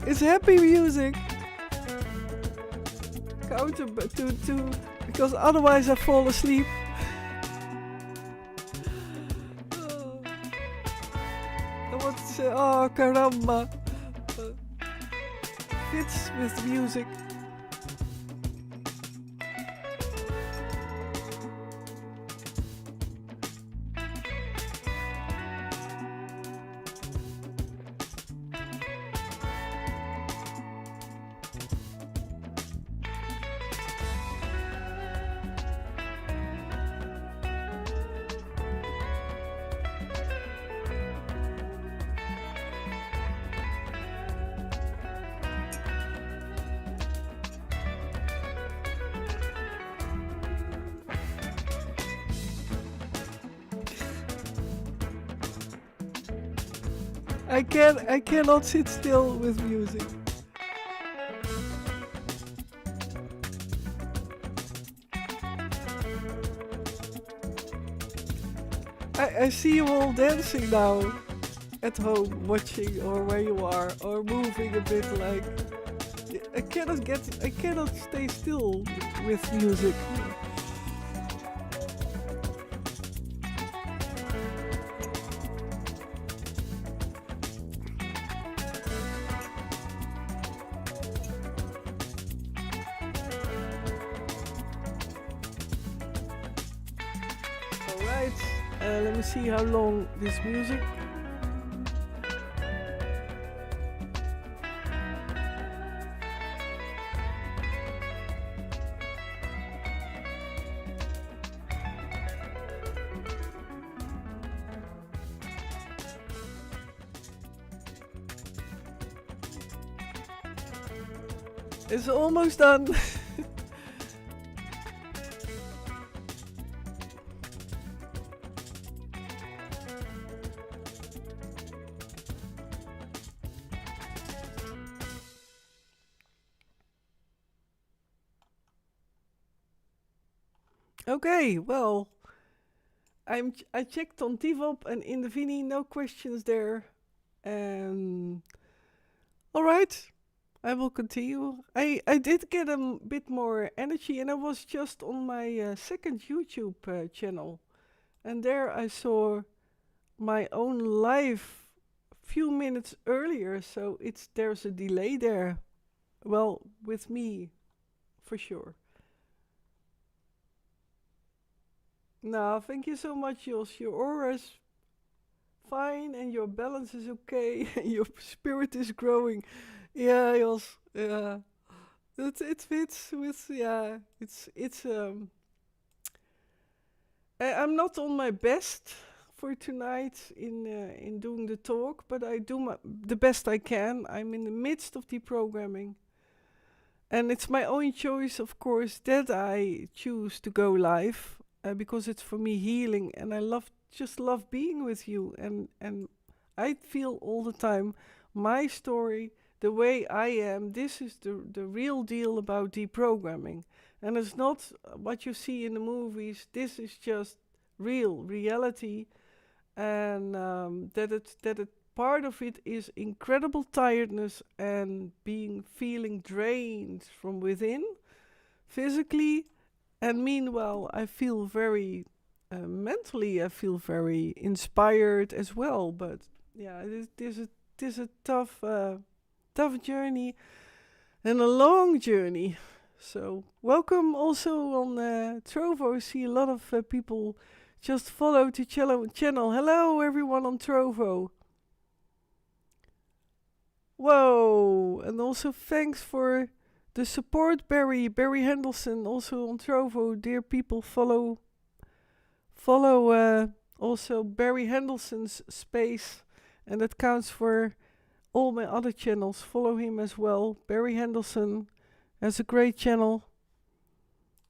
It's happy music. Counter to because otherwise I fall asleep. What's oh caramba. Fits with music. I cannot sit still with music. I see you all dancing now at home, watching or where you are, or moving a bit like I cannot stay still with music. Let me see how long this music. It's almost done. Okay, well, I checked on Tivop and in the Vini, no questions there. All right, I will continue. I did get a bit more energy, and I was just on my second YouTube channel, and there I saw my own live few minutes earlier, so there's a delay there. Well, with me, for sure. No, thank you so much, Jos. Your aura's fine and your balance is okay and your spirit is growing. Yeah, Jos. Yeah. It fits with yeah. I'm not on my best for tonight in doing the talk, but I do the best I can. I'm in the midst of deprogramming. And it's my own choice, of course, that I choose to go live. Because it's for me healing, and I just love being with you, and I feel all the time my story, the way I am, this is the real deal about deprogramming, and it's not what you see in the movies. This is just reality, and that it part of it is incredible tiredness and feeling drained from within, physically. And meanwhile, I feel very mentally. I feel very inspired as well. But yeah, it is a tough journey and a long journey. So welcome also on Trovo. I see a lot of people just follow the channel. Hello everyone on Trovo. Whoa! And also thanks for the support, Barry Henderson, also on Trovo. Dear people, follow also Barry Henderson's space, and that counts for all my other channels. Follow him as well. Barry Henderson has a great channel.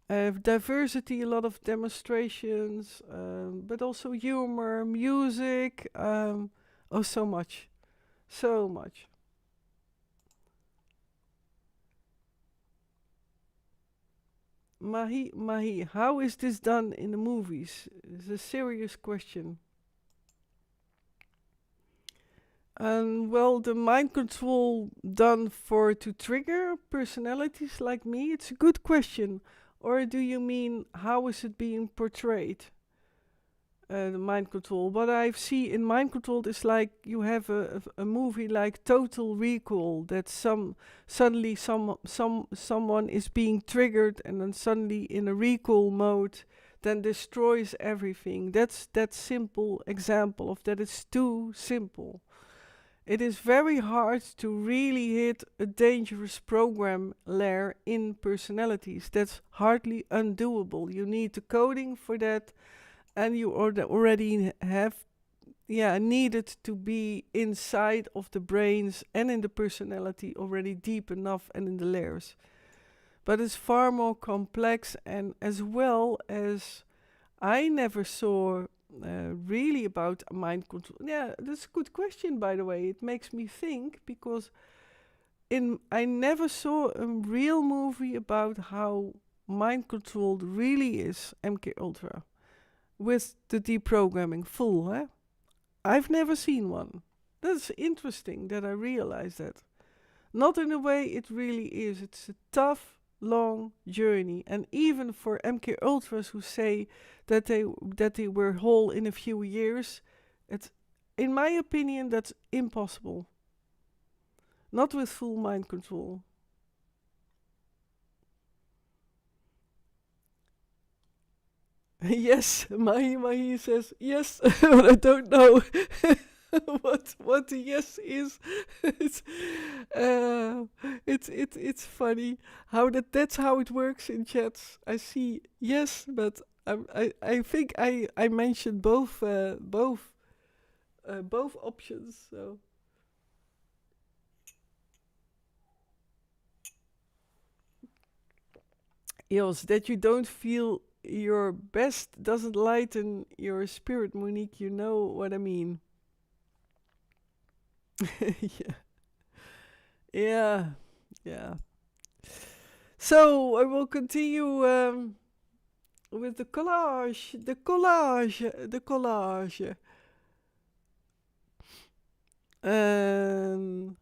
I have diversity, a lot of demonstrations, but also humor, music. So much. Mahi, how is this done in the movies? It's a serious question. Well, the mind control done for to trigger personalities like me, it's a good question. Or do you mean how is it being portrayed? The mind control. What I see in mind control is like you have a movie like Total Recall that suddenly someone is being triggered and then suddenly in a recall mode then destroys everything. That's that simple example of that. It's too simple. It is very hard to really hit a dangerous program layer in personalities. That's hardly undoable. You need the coding for that, and you already have needed to be inside of the brains and in the personality already deep enough and in the layers. But it's far more complex, and as well as I never saw really about mind control. Yeah, that's a good question, by the way. It makes me think because I never saw a real movie about how mind controlled really is MKUltra with the deprogramming full. I've never seen one. That's interesting that I realized that. Not in a way it really is. It's a tough, long journey, and even for MKUltras who say that they were whole in a few years, it's, in my opinion, that's impossible. Not with full mind control. Yes, Mahi says yes, but I don't know what the yes is. it's, it's funny how that's how it works in chats. I see yes, but I think I mentioned both options. So yes, that you don't feel your best doesn't lighten your spirit, Monique. You know what I mean. Yeah, yeah, yeah. So I will continue with the collage, the collage. Um,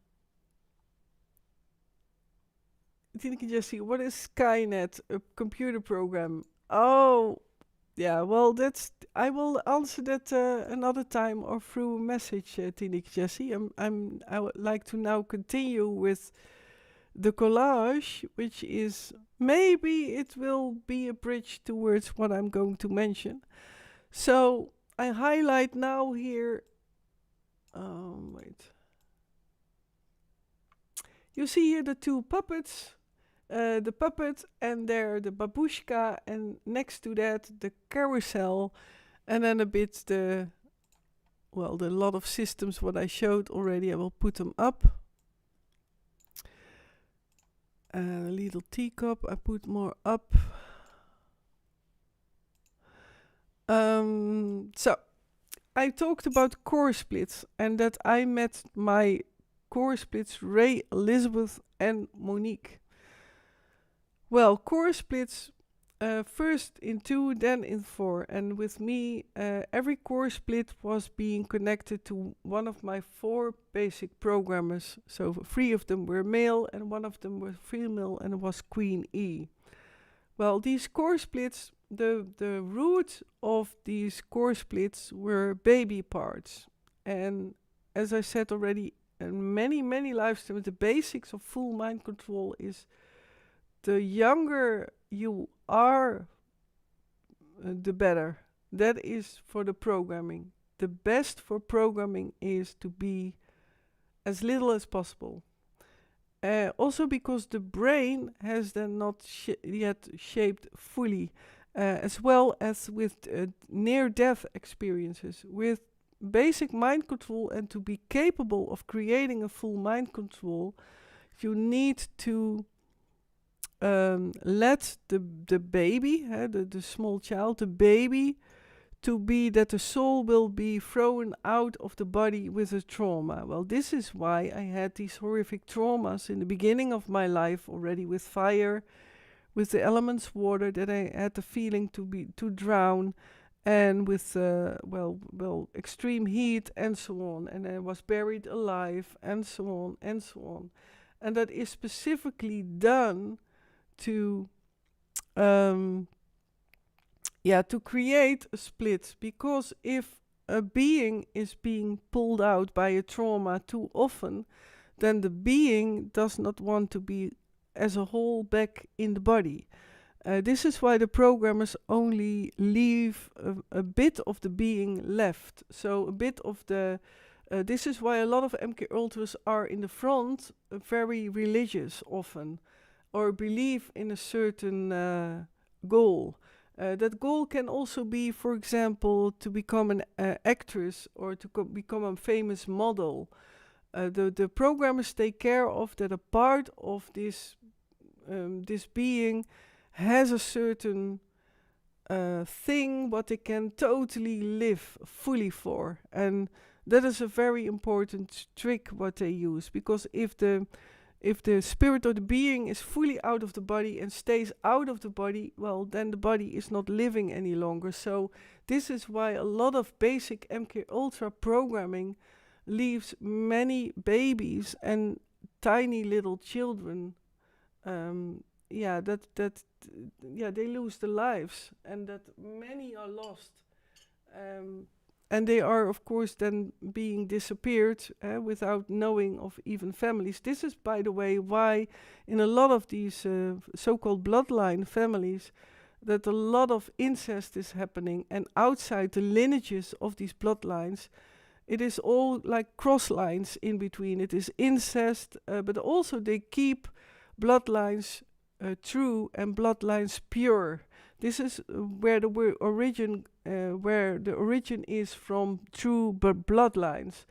Tineke Jessie, what is Skynet? A computer program? Oh, yeah. Well, I will answer that another time or through a message, Tineke Jessie. I would like to now continue with the collage, which is maybe it will be a bridge towards what I'm going to mention. So I highlight now here. Wait. You see here the two puppets, the puppet, and there the babushka, and next to that the carousel, and then a bit the lot of systems what I showed already. I will put them up. Little teacup, I put more up. So I talked about core splits and that I met my core splits Ray, Elizabeth, and Monique. Well, core splits first in 2, then in 4, and with me, every core split was being connected to one of my 4 basic programmers. So 3 of them were male, and 1 of them was female, and it was Queen E. Well, these core splits, the root of these core splits were baby parts. And as I said already in many live streams, the basics of full mind control is the younger you are, the better. That is for the programming. The best for programming is to be as little as possible. Also because the brain has then not yet shaped fully, as well as with near-death experiences. With basic mind control and to be capable of creating a full mind control, you need to let the baby, the small child, the baby, to be that the soul will be thrown out of the body with a trauma. Well, this is why I had these horrific traumas in the beginning of my life already with fire, with the elements water, that I had the feeling to drown, and with extreme heat and so on, and then was buried alive and so on and so on. And that is specifically done to to create a split, because if a being is being pulled out by a trauma too often, then the being does not want to be as a whole back in the body. This is why the programmers only leave a bit of the being left. So a bit of the... this is why a lot of MKUltras are in the front, very religious often, or believe in a certain goal. That goal can also be, for example, to become an actress or to become a famous model. The programmers take care of that a part of this being has a certain thing what they can totally live fully for. And that is a very important trick what they use, because if the spirit or the being is fully out of the body and stays out of the body, well, then the body is not living any longer. So this is why a lot of basic MKUltra programming leaves many babies and tiny little children. They lose their lives, and that many are lost. And they are, of course, then being disappeared without knowing of even families. This is, by the way, why in a lot of these so-called bloodline families, that a lot of incest is happening, and outside the lineages of these bloodlines, it is all like cross lines in between. It is incest, but also they keep bloodlines true and bloodlines pure. This is where the origin is from true bloodlines.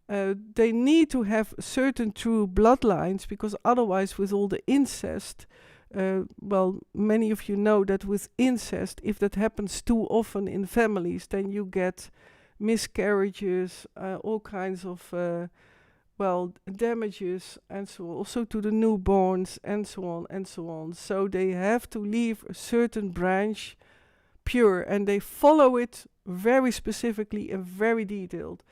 They need to have certain true bloodlines, because otherwise, with all the incest, many of you know that with incest, if that happens too often in families, then you get miscarriages, all kinds of damages, and so on, also to the newborns, and so on and so on. So they have to leave a certain branch pure, and they follow it very specifically and very detailed.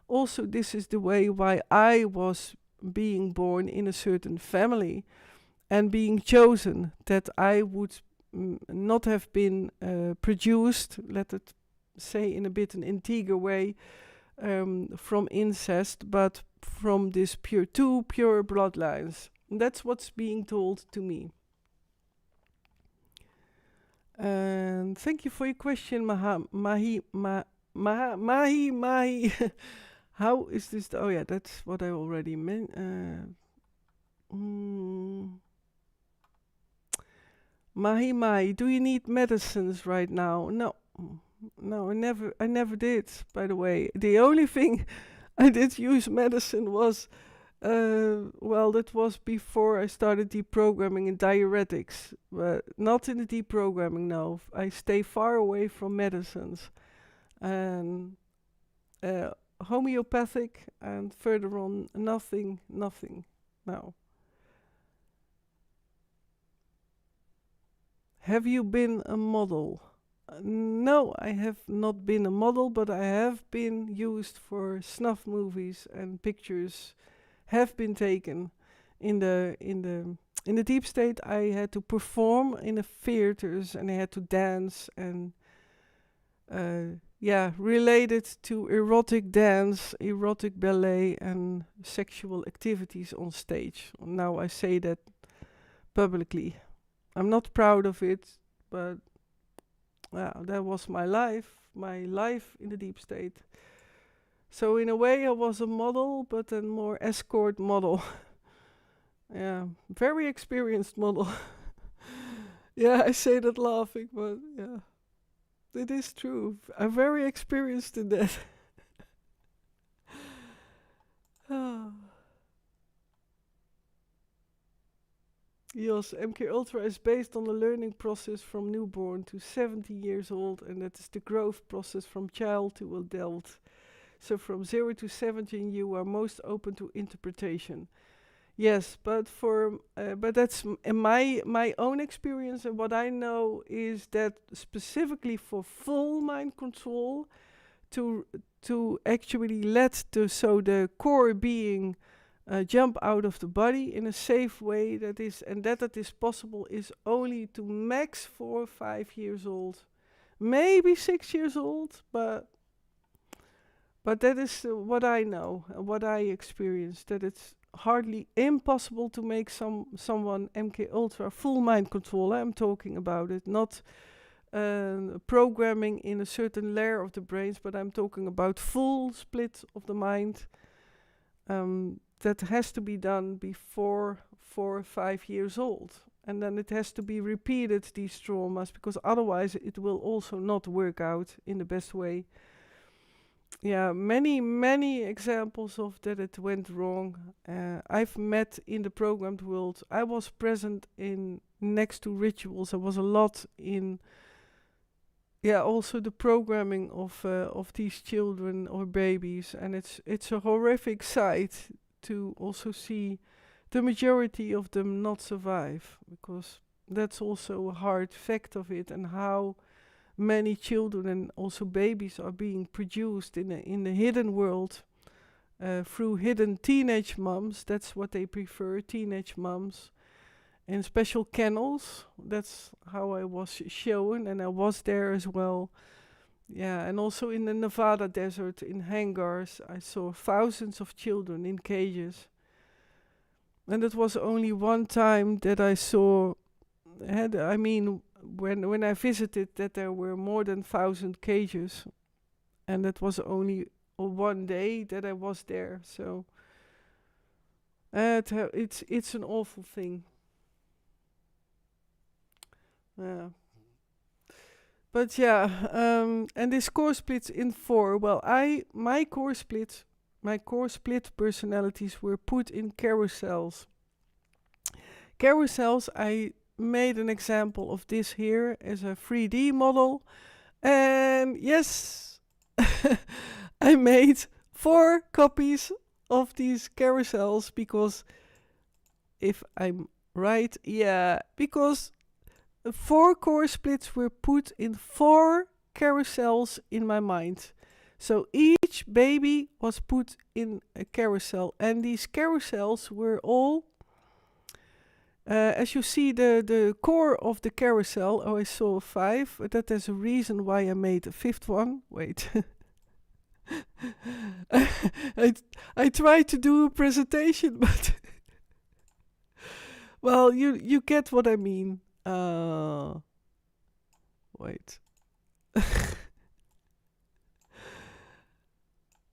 Also, this is the way why I was being born in a certain family and being chosen, that I would not have been produced, let it say in a bit an integer way, from incest, but from this two pure bloodlines. And that's what's being told to me. And thank you for your question, Mahi. How is this? Oh yeah, that's what I already meant. Mahi, do you need medicines right now? No, I never did, by the way. The only thing I did use medicine was, that was before I started deprogramming and diuretics. But not in the deprogramming, no. I stay far away from medicines. And homeopathic, and further on, nothing, no. Have you been a model? No, I have not been a model, but I have been used for snuff movies, and pictures have been taken. In the deep state, I had to perform in the theaters, and I had to dance, and related to erotic dance, erotic ballet, and sexual activities on stage. Now I say that publicly. I'm not proud of it, but that was my life in the deep state. So in a way I was a model, but a more escort model. Yeah, very experienced model. Yeah, I say that laughing, but yeah, it is true. I'm very experienced in that. Yes, MKUltra is based on the learning process from newborn to 70 years old, and that is the growth process from child to adult. So from 0 to 17 you are most open to interpretation. Yes, but that's my own experience, and what I know is that specifically for full mind control, to actually let the core being jump out of the body in a safe way, that is possible, is only to max 4 or 5 years old, maybe 6 years old, but that is what I know and what I experienced. That it's hardly impossible to make someone MK Ultra full mind control. I'm talking about it, not programming in a certain layer of the brains, but I'm talking about full split of the mind. That has to be done before 4 or 5 years old. And then it has to be repeated, these traumas, because otherwise it will also not work out in the best way. Yeah, many examples of that it went wrong. I've met in the programmed world. I was present in next to rituals. I was a lot in, also the programming of these children or babies, and it's a horrific sight to also see the majority of them not survive, because that's also a hard fact of it, and how many children and also babies are being produced in the hidden world through hidden teenage moms. That's what they prefer, teenage moms, in special kennels. That's how I was shown, and I was there as well. Yeah, and also in the Nevada desert, in hangars, I saw thousands of children in cages. And it was only one time that I saw, when I visited, that there were more than 1,000 cages. And that was only one day that I was there. So it's an awful thing. Yeah. But and this core splits in 4. Well, my core split personalities were put in carousels. Carousels, I made an example of this here as a 3D model. And yes, I made 4 copies of these carousels, because if I'm right, because 4 core splits were put in 4 carousels in my mind. So each baby was put in a carousel, and these carousels were all, as you see, the core of the carousel. Oh, I saw 5, but that is a reason why I made a 5th one. Wait. I tried to do a presentation, but well, you get what I mean. Wait.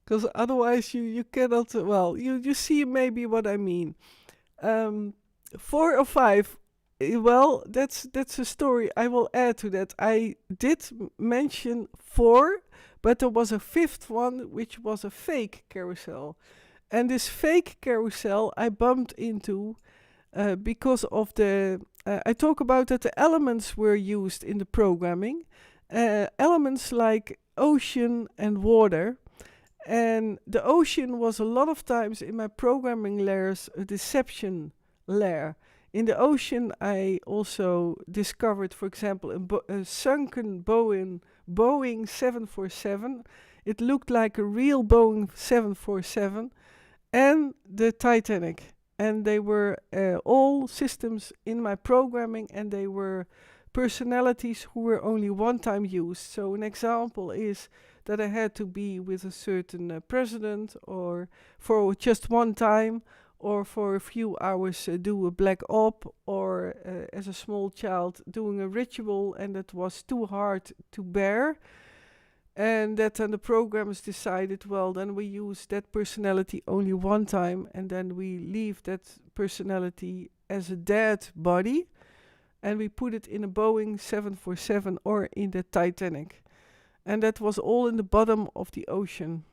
Because otherwise you cannot, you see maybe what I mean. 4 or 5, well, that's a story I will add to that. I did mention 4, but there was a 5th one, which was a fake carousel. And this fake carousel I bumped into because of I talk about that the elements were used in the programming. Elements like ocean and water. And the ocean was a lot of times in my programming layers a deception layer. In the ocean, I also discovered, for example, a sunken Boeing 747. It looked like a real Boeing 747, and the Titanic. And they were all systems in my programming, and they were personalities who were only one time used. So an example is that I had to be with a certain president, or for just one time, or for a few hours do a black op, or as a small child doing a ritual, and that was too hard to bear. And that then the programmers decided, well, then we use that personality only one time, and then we leave that personality as a dead body, and we put it in a Boeing 747 or in the Titanic. And that was all in the bottom of the ocean.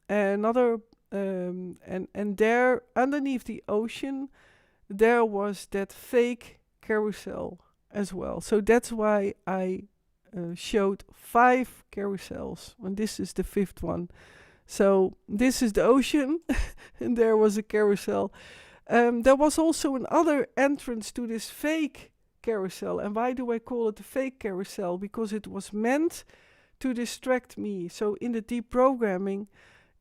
Another, and there, underneath the ocean, there was that fake carousel as well. So that's why I showed 5 carousels, and this is the 5th one. So this is the ocean, and there was a carousel. There was also another entrance to this fake carousel. And why do I call it a fake carousel? Because it was meant to distract me. So in the deprogramming,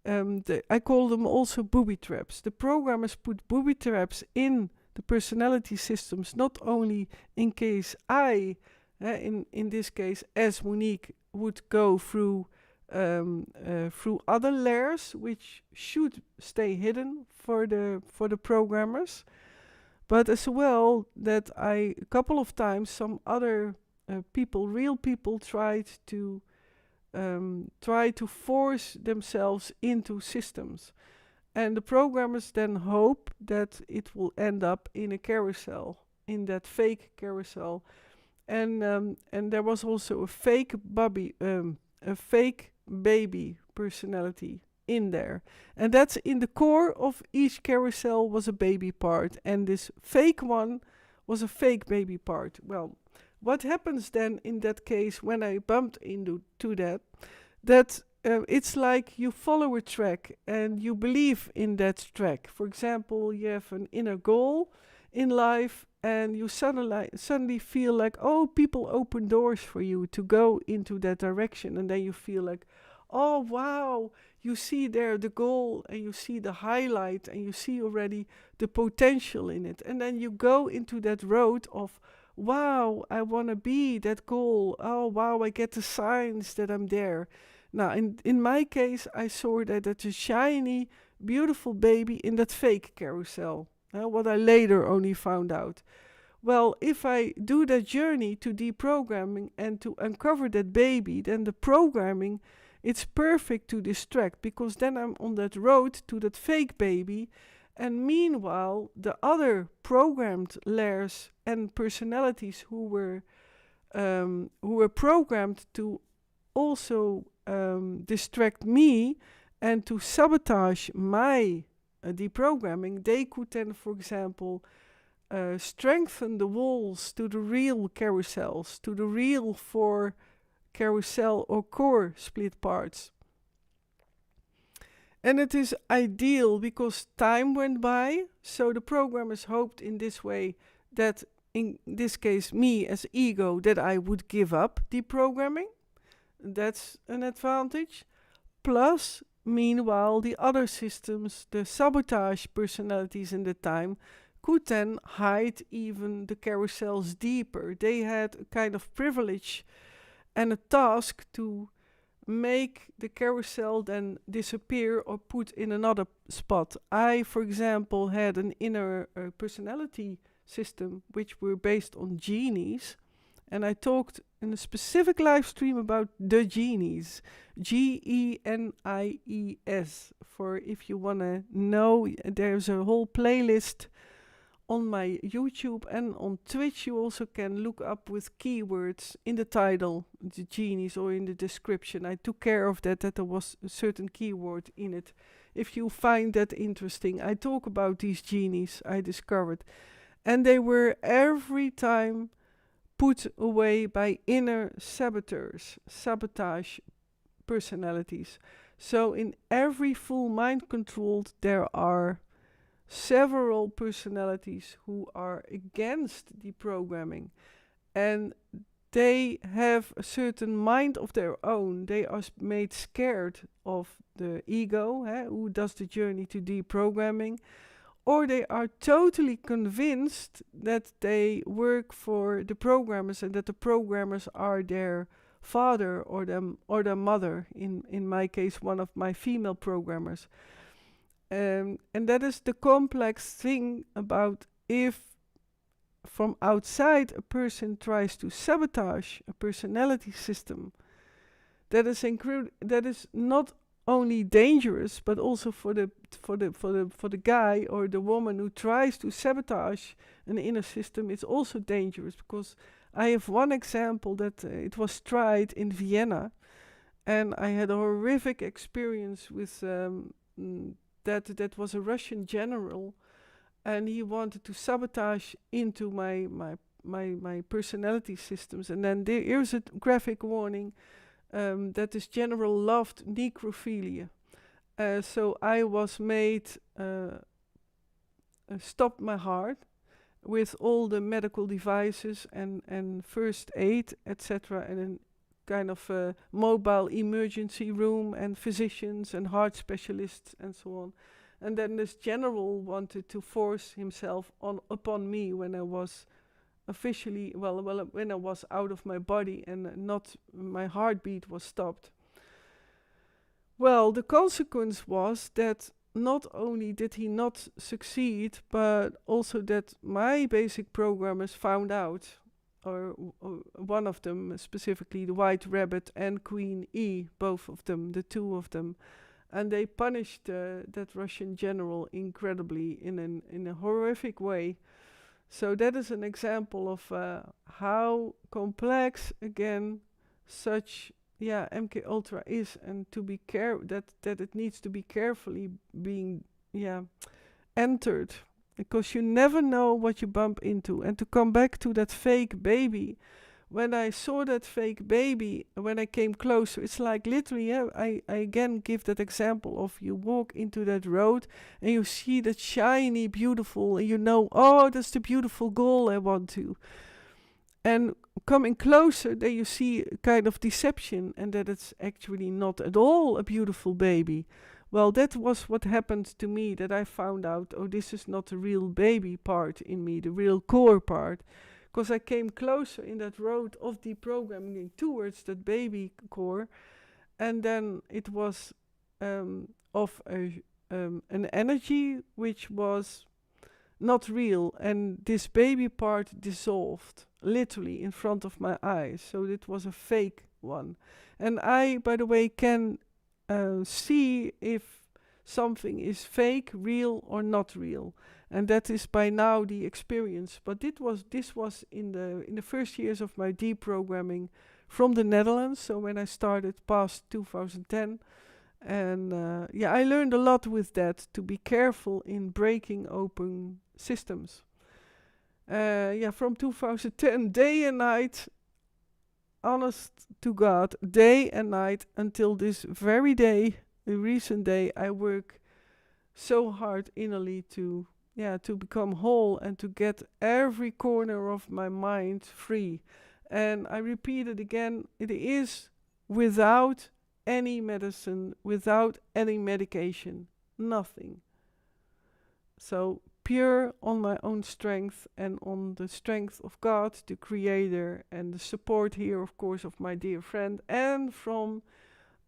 I call them also booby traps. The programmers put booby traps in the personality systems, not only in case in this case, as Monique, would go through other layers, which should stay hidden for the programmers, but as well that a couple of times some other real people, tried to force themselves into systems. And the programmers then hope that it will end up in a carousel, in that fake carousel. And there was also a fake baby personality in there. And that's in the core of each carousel was a baby part. And this fake one was a fake baby part. Well, what happens then in that case when I bumped into that it's like you follow a track and you believe in that track. For example, you have an inner goal in life and you suddenly feel like, oh, people open doors for you to go into that direction. And then you feel like, oh, wow, you see there the goal and you see the highlight and you see already the potential in it. And then you go into that road of, wow, I want to be that goal. Oh, wow, I get the signs that I'm there. Now, in my case, I saw that it's a shiny, beautiful baby in that fake carousel. What I later only found out. Well, if I do that journey to deprogramming and to uncover that baby, then the programming, it's perfect to distract, because then I'm on that road to that fake baby. And meanwhile, the other programmed layers and personalities who were programmed to also distract me and to sabotage my deprogramming, they could then, for example, strengthen the walls to the real carousels, to the real 4 carousel or core split parts. And it is ideal because time went by, so the programmers hoped in this way that, in this case me as ego, that I would give up deprogramming. That's an advantage. Plus, meanwhile, the other systems, the sabotage personalities in the time, could then hide even the carousels deeper. They had a kind of privilege and a task to make the carousel then disappear or put in another spot. I, for example, had an inner personality system which were based on genies, and I talked in a specific live stream about the genies, Genies. For if you want to know, there's a whole playlist on my YouTube and on Twitch. You also can look up with keywords in the title, the genies, or in the description. I took care of that there was a certain keyword in it. If you find that interesting, I talk about these genies I discovered. And they were every time put away by inner sabotage personalities. So in every full mind controlled, there are several personalities who are against deprogramming, and they have a certain mind of their own. They are made scared of the ego, who does the journey to deprogramming, or they are totally convinced that they work for the programmers and that the programmers are their father or their mother. In my case, one of my female programmers. And that is the complex thing about if from outside a person tries to sabotage a personality system. That is not only dangerous, but also for the guy or the woman who tries to sabotage an inner system. It's also dangerous, because I have one example that it was tried in Vienna, and I had a horrific experience with that was a Russian general, and he wanted to sabotage into my personality systems. And then here's a graphic warning that this general loved necrophilia. So I was made stopped my heart with all the medical devices and first aid, etc., and a kind of a mobile emergency room and physicians and heart specialists and so on. And then this general wanted to force himself upon me when I was officially, when I was out of my body and not my heartbeat was stopped. Well, the consequence was that not only did he not succeed, but also that my basic programmers found out, or one of them specifically, the White Rabbit and Queen E, both of them, the two of them, and they punished that Russian general incredibly in a horrific way. So that is an example of how complex, again, such MKUltra is, and to be that it needs to be carefully being entered, because you never know what you bump into. And to come back to that fake baby, when I saw that fake baby, when I came closer, it's like literally, I again give that example of you walk into that road and you see that shiny, beautiful, and you know, oh, that's the beautiful girl I want to. And coming closer, then you see a kind of deception, and that it's actually not at all a beautiful baby. Well, that was what happened to me, that I found out, oh, this is not the real baby part in me, the real core part. Because I came closer in that road of deprogramming towards that baby core, and then it was of an energy which was not real, and this baby part dissolved literally in front of my eyes. So it was a fake one. And I, by the way, can see if something is fake, real, or not real. And that is by now the experience. But this was in the first years of my deprogramming from the Netherlands. So when I started past 2010, and I learned a lot with that, to be careful in breaking open systems. From 2010, day and night, honest to God, day and night until this very day, the recent day, I work so hard innerly to become whole and to get every corner of my mind free. And I repeat it again, it is without any medicine, without any medication, nothing. So pure on my own strength and on the strength of God, the Creator, and the support here, of course, of my dear friend, and from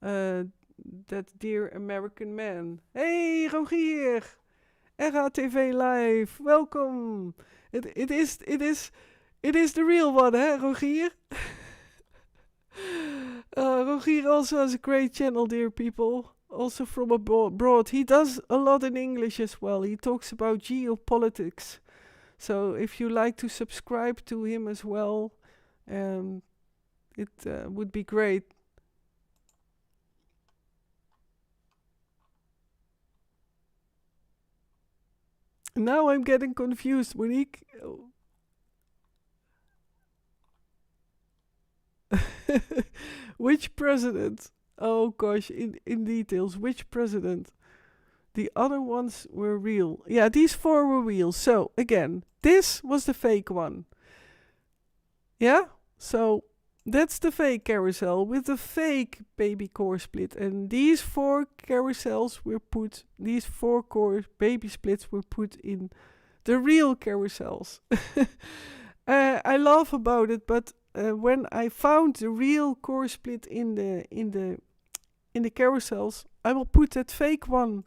that dear American man. Hey, Rogier! RHTV Live, welcome! It is the real one, hè, Rogier? Rogier also has a great channel, dear people. Also from abroad. He does a lot in English as well. He talks about geopolitics. So if you like to subscribe to him as well, it would be great. Now I'm getting confused, Monique. Which president? Oh gosh, in details, which president? The other ones were real. Yeah, these four were real. So again, this was the fake one. Yeah? So that's the fake carousel with the fake baby core split. And these four core baby splits were put in the real carousels. I laugh about it, but when I found the real core split in the carousels, I will put that fake one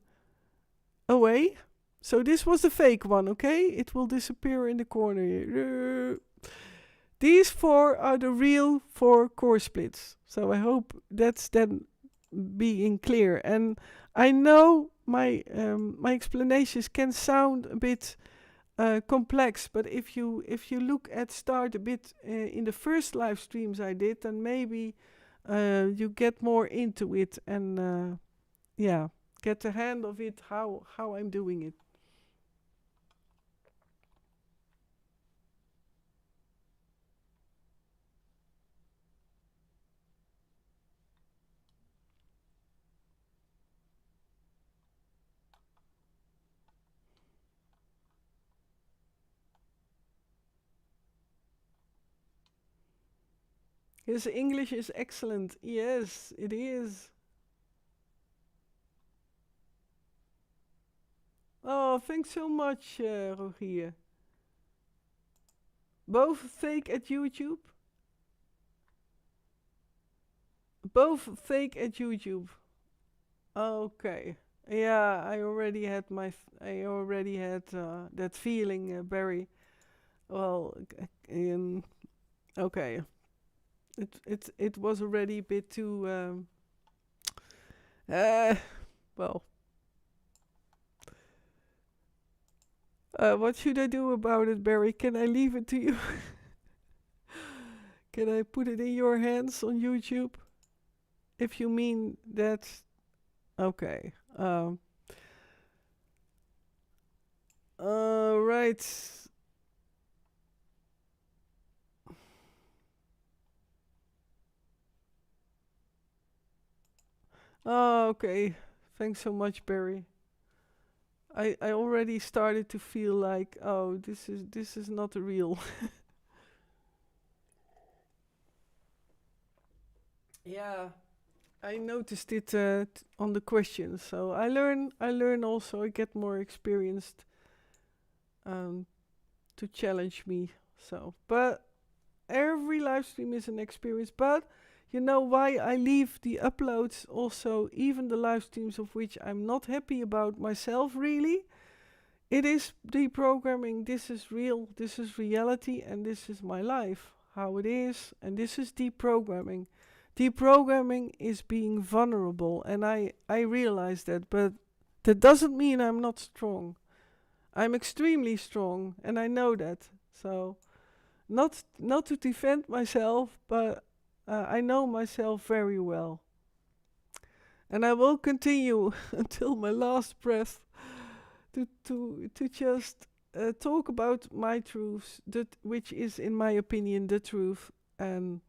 away. So this was the fake one, okay? It will disappear in the corner here. These four are the real four core splits. So I hope that's then being clear. And I know my explanations can sound a bit complex, but if you look at start a bit in the first live streams I did, then maybe you get more into it and get the hand of it, how I'm doing it. His English is excellent. Yes, it is. Oh, thanks so much, Rogier. Both fake at YouTube? Both fake at YouTube. Okay. Yeah, I already had that feeling, Barry. Well, okay. It was already a bit too uh well, what should I do about it, Barry? Can I leave it to you? Can I put it in your hands on YouTube? If you mean that, okay. Right. Oh, okay. Thanks so much, Barry. I already started to feel like, oh, this is not real. Yeah, I noticed it on the questions. So I learn also. I get more experienced um, to challenge me. So, but every live stream is an experience. But you know why I leave the uploads also, even the live streams of which I'm not happy about myself, really? It is deprogramming. This is real. This is reality. And this is my life, how it is. And this is deprogramming. Deprogramming is being vulnerable. And I realize that. But that doesn't mean I'm not strong. I'm extremely strong. And I know that. So, not to defend myself, but I know myself very well. And I will continue until my last breath to just talk about my truths, that which is, in my opinion, the truth. And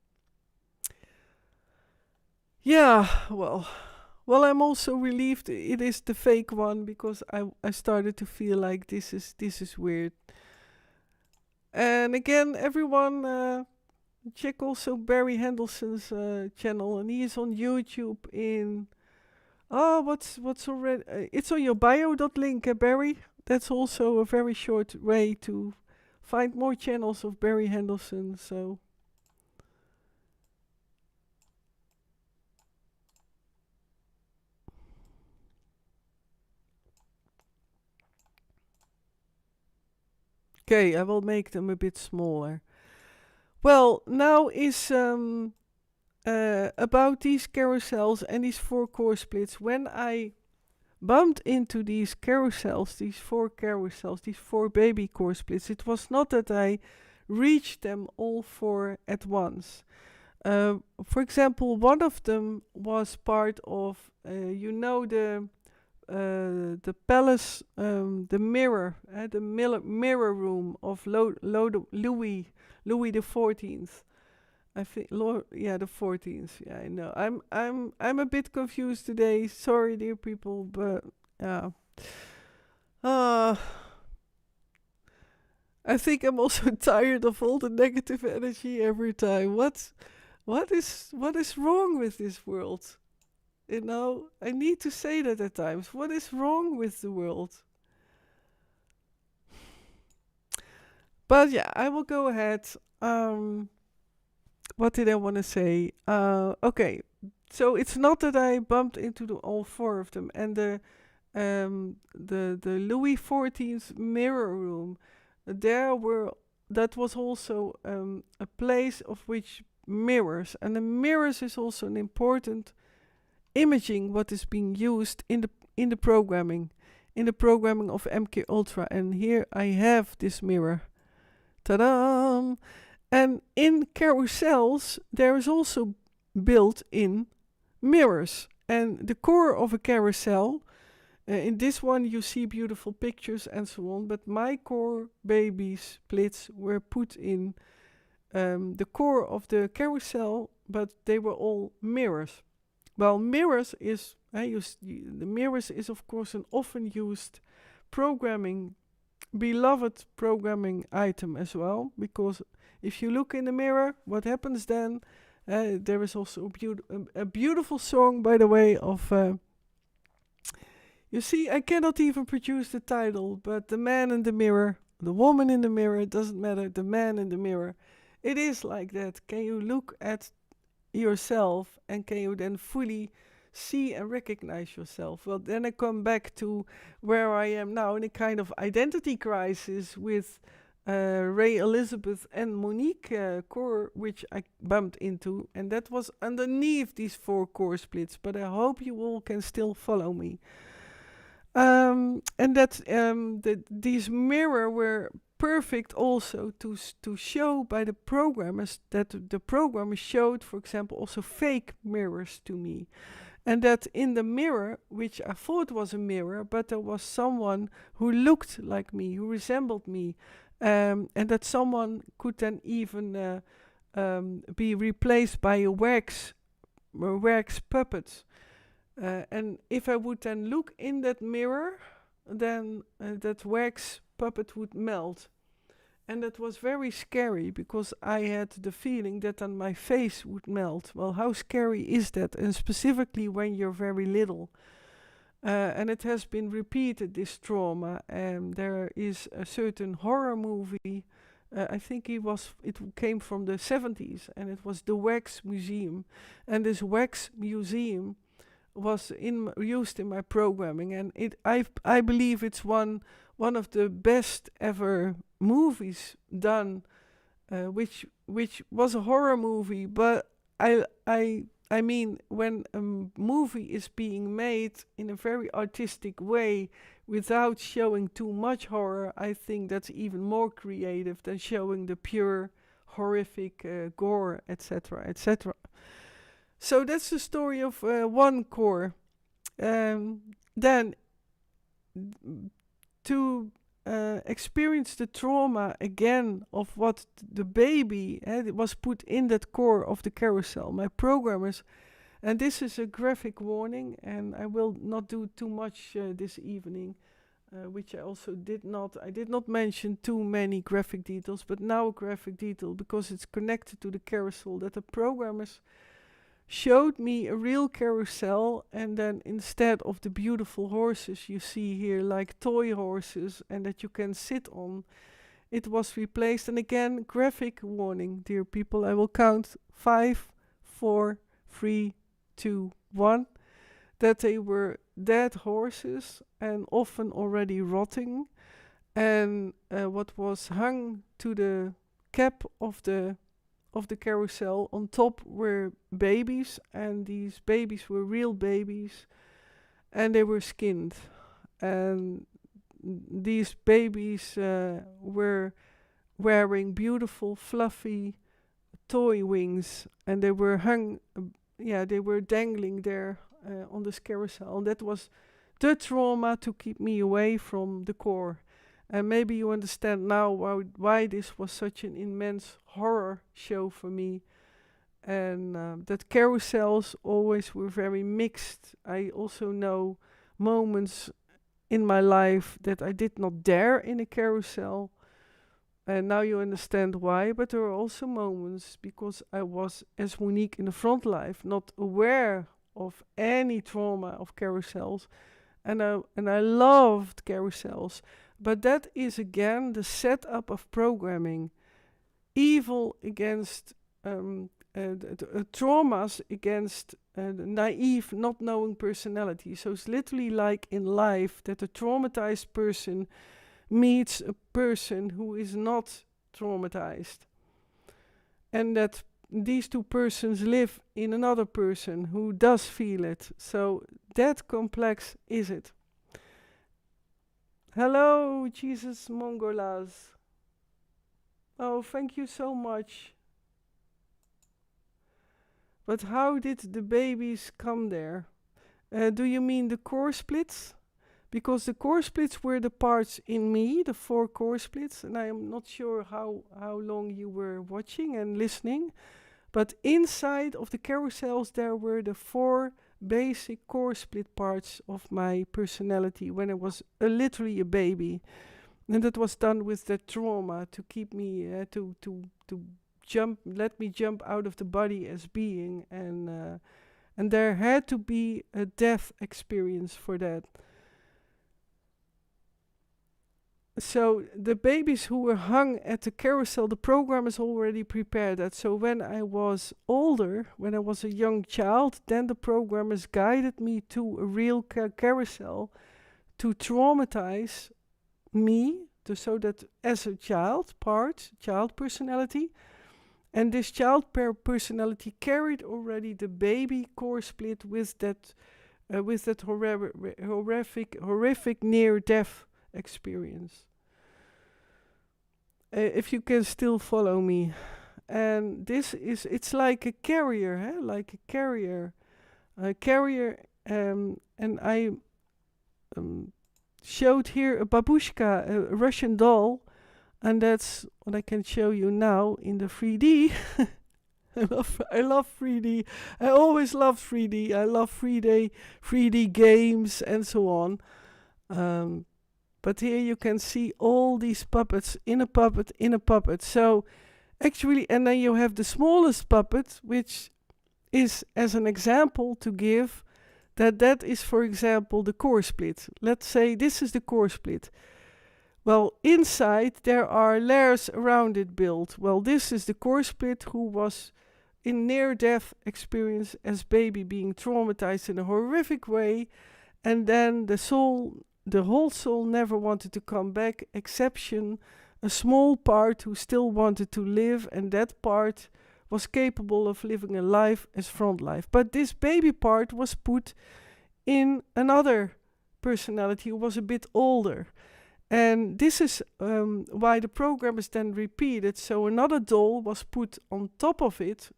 yeah, well, I'm also relieved it is the fake one, because I started to feel like this is weird. And again, everyone, check also Barry Handelson's channel, and he is on YouTube in. Oh, what's already? It's on your bio.link, Barry. That's also a very short way to find more channels of Barry Henderson. So okay, I will make them a bit smaller. Well, now is about these carousels and these four core splits. When I bumped into these carousels, these four baby core splits, it was not that I reached them all four at once. For example, one of them was part of, the palace, the mirror, mirror room of Louis the 14th. I think Lord, yeah, the 14th. Yeah, I know. I'm a bit confused today. Sorry, dear people, but yeah. Uh, I think I'm also tired of all the negative energy every time. What is wrong with this world? I need to say that at times. What is wrong with the world? But yeah, I will go ahead. What did I want to say? Okay, so it's not that I bumped into all four of them, and the Louis XIV's mirror room. That was also a place of which mirrors, and the mirrors is also an important imaging what is being used in the programming of MKUltra. And here I have this mirror. Ta-da! And in carousels, there is also built-in mirrors. And the core of a carousel, in this one you see beautiful pictures and so on, but my core baby splits were put in the core of the carousel, but they were all mirrors. Well, mirrors is, the mirrors is of course an often used beloved programming item as well, because if you look in the mirror, what happens then? There is also a beautiful song, by the way, of... you see, I cannot even produce the title, but The Man in the Mirror, the woman in the mirror, it doesn't matter, the man in the mirror. It is like that. Can you look at yourself and can you then fully see and recognize yourself? Well, then I come back to where I am now in a kind of identity crisis with Ray Elizabeth and Monique core, which I bumped into, and that was underneath these 4 core splits, but I hope you all can still follow me. And that these mirror were perfect also to show by the programmers that the programmers showed, for example, also fake mirrors to me. And that in the mirror, which I thought was a mirror, but there was someone who looked like me, who resembled me, and that someone could then even be replaced by a wax puppet. And if I would then look in that mirror, then that wax puppet would melt. And that was very scary because I had the feeling that then my face would melt. Well, how scary is that? And specifically when you're very little. And it has been repeated, this trauma. And there is a certain horror movie. I think it came from the 70s, and it was the Wax Museum. And this Wax Museum was used in my programming, and I believe it's one of the best ever movies done, which was a horror movie. But I mean, when a movie is being made in a very artistic way without showing too much horror, I think that's even more creative than showing the pure horrific gore, etc., etc. So that's the story of 1 core. Then to experience the trauma again of what the baby was put in that core of the carousel. My programmers, and this is a graphic warning, and I will not do too much this evening, which I also did not. I did not mention too many graphic details, but now a graphic detail because it's connected to the carousel, that the programmers showed me a real carousel, and then instead of the beautiful horses you see here, like toy horses, and that you can sit on, it was replaced. And again, graphic warning, dear people, I will count 5, 4, 3, 2, 1, that they were dead horses and often already rotting. And what was hung to the cap of the carousel on top were babies, and these babies were real babies, and they were skinned. And these babies were wearing beautiful fluffy toy wings, and they were hung, they were dangling there on this carousel. And that was the trauma to keep me away from the core. And maybe you understand now why this was such an immense horror show for me. And that carousels always were very mixed. I also know moments in my life that I did not dare in a carousel. And now you understand why. But there are also moments because I was, as Monique in the front life, not aware of any trauma of carousels. And I loved carousels. But that is again the setup of programming. Evil against traumas against naive, not knowing personality. So it's literally like in life that a traumatized person meets a person who is not traumatized. And that these two persons live in another person who does feel it. So that complex is it. Hello, Jesus Mongolas. Oh, thank you so much. But how did the babies come there? Do you mean the core splits? Because the core splits were the parts in me, the 4 core splits, and I am not sure how long you were watching and listening. But inside of the carousels there were the 4 basic core split parts of my personality when I was literally a baby. And that was done with that trauma to keep me, to let me jump out of the body as being, and there had to be a death experience for that. So the babies who were hung at the carousel, the program is already prepared that. So when I was older, when I was a young child, then the programmers guided me to a real carousel to traumatize me, so that as a child personality, and this child personality carried already the baby core split with that horrific near-death experience. If you can still follow me. And it's like a carrier, like a carrier. And I showed here a babushka, a Russian doll, and that's what I can show you now in the 3D. I love 3D. I always loved 3D. I love 3D games and so on. But here you can see all these puppets in a puppet in a puppet. So actually, and then you have the smallest puppet, which is as an example to give that is, for example, the core split. Let's say this is the core split. Well, inside there are layers around it built. Well, this is the core split who was in near-death experience as baby, being traumatized in a horrific way, and then the whole soul never wanted to come back, exception a small part who still wanted to live, and that part was capable of living a life as front life. But this baby part was put in another personality who was a bit older. And this is why the program is then repeated. So another doll was put on top of it,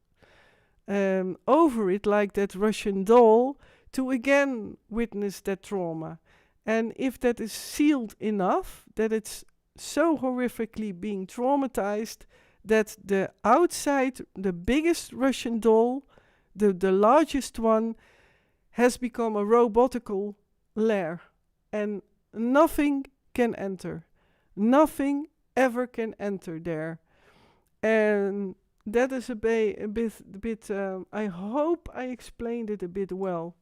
over it, like that Russian doll, to again witness that trauma. And if that is sealed enough, that it's so horrifically being traumatized, that the outside, the biggest Russian doll, the largest one, has become a robotical lair. And nothing can enter. Nothing ever can enter there. And that is a bit I hope I explained it a bit well.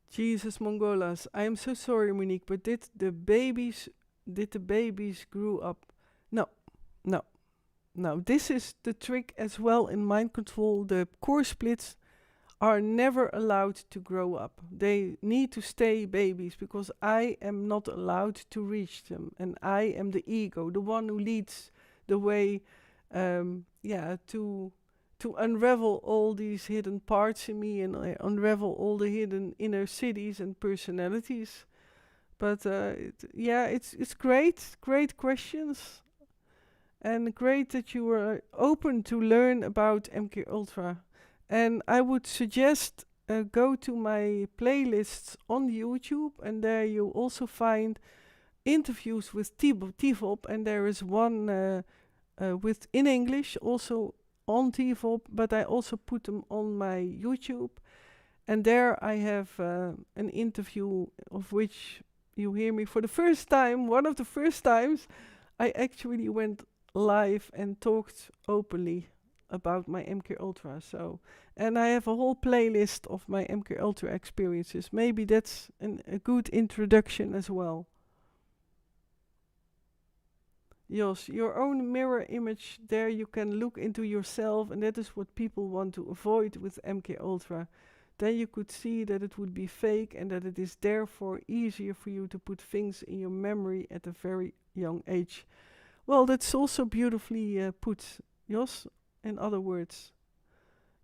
Jesus Mongolas, I am so sorry, Monique, but did the babies grew up? No. This is the trick as well in mind control. The core splits are never allowed to grow up. They need to stay babies because I am not allowed to reach them, and I am the ego, the one who leads the way, to unravel all these hidden parts in me and unravel all the hidden inner cities and personalities. But it's great questions, and great that you were open to learn about MKUltra. And I would suggest go to my playlists on YouTube, and there you also find interviews with TVOP, and there is one with in English also on TVOP, but I also put them on my YouTube. And there I have an interview of which you hear me for the first time. One of the first times I actually went live and talked openly about my MKUltra. So, and I have a whole playlist of my MKUltra experiences. Maybe that's a good introduction as well. Jos, your own mirror image, there you can look into yourself, and that is what people want to avoid with MKUltra. Then you could see that it would be fake and that it is therefore easier for you to put things in your memory at a very young age. Well, that's also beautifully put, Jos, in other words.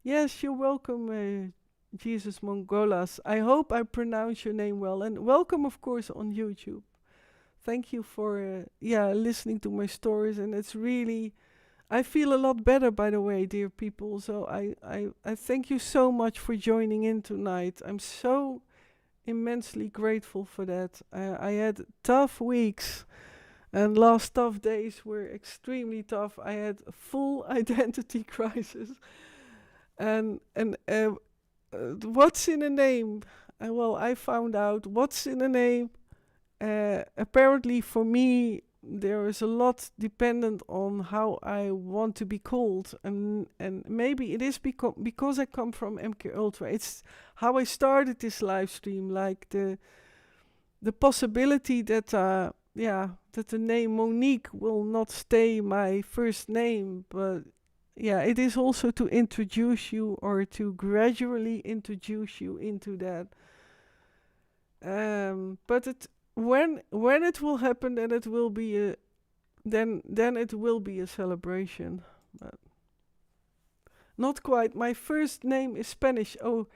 Yes, you're welcome, Jesus Mongolas. I hope I pronounce your name well, and welcome, of course, on YouTube. Thank you for listening to my stories, and it's really, I feel a lot better, by the way, dear people. So I thank you so much for joining in tonight. I'm so immensely grateful for that. I had tough weeks, and last tough days were extremely tough. I had a full identity crisis, and what's in a name? well, I found out what's in a name. Apparently, for me, there is a lot dependent on how I want to be called, and maybe it is because I come from MKUltra. It's how I started this live stream, like the possibility that that the name Monique will not stay my first name, but yeah, it is also to introduce you or to gradually introduce you into that. But when it will happen, then it will be a then it will be a celebration. But not quite. My first name is Spanish. Oh,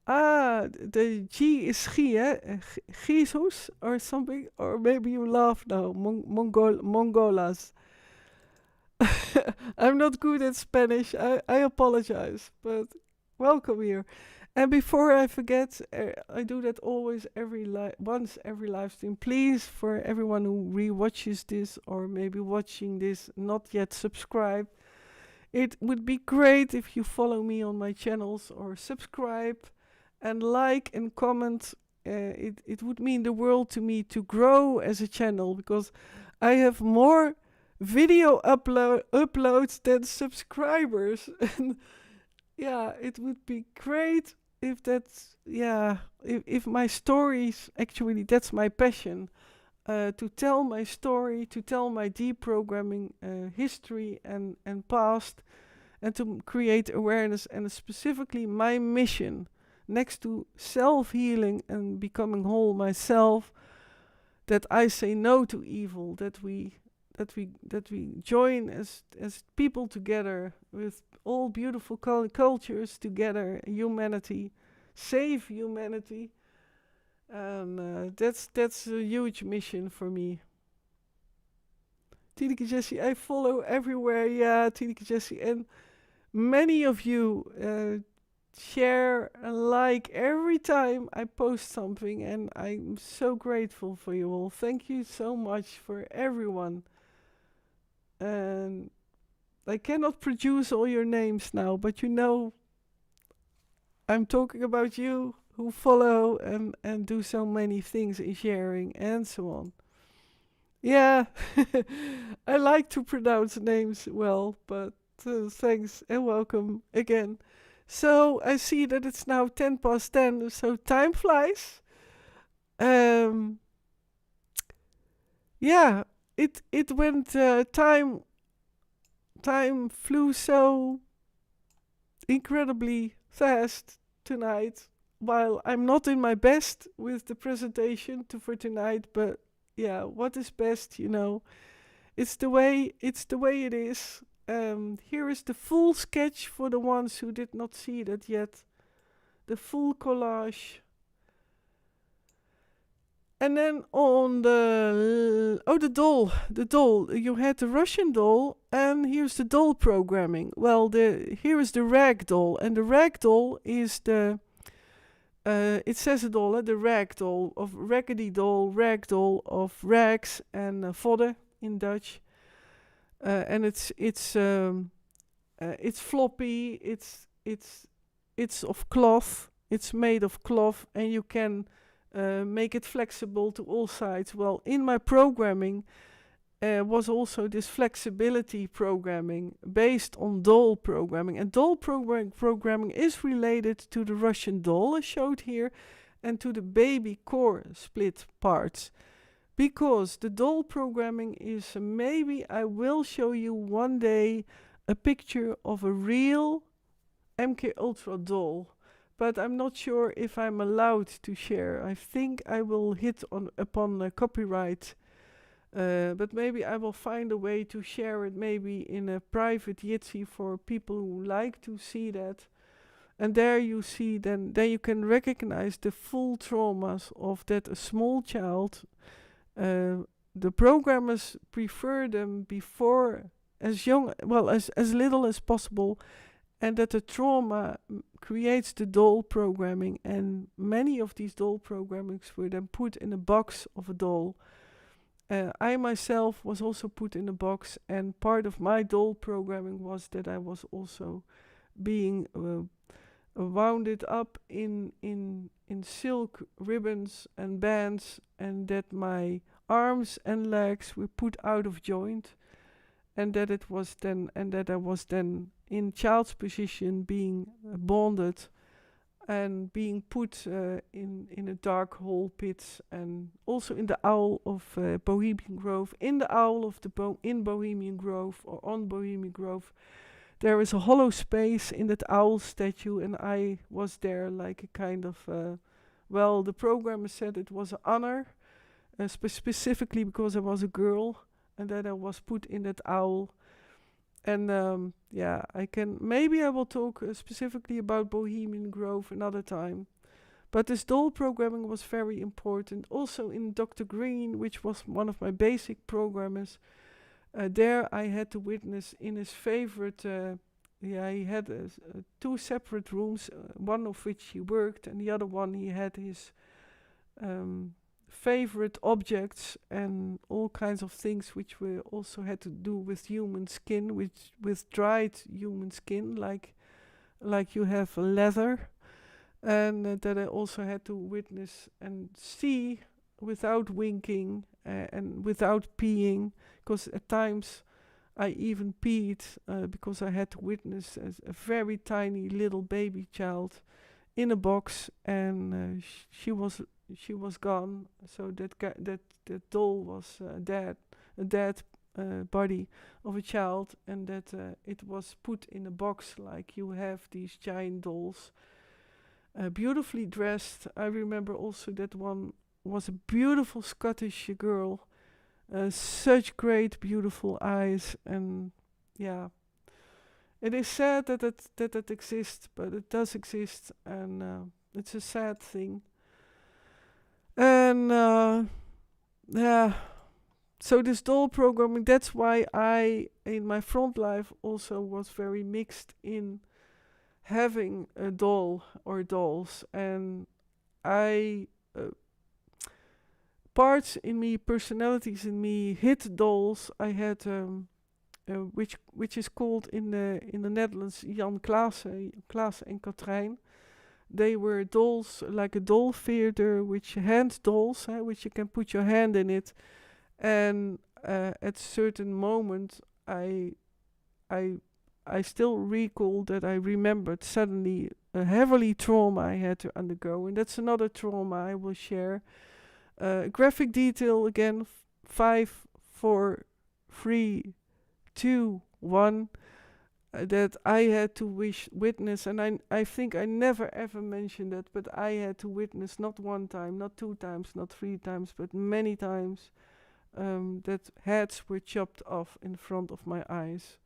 the G is G, eh? Jesus or something. Or maybe you laugh now. Mongolas. I'm not good at Spanish. I apologize. But welcome here. And before I forget, I do that always once every live stream. Please, for everyone who re-watches this or maybe watching this not yet subscribed, it would be great if you follow me on my channels or subscribe and like and comment. It would mean the world to me to grow as a channel, because I have more video uploads than subscribers. And yeah, it would be great if that's, if my stories, actually that's my passion, to tell my story, to tell my deprogramming history and past, and to create awareness, and specifically my mission, next to self-healing and becoming whole myself, that I say no to evil, that we join as people together with all beautiful cultures together, humanity, save humanity. And that's a huge mission for me. Tineke Jessie, I follow everywhere. Yeah, Tineke Jessie. And many of you share and like every time I post something. And I'm so grateful for you all. Thank you so much for everyone. And I cannot produce all your names now, but you know I'm talking about you who follow and do so many things in sharing and so on. Yeah, I like to pronounce names well, but thanks and welcome again. So I see that it's now 10 past 10, so time flies. Yeah, it went, time flew so incredibly fast tonight, while I'm not in my best with the presentation for tonight. But yeah, what is best, it's the way it is. Here is the full sketch for the ones who did not see that yet, the full collage. And then on the doll, you had the Russian doll, and here's the doll programming. Well, here is the rag doll, and the rag doll is it says it all, the rag doll of raggedy doll, rag doll of rags, and fodder in Dutch. And it's floppy, it's of cloth, it's made of cloth, and you can make it flexible to all sides. Well, in my programming was also this flexibility programming based on doll programming. And doll programming is related to the Russian doll I showed here and to the baby core split parts. Because the doll programming is, maybe I will show you one day a picture of a real MKUltra doll. But I'm not sure if I'm allowed to share. I think I will hit upon copyright. But maybe I will find a way to share it, maybe in a private Jitsi for people who like to see that. And there you see, then you can recognize the full traumas of that a small child. The programmers prefer them before as young, well, as little as possible. And that the trauma creates the doll programming, and many of these doll programmings were then put in a box of a doll. I myself was also put in a box, and part of my doll programming was that I was also being wound it up in silk ribbons and bands, and that my arms and legs were put out of joint, and that I was then in child's position, being bonded and being put in a dark hole pit, and also in the owl of Bohemian Grove. In the owl of in Bohemian Grove, or on Bohemian Grove, there is a hollow space in that owl statue, and I was there like a kind of well, the programmer said it was an honor, specifically because I was a girl, and that I was put in that owl. And yeah, maybe I will talk specifically about Bohemian Grove another time. But this doll programming was very important. Also in Dr. Green, which was one of my basic programmers, there I had to witness in his favorite, he had two separate rooms, one of which he worked, and the other one he had his favorite objects and all kinds of things which were also had to do with human skin, with dried human skin, like you have leather, and that I also had to witness and see without winking and without peeing, because at times I even peed because I had to witness a very tiny little baby child in a box, and she was gone. So that doll was a dead body of a child, and that it was put in a box like you have these giant dolls, beautifully dressed. I remember also that one was a beautiful Scottish girl, such great beautiful eyes, and yeah, it is sad that it exists, but it does exist, and it's a sad thing. And yeah, so this doll programming, that's why I, in my front life, also was very mixed in having a doll or dolls, and I parts in me, personalities in me, hid dolls. I had which is called in the Netherlands Jan Klaassen and Katrijn. They were dolls, like a doll theater, which hand dolls, which you can put your hand in it. And at a certain moment, I still recall that I remembered suddenly a heavily trauma I had to undergo, and that's another trauma I will share. Graphic detail again, 5, 4, 3, 2, 1. That I had to witness, and I think I never ever mentioned that, but I had to witness not one time, not 2 times, not 3 times, but many times, that heads were chopped off in front of my eyes.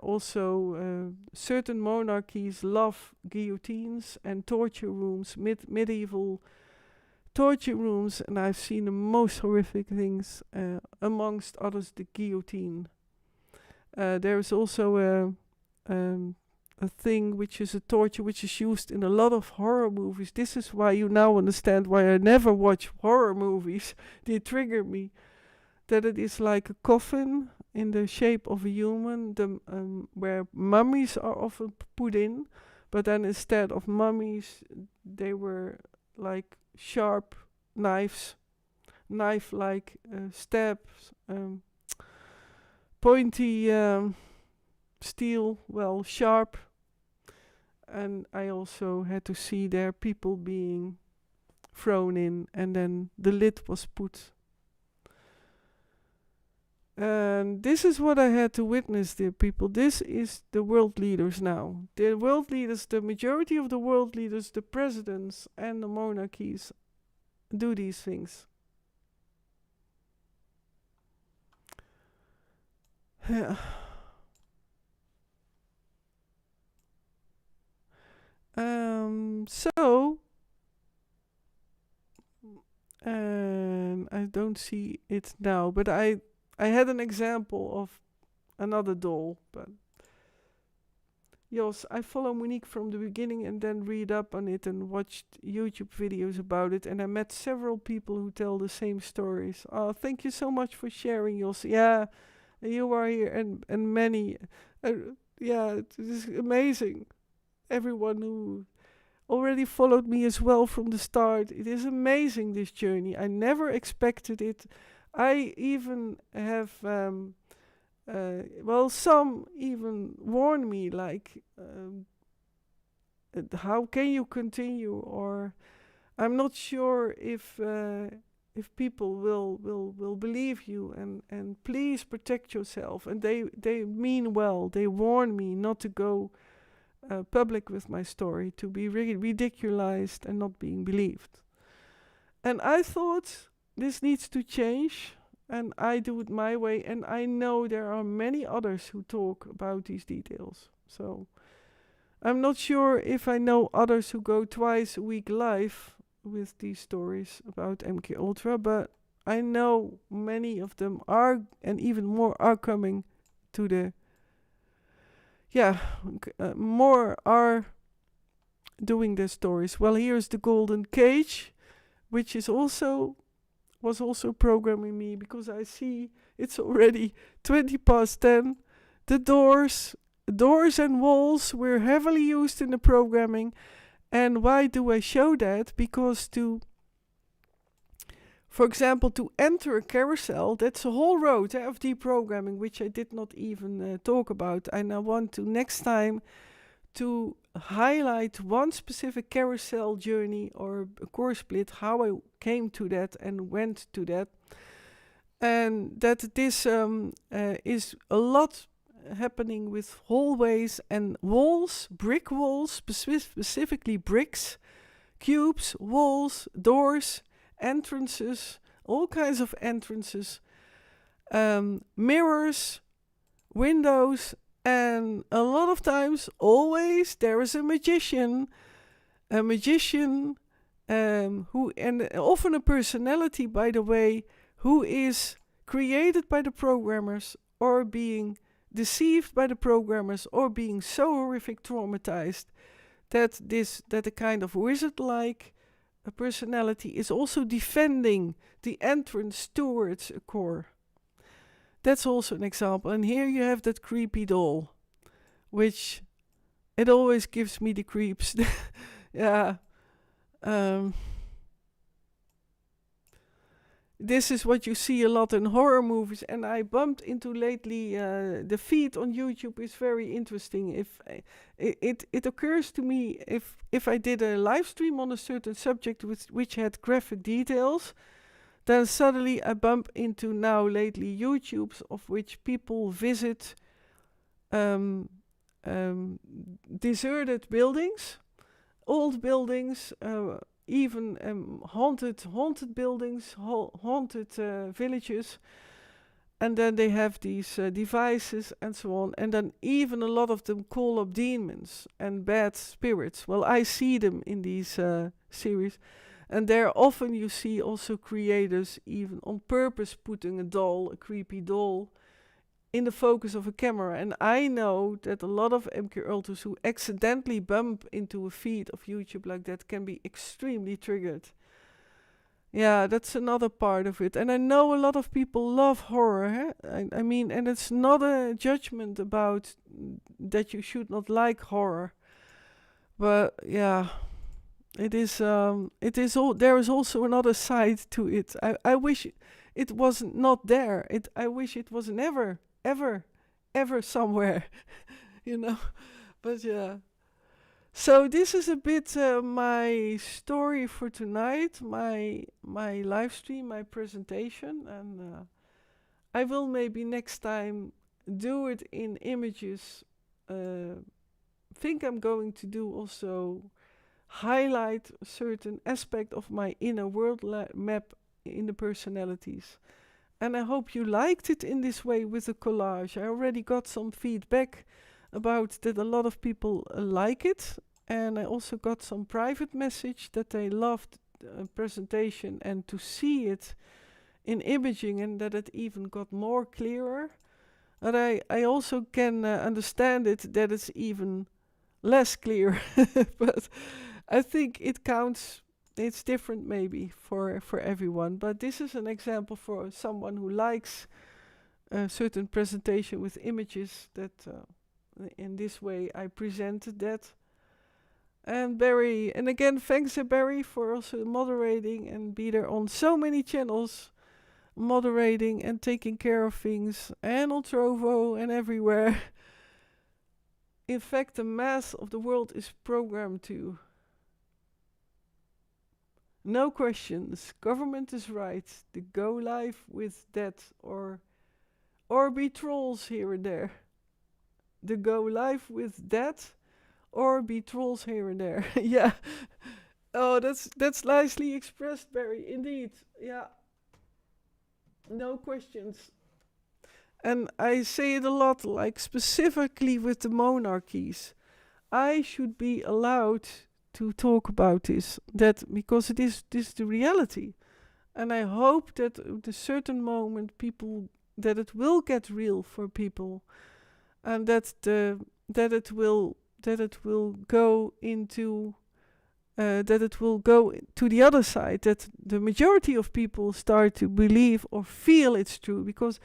Also, certain monarchies love guillotines and torture rooms, medieval torture rooms, and I've seen the most horrific things, amongst others the guillotine. There is also a thing which is a torture which is used in a lot of horror movies. This is why you now understand why I never watch horror movies. They trigger me. That it is like a coffin in the shape of a human, where mummies are often put in, but then instead of mummies, they were like sharp knives, knife-like stabs, pointy steel, well, sharp. And I also had to see there people being thrown in, and then the lid was put. And this is what I had to witness, dear people. This is the world leaders now. The world leaders, the majority of the world leaders, the presidents and the monarchies do these things. Yeah. So, and I don't see it now, but I had an example of another doll, but yes, I follow Monique from the beginning and then read up on it and watched YouTube videos about it, and I met several people who tell the same stories. Oh, thank you so much for sharing, Jos. Yeah, you are here, and many. Yeah, it is amazing. everyone who already followed me as well from the start. It is amazing, this journey. I never expected it. I even have, some even warn me, like, how can you continue? Or I'm not sure if people will believe you, and please protect yourself. And they mean well. They warn me not to go public with my story, to be ridiculized and not being believed. And I thought this needs to change, and I do it my way, and I know there are many others who talk about these details. So I'm not sure if I know others who go twice a week live with these stories about MKUltra, but I know many of them are, and even more are coming to the more are doing their stories. Well, here's the golden cage, which was also programming me, because I see it's already 10:20. The doors and walls were heavily used in the programming. And why do I show that? Because for example, to enter a carousel, that's a whole road of deprogramming, which I did not even talk about. And I want to next time to highlight one specific carousel journey or a core split, how I came to that and went to that. And that this is a lot happening with hallways and walls, brick walls, specifically bricks, cubes, walls, doors, entrances, all kinds of entrances, mirrors, windows, and a lot of times, always, there is a magician who, and often a personality, by the way, who is created by the programmers or being deceived by the programmers or being so horrific traumatized that a kind of wizard-like a personality is also defending the entrance towards a core. That's also an example. And here you have that creepy doll, which it always gives me the creeps. Yeah. This is what you see a lot in horror movies, and I bumped into lately. The feed on YouTube is very interesting. If it occurs to me, if I did a live stream on a certain subject which had graphic details, then suddenly I bump into now lately YouTubes of which people visit deserted buildings, old buildings. Even haunted buildings, haunted villages, and then they have these devices and so on, and then even a lot of them call up demons and bad spirits. Well, I see them in these series, and there often you see also creators even on purpose putting a creepy doll, in the focus of a camera. And I know that a lot of MKUltras who accidentally bump into a feed of YouTube like that can be extremely triggered. Yeah, that's another part of it. And I know a lot of people love horror. I mean, and it's not a judgment about that you should not like horror. But yeah, it is all, there is also another side to it. I wish it wasn't not there. I wish it was never ever somewhere, but yeah. So this is a bit my story for tonight, my live stream, my presentation, and I will maybe next time do it in images. Think I'm going to do also highlight a certain aspect of my inner world map in the personalities. And I hope you liked it in this way with the collage. I already got some feedback about that a lot of people like it. And I also got some private message that they loved the presentation and to see it in imaging, and that it even got more clearer. But I also can understand it that it's even less clear. But I think it counts. It's different maybe for everyone, but this is an example for someone who likes a certain presentation with images, that in this way I presented that. And Barry, and again, thanks Barry for also moderating and be there on so many channels, moderating and taking care of things, and on Trovo and everywhere. In fact, the mass of the world is programmed to. No questions. Government is right. To go live with that or be trolls here and there. To go live with that or be trolls here and there. Yeah. Oh, that's nicely expressed, Barry. Indeed. Yeah. No questions. And I say it a lot, like specifically with the monarchies. I should be allowed to talk about this, that because this is the reality. And I hope that at a certain moment that it will get real for people, and that it will go into that it will go to the other side, that the majority of people start to believe or feel it's true. Because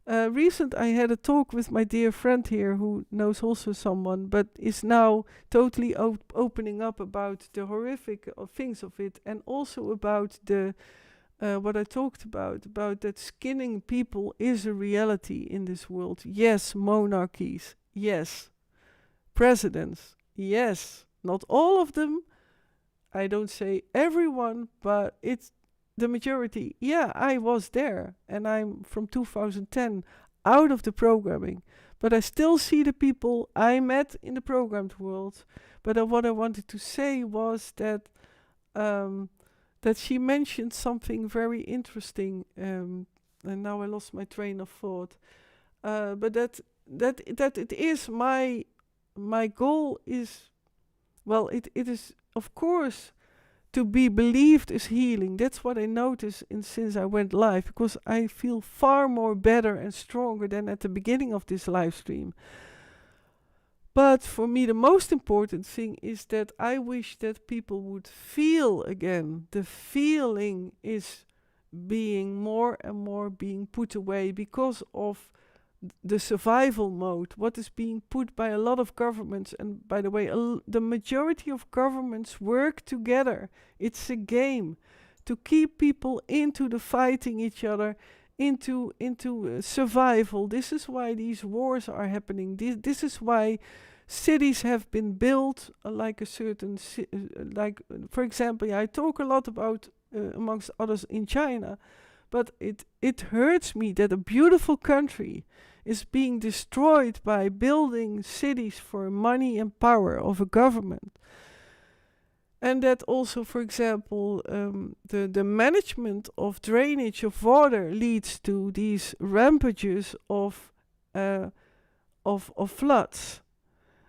I had a talk with my dear friend here who knows also someone, but is now totally opening up about the horrific things of it, and also about the what I talked about that skinning people is a reality in this world. Yes, monarchies. Yes, presidents. Yes, not all of them. I don't say everyone, but it's the majority. Yeah, I was there, and I'm from 2010 out of the programming, but I still see the people I met in the programmed world. But what I wanted to say was that that she mentioned something very interesting, and now I lost my train of thought. But that it is my goal is, well, it is of course. To be believed is healing. That's what I notice since I went live, because I feel far more better and stronger than at the beginning of this live stream. But for me, the most important thing is that I wish that people would feel again. The feeling is being more and more being put away because of the survival mode, what is being put by a lot of governments. And by the way, the majority of governments work together. It's a game to keep people into the fighting each other, into survival. This is why these wars are happening. This is why cities have been built like a certain like, for example, I talk a lot about amongst others in China, but it hurts me that a beautiful country is being destroyed by building cities for money and power of a government. And that also, for example, the management of drainage of water leads to these rampages of floods.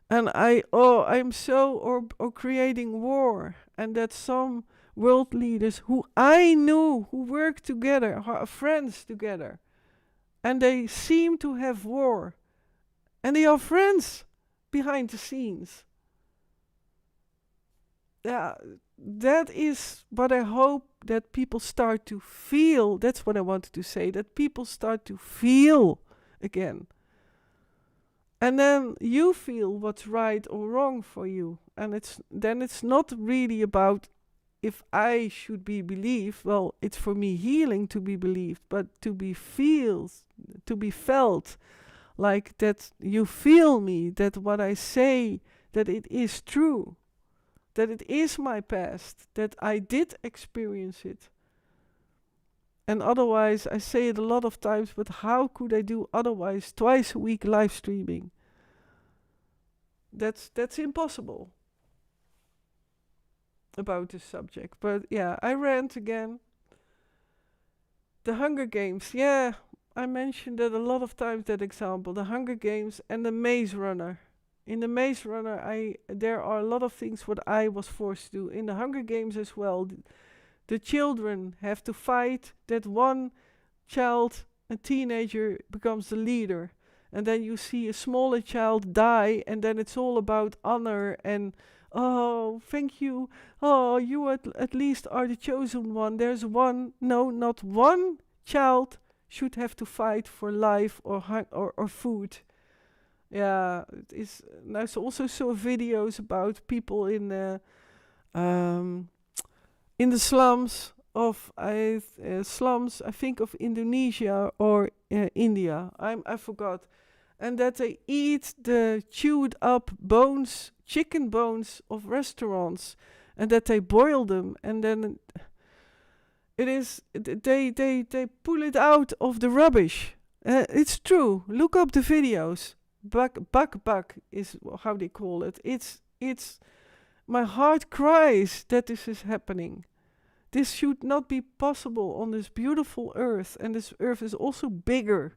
And I'm so or creating war, and that some world leaders who I knew, who worked together, are friends together, and they seem to have war, and they are friends behind the scenes. Yeah, that is what I hope that people start to feel. That's what I wanted to say, that people start to feel again. And then you feel what's right or wrong for you. And it's not really about if I should be believed. Well, it's for me healing to be believed, but to be felt, like that you feel me, that what I say, that it is true, that it is my past, that I did experience it. And otherwise, I say it a lot of times, but how could I do otherwise twice a week live streaming? That's impossible about this subject. But yeah, I rant again. The Hunger Games, yeah, I mentioned that a lot of times, that example, the Hunger Games and the Maze Runner. In the Maze Runner, there are a lot of things what I was forced to do. In the Hunger Games as well, the children have to fight, that one child, a teenager, becomes the leader. And then you see a smaller child die, and then it's all about honor and, oh, thank you. Oh, you at least are the chosen one. There's one, no, not one child should have to fight for life or food. Yeah, it is. And I also saw videos about people um, in the slums of slums. I think of Indonesia or India. I forgot, and that they eat the chewed up bones, chicken bones of restaurants, and that they boil them, and then they pull it out of the rubbish. It's true. Look up the videos. Bak is how they call it. It's my heart cries that this is happening. This should not be possible on this beautiful earth, and this earth is also bigger.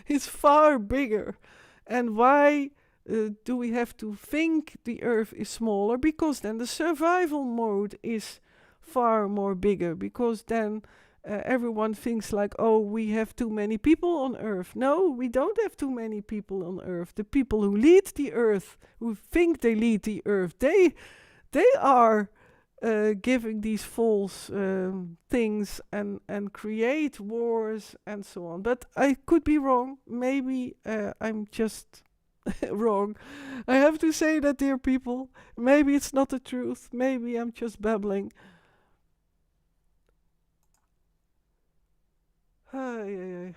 It's far bigger. And why do we have to think the earth is smaller? Because then the survival mode is far more bigger, because then everyone thinks like, oh, we have too many people on earth. No, we don't have too many people on earth. The people who lead the earth, who think they lead the earth, they are giving these false things and create wars and so on. But I could be wrong. Maybe I'm just wrong. I have to say that, dear people. Maybe it's not the truth. Maybe I'm just babbling. Ay, ay, ay.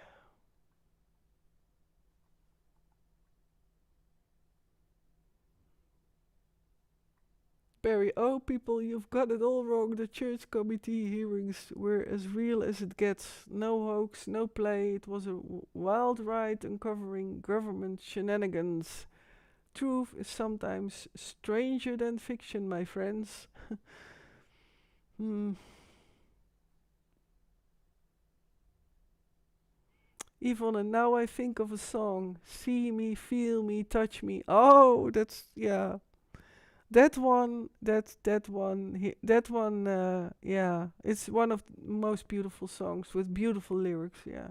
Barry, oh people, you've got it all wrong. The church committee hearings were as real as it gets. No hoax, no play. It was a wild ride uncovering government shenanigans. Truth is sometimes stranger than fiction, my friends. Hmm. Yvonne, and now I think of a song. See me, feel me, touch me. Oh, that's, yeah. That one, yeah. It's one of the most beautiful songs with beautiful lyrics, yeah.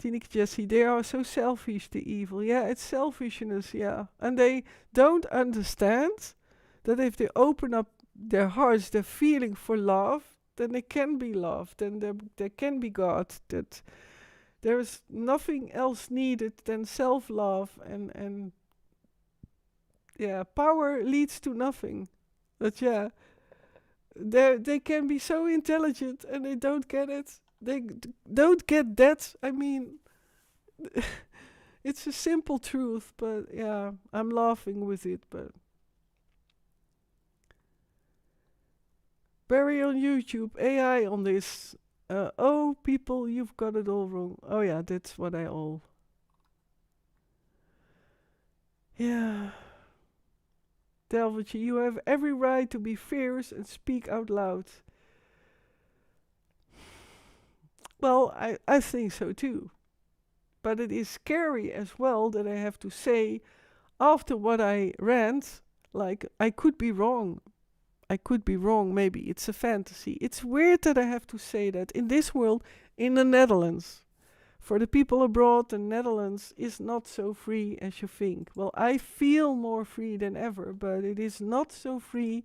Tineke Jessie, they are so selfish, the evil. Yeah, it's selfishness, yeah. And they don't understand that if they open up their hearts, their feeling for love, then they can be loved, and there can be God. That there is nothing else needed than self-love, and yeah, power leads to nothing. But yeah, they can be so intelligent and they don't get it. Don't get that. I mean, it's a simple truth, but yeah, I'm laughing with it. But Barry on YouTube, AI on this. Oh, people, you've got it all wrong. Oh yeah, that's what I all. Yeah. Delvage, you have every right to be fierce and speak out loud. Well, I think so too. But it is scary as well that I have to say, after what I rant, like, I could be wrong. I could be wrong, maybe. It's a fantasy. It's weird that I have to say that in this world, in the Netherlands. For the people abroad, the Netherlands is not so free as you think. Well, I feel more free than ever, but it is not so free.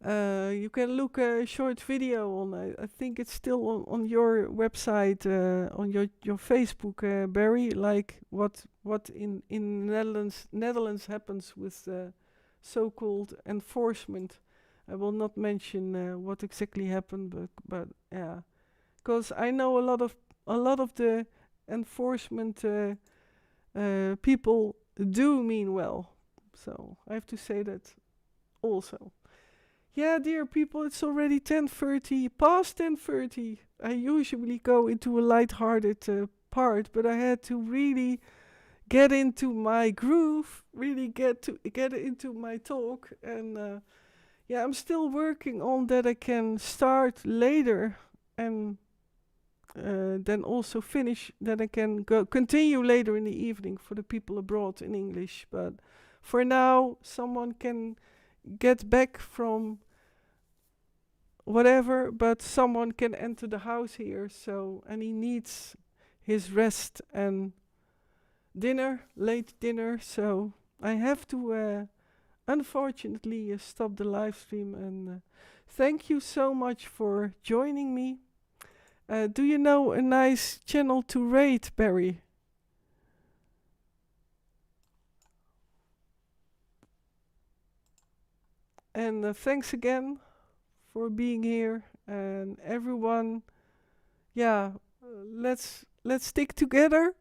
You can look a short video on. I think it's still on your website, on your Facebook, Barry. Like what in Netherlands happens with so-called enforcement. I will not mention what exactly happened, but yeah, because I know a lot of the enforcement people do mean well. So I have to say that also. Yeah, dear people, it's already 10:30, past 10:30. I usually go into a light-hearted part, but I had to really get into my groove, really get into my talk, and yeah, I'm still working on that. I can start later and then also finish. Then I can go continue later in the evening for the people abroad in English. But for now, someone can get back from whatever, but someone can enter the house here. So, and he needs his rest and dinner, late dinner. So I have to unfortunately stop the live stream. And thank you so much for joining me. Do you know a nice channel to rate, Barry? And thanks again for being here, and everyone. Yeah, let's stick together.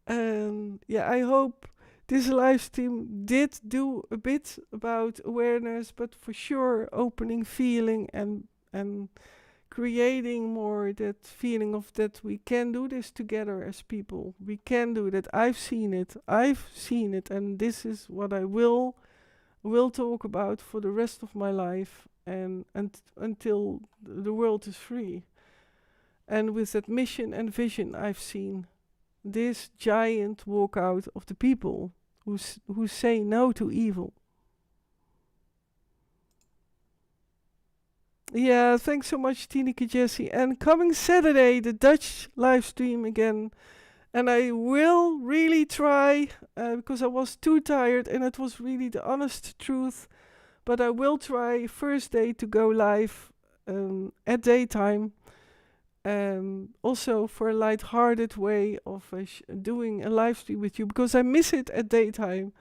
And yeah, I hope this live stream did do a bit about awareness, but for sure opening feeling and creating more that feeling of that we can do this together as people. We can do that. I've seen it. And this is what I will talk about for the rest of my life and until the world is free. And with that mission and vision I've seen this giant walkout of the people who say no to evil. Yeah, thanks so much, Tineke Jessie. And coming Saturday, the Dutch live stream again. And I will really try, because I was too tired and it was really the honest truth. But I will try first day to go live at daytime. Also for a light-hearted way of doing a live stream with you, because I miss it at daytime.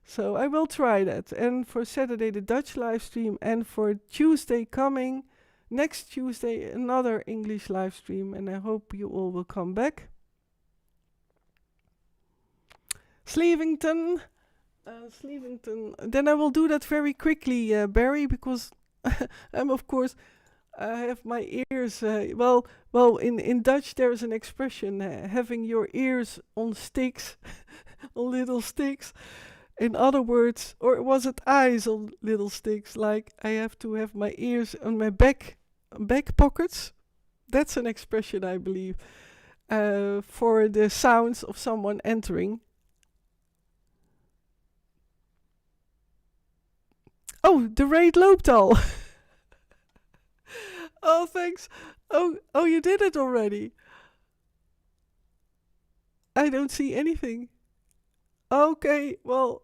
So I will try that. And for Saturday, the Dutch live stream. And for Tuesday coming, next Tuesday, another English live stream. And I hope you all will come back. Slevington. Then I will do that very quickly, Barry, because I'm, of course, I have my ears. Well, in Dutch there is an expression, having your ears on sticks, on little sticks. In other words, or was it eyes on little sticks? Like I have to have my ears on my back pockets. That's an expression, I believe, for the sounds of someone entering. Oh, de raid loopt al. Oh, thanks. Oh, you did it already. I don't see anything. Okay, well.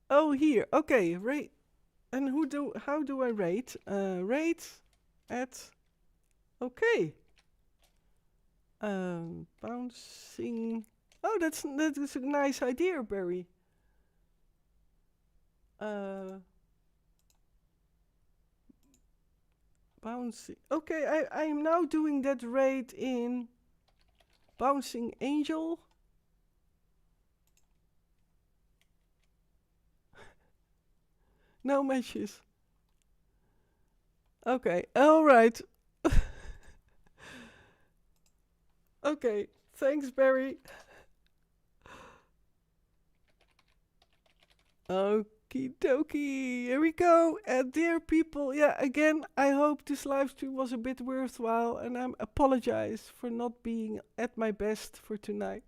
Oh, here. Okay, rate. And how do I rate? Rate at. Okay. Bouncing. Oh, that is a nice idea, Barry. Bouncing. Okay, I am now doing that rate in Bouncing Angel. No matches. Okay, alright. Okay, thanks, Barry. Okie dokie, here we go. And dear people, yeah, again, I hope this live stream was a bit worthwhile, and I apologize for not being at my best for tonight.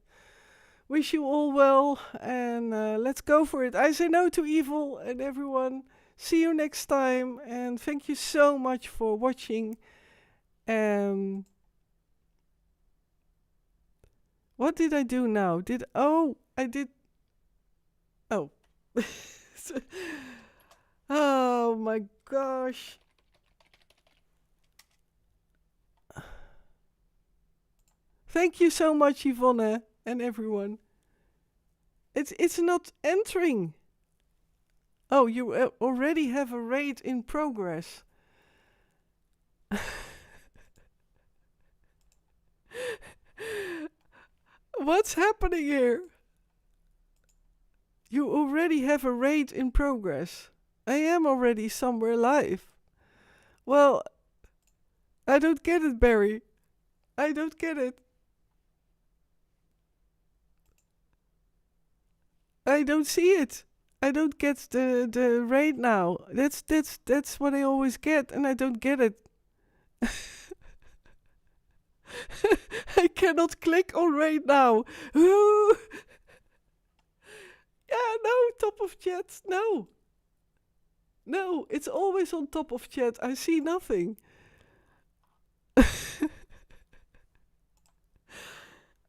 Wish you all well, and let's go for it. I say no to evil, and everyone, see you next time, and thank you so much for watching. What did I do now? I did. Oh. Oh my gosh. Thank you so much, Yvonne, and everyone. It's not entering. Oh, you already have a raid in progress. What's happening here? You already have a raid in progress. I am already somewhere live. Well, I don't get it, Barry. I don't get it. I don't see it. I don't get the raid now. That's what I always get, and I don't get it. I cannot click on raid now. Ooh. Yeah, no, top of chat. No. No, it's always on top of chat. I see nothing.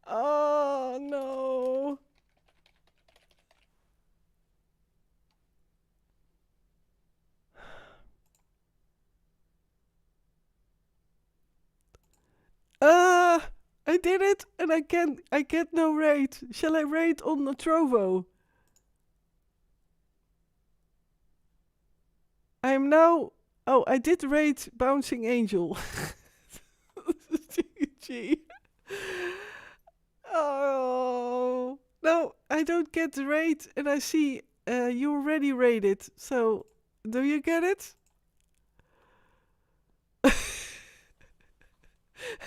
Oh, no. I did it, and I get no rate. Shall I rate on the Trovo? I am now. Oh, I did rate Bouncing Angel. Gee. Oh no, I don't get the rate, and I see you already rated. So, do you get it?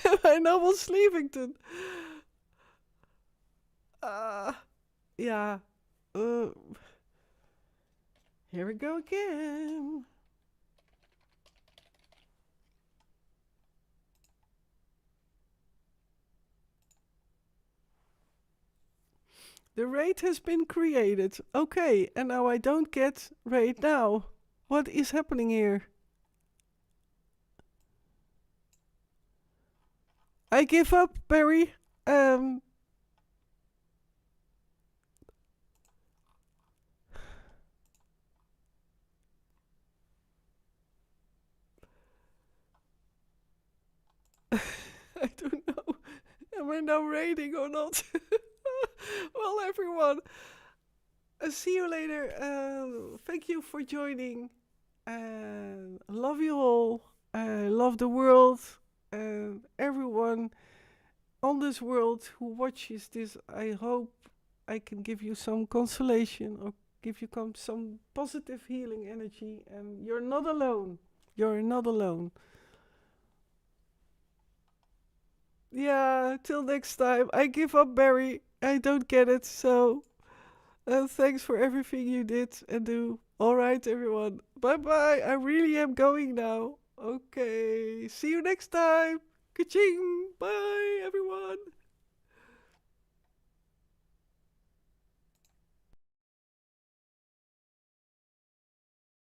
Am I Noble Sleevington? Yeah. Uh, Here we go again. The raid has been created. Okay, and now I don't get raid now. What is happening here? I give up, Barry. I don't know. Am I now raiding or not? Well, everyone, see you later. Thank you for joining. Love you all. Love the world. And everyone on this world who watches this, I hope I can give you some consolation or give you some positive healing energy. And you're not alone. You're not alone. Yeah, till next time. I give up, Barry. I don't get it. So, thanks for everything you did and do. All right, everyone. Bye bye. I really am going now. Okay. See you next time. Ka-ching. Bye, everyone.